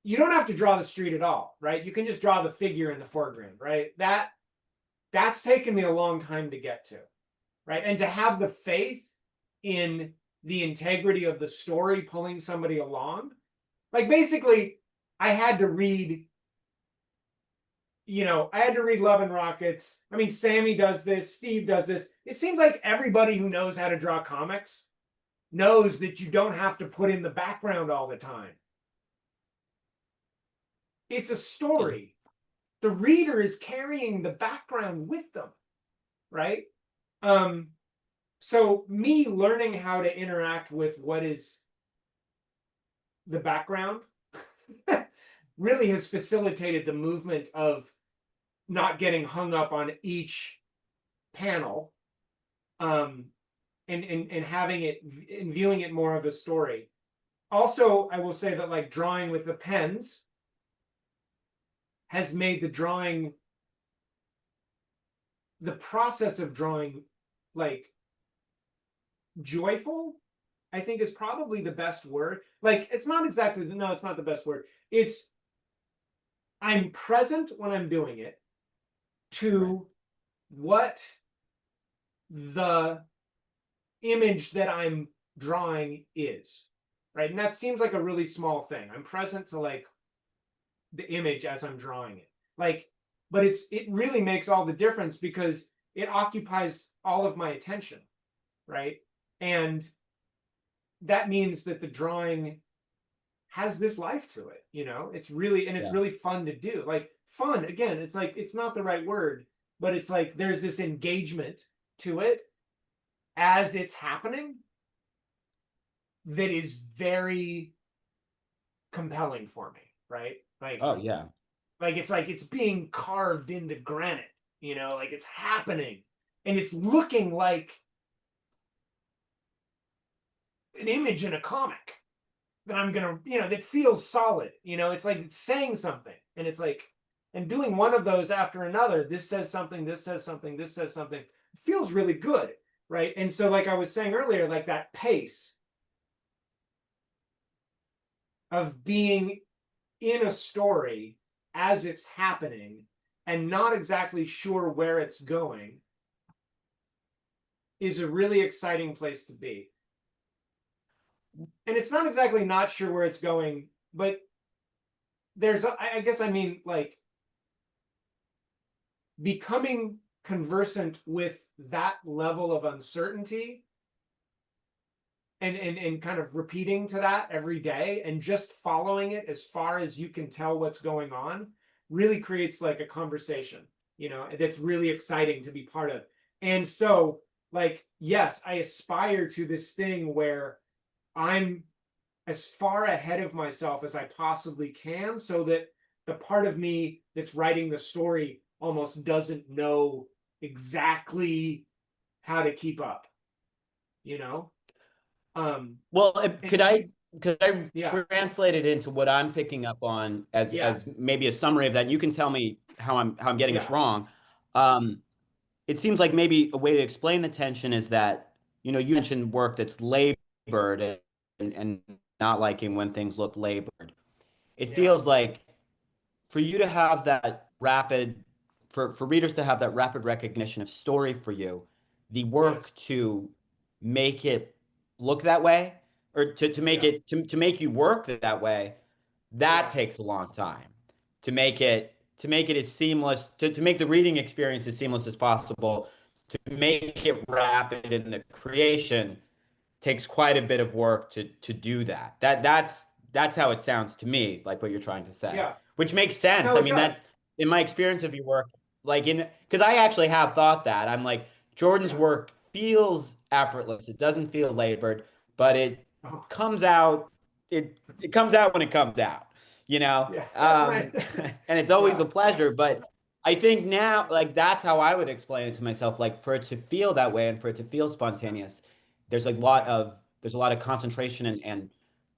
You don't have to draw the street at all, right? You can just draw the figure in the foreground, right? That's taken me a long time to get to, right? And to have the faith in the integrity of the story pulling somebody along. Like basically, I had to read, I had to read Love and Rockets. I mean, Sammy does this, Steve does this. It seems like everybody who knows how to draw comics knows that you don't have to put in the background all the time. It's a Yeah. story. The reader is carrying the background with them, right? Um, so me learning how to interact with what is the background really has facilitated the movement of not getting hung up on each panel, um, and having it and viewing it more of a story. Also, I will say that like drawing with the pens has made the process of drawing like joyful. I think is probably the best word. Like it's not exactly, no, it's not the best word. It's I'm present when I'm doing it Right. to what the image that I'm drawing is, right? And that seems like a really small thing. I'm present to like the image as I'm drawing it. Like, but it really makes all the difference because it occupies all of my attention, right? And that means that the drawing has this life to it, you know? It's really, and it's Yeah. really fun to do. Like fun, again, it's like, it's not the right word, but it's like there's this engagement to it as it's happening that is very compelling for me, right? Oh yeah. Like it's being carved into granite, you know, like it's happening and it's looking like an image in a comic that I'm gonna, you know, that feels solid, you know, it's like it's saying something, and it's like, and doing one of those after another, this says something, this says something, this says something, it feels really good, right? And so, like I was saying earlier, like that pace of being in a story as it's happening and not exactly sure where it's going is a really exciting place to be. And it's not exactly not sure where it's going, but there's, I guess I mean, like, becoming conversant with that level of uncertainty and kind of repeating to that every day and just following it as far as you can tell what's going on really creates like a conversation, you know, that's really exciting to be part of. And so, like, yes, I aspire to this thing where I'm as far ahead of myself as I possibly can so that the part of me that's writing the story almost doesn't know exactly how to keep up, you know? Well, And could I yeah, translate it into what I'm picking up on yeah, as maybe a summary of that? You can tell me how I'm getting this yeah, wrong. Um, it seems like maybe a way to explain the tension is that, you know, you mentioned work that's labored and not liking when things look labored. It yeah, feels like for you to have that rapid, for readers to have that rapid recognition of story for you, the yes, work to make it look that way, or to make yeah, it to make you work that way, that yeah, takes a long time. To make it as seamless, to make the reading experience as seamless as possible, to make it rapid in the creation takes quite a bit of work to do that. That's how it sounds to me, like what you're trying to say, yeah. which makes sense. No, I it mean, does. that in my experience of your work, like in because I actually have thought that I'm like Jordan's Yeah. work feels effortless. It doesn't feel labored, but Oh, comes out it comes out when it comes out, you know. yeah, that's right. And it's always Yeah, a pleasure, but I think now, like that's how I would explain it to myself. Like for it to feel that way and for it to feel spontaneous, yeah. there's a lot of concentration and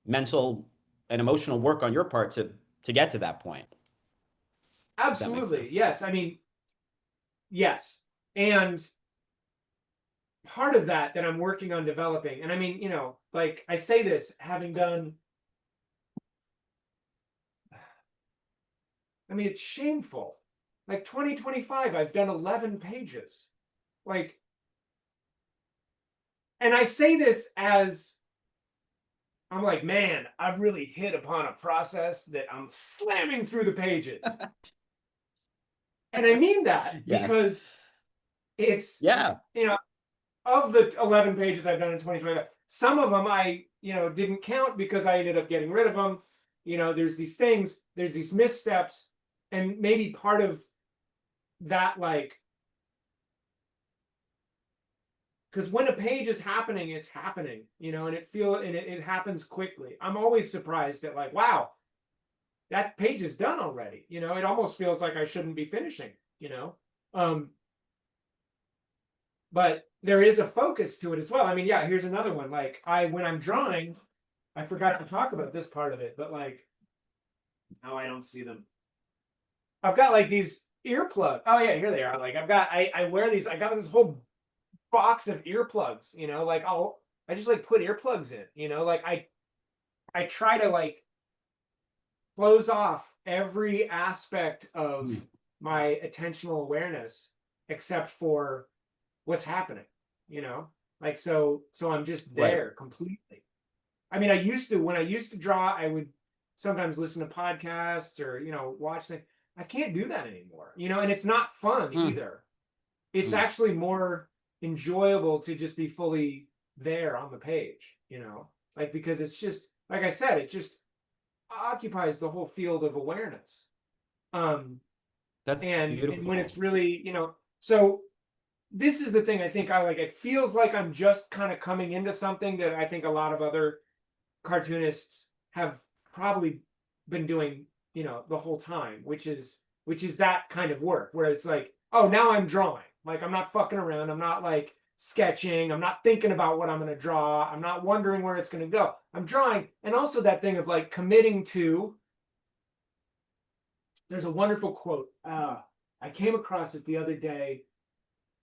mental and emotional work on your part to get to that point. If that makes Absolutely. sense. Yes. I mean, yes. And part of that I'm working on developing, and I mean, you know, like I say this having done, I mean, it's shameful. Like 2025, I've done 11 pages. Like, and I say this as I'm like, man, I've really hit upon a process that I'm slamming through the pages. And I mean that Yes. because it's, Yeah. you know, of the 11 pages I've done in 2025, some of them I, you know, didn't count because I ended up getting rid of them. You know, there's these things, there's these missteps, and maybe part of that, like, because when a page is happening, it's happening, you know, and it happens quickly. I'm always surprised at like, wow, that page is done already. You know, it almost feels like I shouldn't be finishing, you know. Um, but there is a focus to it as well. I mean, yeah, here's another one. Like when I'm drawing, I forgot to talk about this part of it, but like, oh, I don't see them. I've got like these earplugs. Oh yeah, here they are. Like I wear these. I got this whole box of earplugs. You know, like I just like put earplugs in. You know, like I try to like close off every aspect of Hmm. my attentional awareness except for what's happening. you know, like, so I'm just Right. there completely. I mean, when I used to draw, I would sometimes listen to podcasts or, you know, watch things. I can't do that anymore, you know, and it's not fun either. It's actually more enjoyable to just be fully there on the page, you know, like, because it's just, like I said, it just occupies the whole field of awareness. That's And beautiful. when it's really, you know, so this is the thing I think I like. It feels like I'm just kind of coming into something that I think a lot of other cartoonists have probably been doing, you know, the whole time, which is that kind of work where it's like, oh, now I'm drawing. Like, I'm not fucking around. I'm not like sketching. I'm not thinking about what I'm going to draw. I'm not wondering where it's going to go. I'm drawing. And also that thing of like committing to. There's a wonderful quote. I came across it the other day.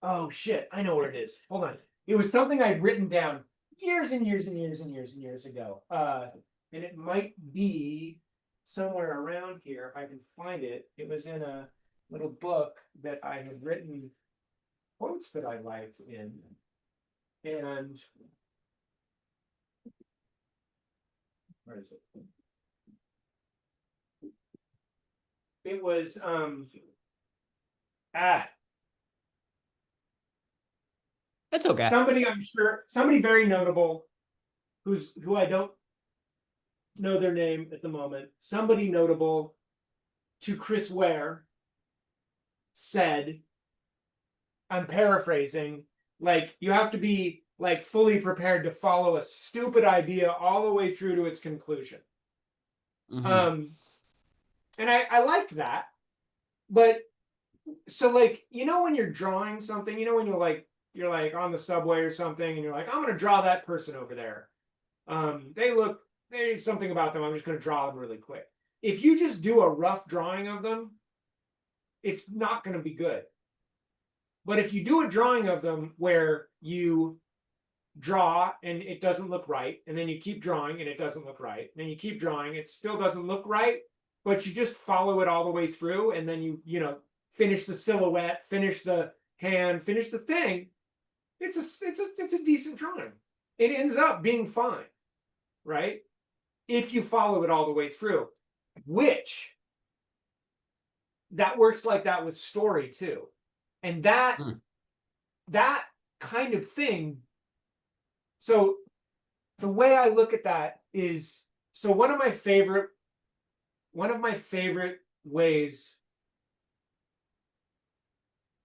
Oh shit, I know where it is. Hold on. It was something I'd written down years and years and years and years and years ago. And it might be somewhere around here if I can find it. It was in a little book that I had written quotes that I liked in. And where is it? It was It's okay. somebody, I'm sure, somebody very notable who I don't know their name at the moment. Somebody notable to Chris Ware said, I'm paraphrasing, like, you have to be like fully prepared to follow a stupid idea all the way through to its conclusion. And I liked that, but so, like, you know, when you're drawing something, you know, when you're like on the subway or something and you're like, I'm gonna draw that person over there. There's something about them, I'm just gonna draw them really quick. If you just do a rough drawing of them, it's not gonna be good. But if you do a drawing of them where you draw and it doesn't look right, and then you keep drawing and it doesn't look right, and then you keep drawing, it still doesn't look right, but you just follow it all the way through, and then you know, finish the silhouette, finish the hand, finish the thing, it's a decent drawing. It ends up being fine, right? If you follow it all the way through, which that works like that with story too. And that kind of thing. So the way I look at that is, so one of my favorite ways,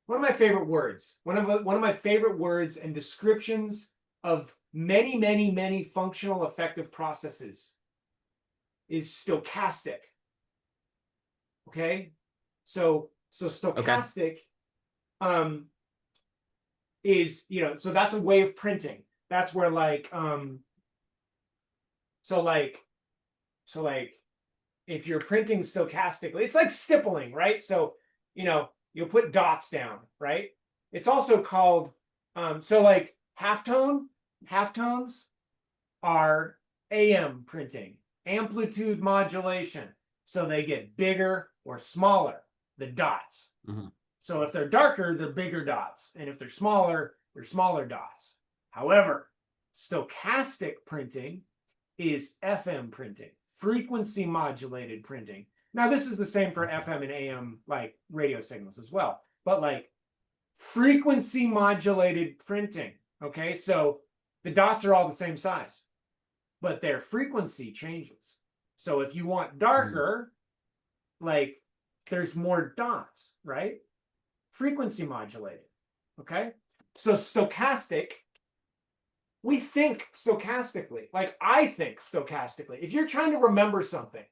one of my favorite words, one of my favorite words and descriptions of many functional effective processes is stochastic. Okay? So stochastic is, you know, so that's a way of printing. That's where like if you're printing stochastically, it's like stippling, right? So, you know, you'll put dots down, right? It's also called so like halftones are AM printing, amplitude modulation. So they get bigger or smaller, the dots. So if they're darker, they're bigger dots. And if they're smaller dots. However, stochastic printing is FM printing, frequency modulated printing. Now, this is the same for FM and AM, like radio signals as well, but like frequency modulated printing. Okay, so the dots are all the same size, but their frequency changes. So if you want darker, like, there's more dots, right? Frequency modulated. Okay, so stochastic, we think stochastically. Like, I think stochastically. If you're trying to remember something,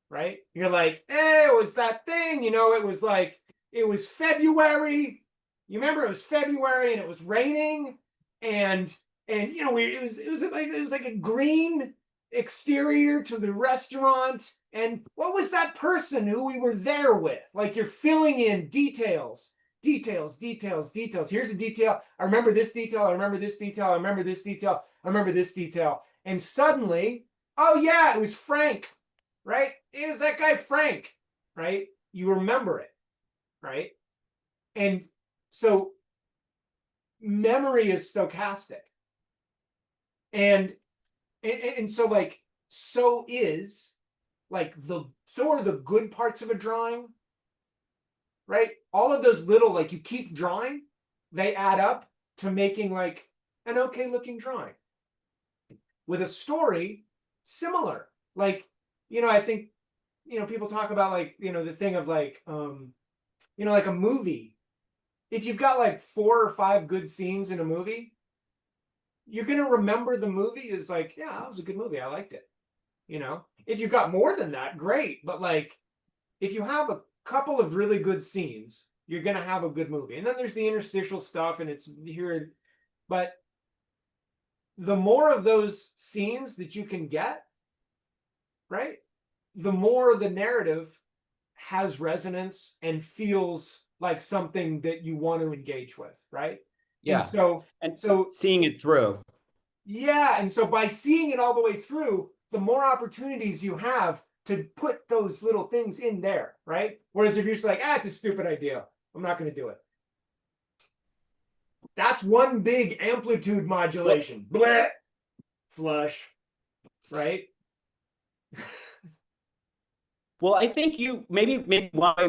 right? You're like, it was that thing, you know, it was like, it was February. You remember it was February and it was raining, and you know, it was like a green exterior to the restaurant. And what was that person who we were there with? Like, you're filling in details. Here's a detail. I remember this detail. I remember this detail. I remember this detail. I remember this detail. And suddenly, oh yeah, it was Frank, right? It was that guy Frank, right? You remember it, right? And so memory is stochastic. And so like, so are the good parts of a drawing, right? All of those little, like, you keep drawing, they add up to making like an okay looking drawing. With a story, similar. Like, I think, people talk about like, the thing of like, like a movie. If you've got like 4 or 5 good scenes in a movie, you're gonna remember the movie as like, yeah, that was a good movie. I liked it. If you've got more than that, great. But like, if you have a couple of really good scenes, you're gonna have a good movie. And then there's the interstitial stuff, and it's here, but the more of those scenes that you can get, right, the more the narrative has resonance and feels like something that you want to engage with, right? Yeah. And so, And seeing it through. Yeah, and so by seeing it all the way through, the more opportunities you have to put those little things in there, right? Whereas if you're just like, it's a stupid idea, I'm not going to do it. That's one big amplitude modulation. Bleh. Flush, right? Well, I think maybe one way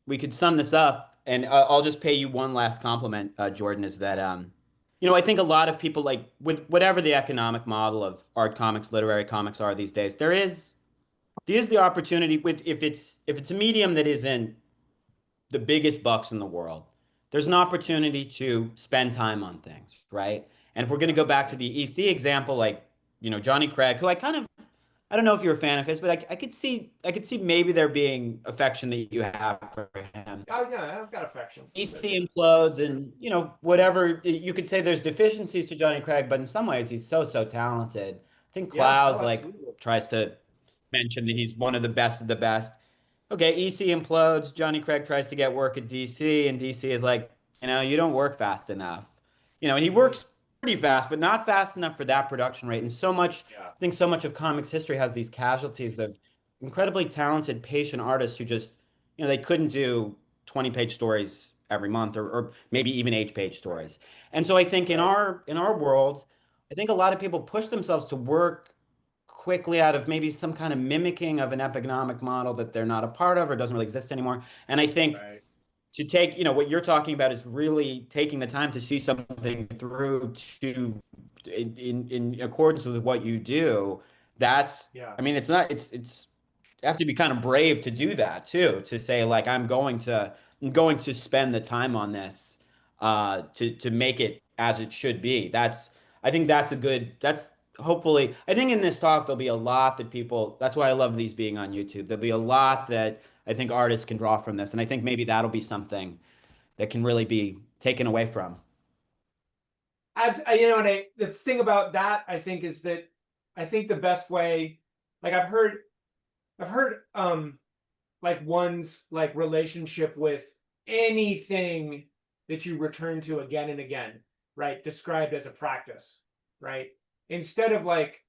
we could sum this up, and I'll just pay you one last compliment, Jordan, is that I think a lot of people, like, with whatever the economic model of art comics, literary comics are these days, there's the opportunity with if it's a medium that isn't the biggest bucks in the world, there's an opportunity to spend time on things, right? And if we're going to go back to the EC example, like, Johnny Craig, who I don't know if you're a fan of his, but I could see maybe there being affection that you have for him. Oh yeah, I've got affection for EC implodes, and whatever you could say, there's deficiencies to Johnny Craig, but in some ways he's so talented. I think Yeah, Klaus oh, like absolutely. tries to mention that he's one of the best of the best. Okay, EC implodes. Johnny Craig tries to get work at DC, and DC is like, you don't work fast enough. And he works pretty fast, but not fast enough for that production rate. And Yeah. I think so much of comics history has these casualties of incredibly talented, patient artists who just, they couldn't do 20-page stories every month, or maybe even 8-page stories. And so I think in Right. our world, I think a lot of people push themselves to work quickly out of maybe some kind of mimicking of an economic model that they're not a part of or doesn't really exist anymore. And I think Right. to take, what you're talking about is really taking the time to see something through to in accordance with what you do. That's, Yeah. I mean, it's not, it's you have to be kind of brave to do that too, to say like, I'm going to spend the time on this, to make it as it should be. I think that's hopefully, I think in this talk, there'll be a lot that that's why I love these being on YouTube. There'll be a lot that I think artists can draw from this. And I think maybe that'll be something that can really be taken away from. The thing about that, I think, is that I think the best way, like I've heard like one's like relationship with anything that you return to again and again, right, described as a practice, right? Instead of like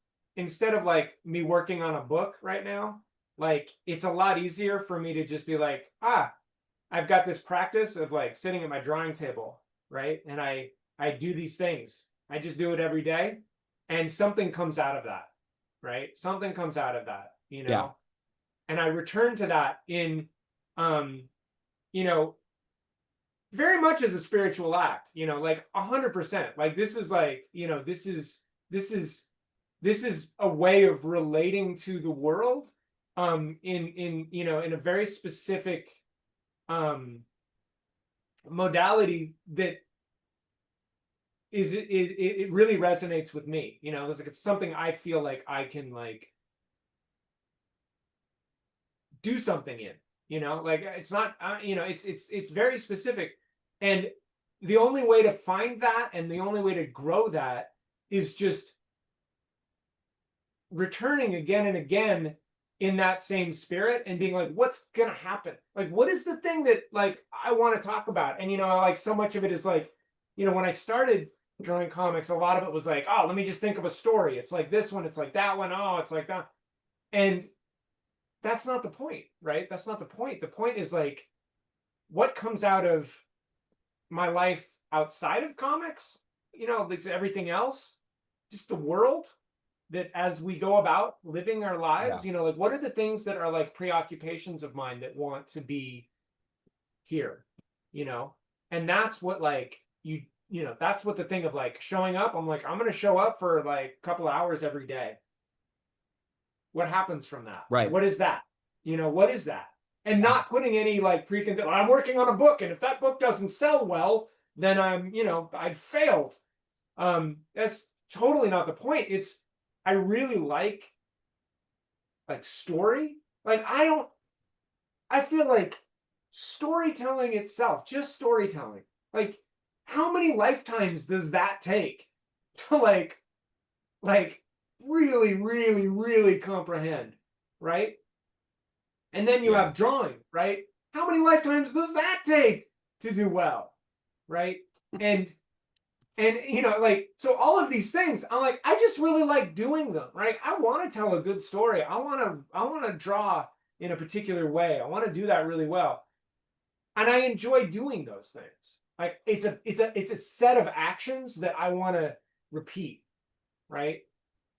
me working on a book right now, like, it's a lot easier for me to just be like, I've got this practice of like sitting at my drawing table, right? And I do these things. I just do it every day, and something comes out of that, right? Something comes out of that, Yeah. and I return to that in, you know, very much as a spiritual act, like 100%. Like, this is like, this is a way of relating to the world, in a very specific modality that it really resonates with me. It's something I feel like I can like do something in. Like, it's not, it's very specific, and the only way to find that and the only way to grow that is just returning again and again in that same spirit and being like, what's gonna happen? Like, what is the thing that like I want to talk about? And like, so much of it is like, when I started drawing comics, a lot of it was like, oh, let me just think of a story. It's like this one, it's like that one, oh, it's like that. And that's not the point, right? That's not the point. The point is like, what comes out of my life outside of comics, you know, it's everything else, just the world that as we go about living our lives, you know, like what are the things that are like preoccupations of mine that want to be here, you know? And that's what like you know, that's what the thing of like showing up, I'm like, I'm gonna show up for like a couple hours every day. What happens from that? Right. What is that? You know, what is that? And not putting any like precondition. I'm working on a book, and if that book doesn't sell well, then I'm, you know, I've failed. That's totally not the point. It's I really like story. Like I feel like storytelling itself, just storytelling. Like how many lifetimes does that take to like really, really, really comprehend, right? And then you have drawing, right? How many lifetimes does that take to do well, right? And you know, like, so all of these things, I'm like, I just really like doing them, right? I want to tell a good story. I want to draw in a particular way. I want to do that really well. And I enjoy doing those things. Like it's a set of actions that I want to repeat, right?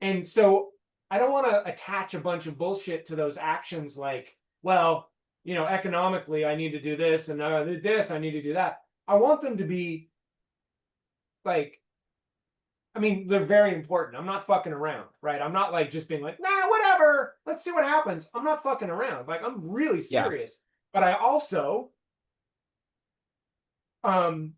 And so I don't want to attach a bunch of bullshit to those actions like, well, you know, economically I need to do this and this, I need to do that. I want them to be like, I mean, they're very important. I'm not fucking around, right? I'm not like just being like, nah, whatever. Let's see what happens. I'm not fucking around. Like, I'm really serious. But I also, like,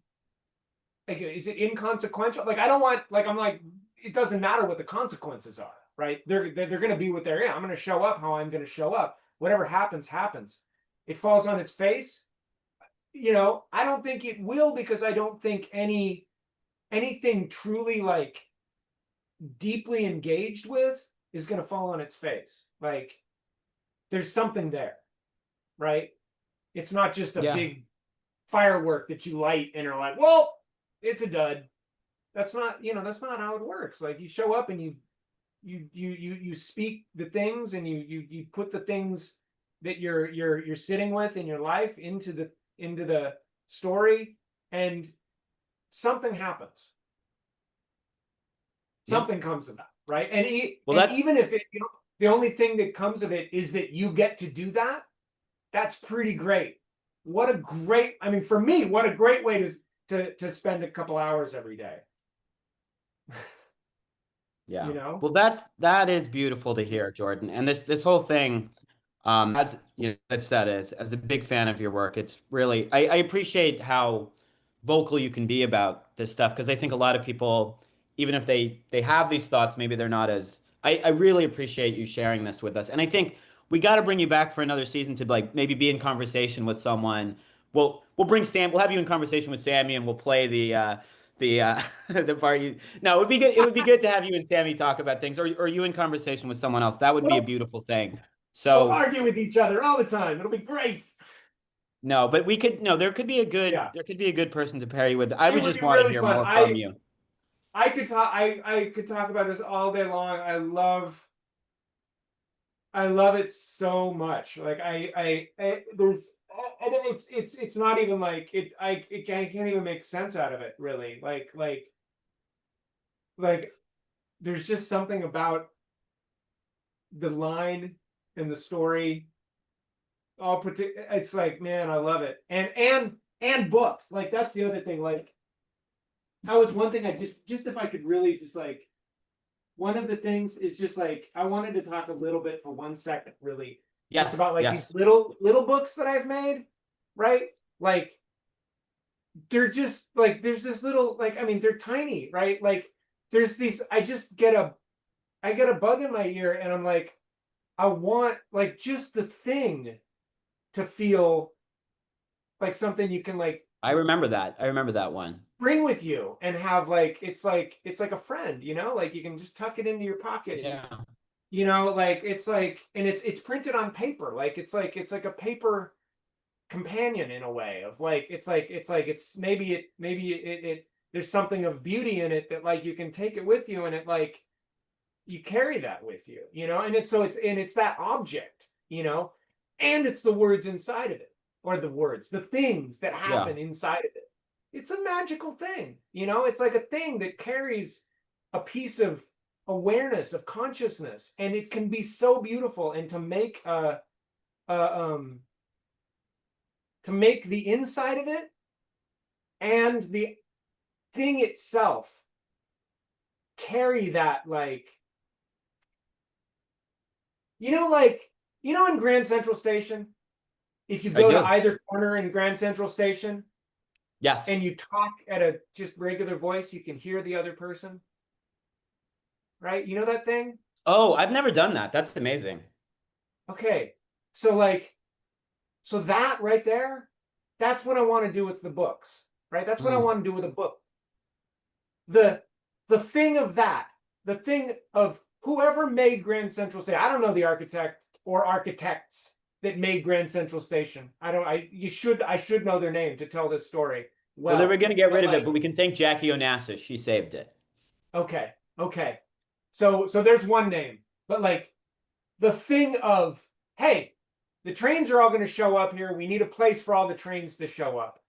is it inconsequential? Like, I don't want, like, I'm like, it doesn't matter what the consequences are, right? They're going to be what they're in. I'm going to show up how I'm going to show up. Whatever happens, happens. It falls on its face. You know, I don't think it will because I don't think anything truly like deeply engaged with is going to fall on its face. Like there's something there, right? It's not just a big firework that you light and are like, well, it's a dud. That's not, you know, that's not how it works. Like you show up and you speak the things and you put the things that you're sitting with in your life into the story, and something happens. Something comes of that, right? And even if it, you know, the only thing that comes of it is that you get to do that, that's pretty great. What a great, I mean, for me, what a great way to spend a couple hours every day. Yeah. You know? Well, that is beautiful to hear, Jordan. And this whole thing, as you know, as a big fan of your work, it's really I appreciate how vocal you can be about this stuff because I think a lot of people, even if they have these thoughts, maybe they're not as I really appreciate you sharing this with us. And I think we got to bring you back for another season to like maybe be in conversation with someone. We'll bring Sam. We'll have you in conversation with Sammy, and we'll play the the part you. No, it would be good. It would be good to have you and Sammy talk about things, or you in conversation with someone else. That would be a beautiful thing. We'll So argue with each other all the time. It'll be great. no, but we could no. There could be a good Yeah. there could be a good person to pair you with. I It would would just be want to really hear fun. more from you. I could talk I could talk about this all day long. I love it so much. Like there's and it's not even like I can't even make sense out of it really. Like there's just something about the line and the story. It's like, man, I love it. And books. Like that's the other thing. Like that was one thing I just if I could really just like one of the things is just like I wanted to talk a little bit for 1 second, really, just Yes, about like these yes. little books that I've made, right? Like they're just like there's this little like I mean they're tiny, right? Like there's these I get a bug in my ear and I'm like I want like just the thing to feel like something you can like I remember that. I remember that one. bring with you and have like it's like a friend, you know, like you can just tuck it into your pocket. Yeah. You know, like it's like and it's printed on paper. Like it's like a paper companion in a way of like it's maybe it there's something of beauty in it that like you can take it with you and it like you carry that with you, you know, and it's that object, you know, and it's the words inside of it or the things that happen inside of it, it's a magical thing, you know, it's like a thing that carries a piece of awareness, of consciousness, and it can be so beautiful. And to make um the inside of it and the thing itself carry that, like, in Grand Central Station, if you I go to do. either corner in Grand Central Station Yes. and you talk at a just regular voice, you can hear the other person, right? You know that thing? Oh, I've never done that. That's amazing. Okay. So like, so that right there, that's what I want to do with the books, right? That's what I want to do with a book. The thing of that, the thing of whoever made Grand Central Station, I don't know the architect or architects that made Grand Central Station. I should know their name to tell this story Well, they were going to get rid of it, like, but we can thank Jackie Onassis. She saved it. okay, okay. So there's one name, but like the thing of, hey, the trains are all going to show up here. We need a place for all the trains to show up.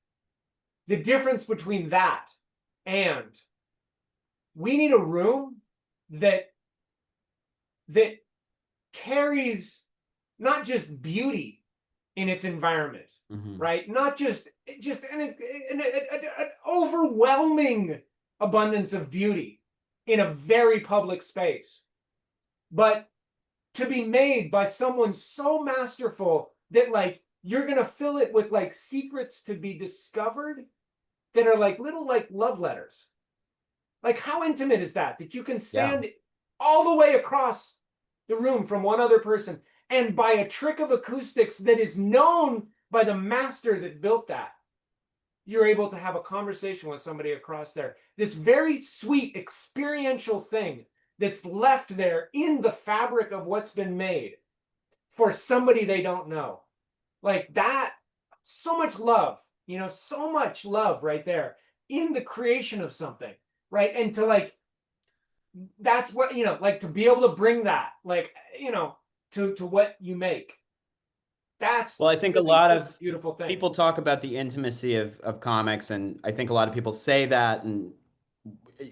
The difference between that and we need a room that carries not just beauty in its environment, right? Not just an overwhelming abundance of beauty in a very public space, but to be made by someone so masterful that like you're gonna fill it with like secrets to be discovered that are like little like love letters. Like, how intimate is that? That you can stand all the way across the room from one other person, and by a trick of acoustics that is known by the master that built that, you're able to have a conversation with somebody across there. This very sweet experiential thing that's left there in the fabric of what's been made for somebody they don't know. Like that, so much love, so much love right there in the creation of something. Right. And to like, that's what, like to be able to bring that, like, to what you make. That's Well, I think a really lot such of a beautiful thing. people talk about the intimacy of comics, and I think a lot of people say that and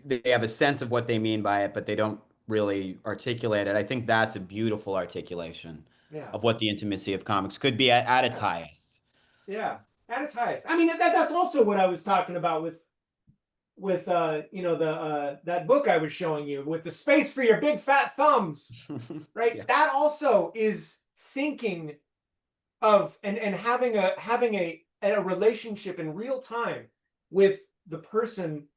they have a sense of what they mean by it, but they don't really articulate it. I think that's a beautiful articulation Yeah. of what the intimacy of comics could be at its highest. Yeah. At its highest. I mean, that's also what I was talking about with that book I was showing you with the space for your big fat thumbs, right? Yeah. That also is thinking of and having a relationship in real time with the person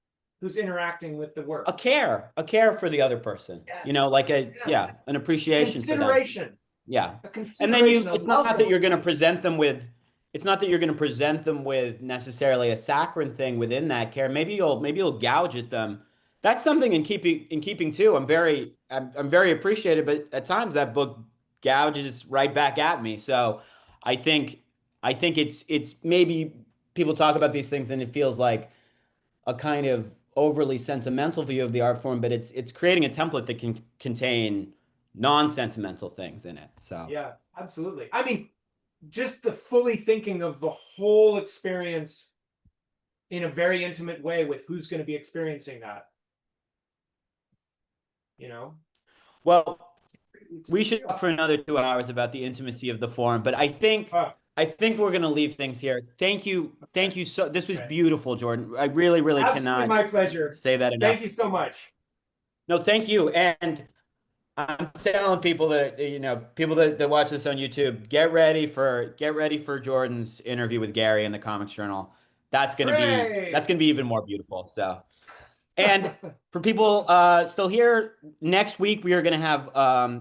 who's interacting with the work. A care for the other person. Yes. Like Yes. an appreciation for them. Consideration. Yeah. A And then consideration. it's not that you're going to present them with, it's not that you're going to present them with necessarily a saccharine thing within that care. Maybe you'll gouge at them. That's something in keeping too. I'm very appreciative, but at times that book gouges right back at me. So I think it's maybe people talk about these things and it feels like a kind of overly sentimental view of the art form, but it's creating a template that can contain non-sentimental things in it. So yeah, absolutely. I mean, just the fully thinking of the whole experience in a very intimate way with who's going to be experiencing that. Well, we should talk for another 2 hours about the intimacy of the form, but I think we're gonna leave things here. Thank you. So this was beautiful, Jordan. I really, really Absolutely cannot my pleasure. say that enough. Thank you so much. No, thank you. And I'm telling people that people that watch this on YouTube, get ready for Jordan's interview with Gary in the Comics Journal. That's gonna be even more beautiful. So, and for people still here, next week we are gonna have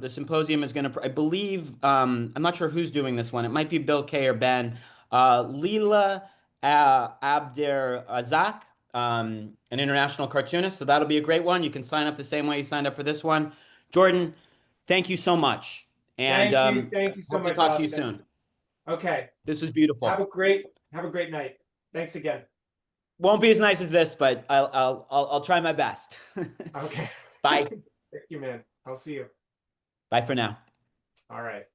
the symposium is gonna, I believe, I'm not sure who's doing this one. It might be Bill K or Ben. Leela Abderazak, an international cartoonist. So that'll be a great one. You can sign up the same way you signed up for this one. Jordan, thank you so much. And thank you so hope to much, talk to you Austin. soon. Okay. This was beautiful. Have a great night. Thanks again. Won't be as nice as this, but I'll try my best. Okay. Bye. Thank you, man. I'll see you. Bye for now. All right.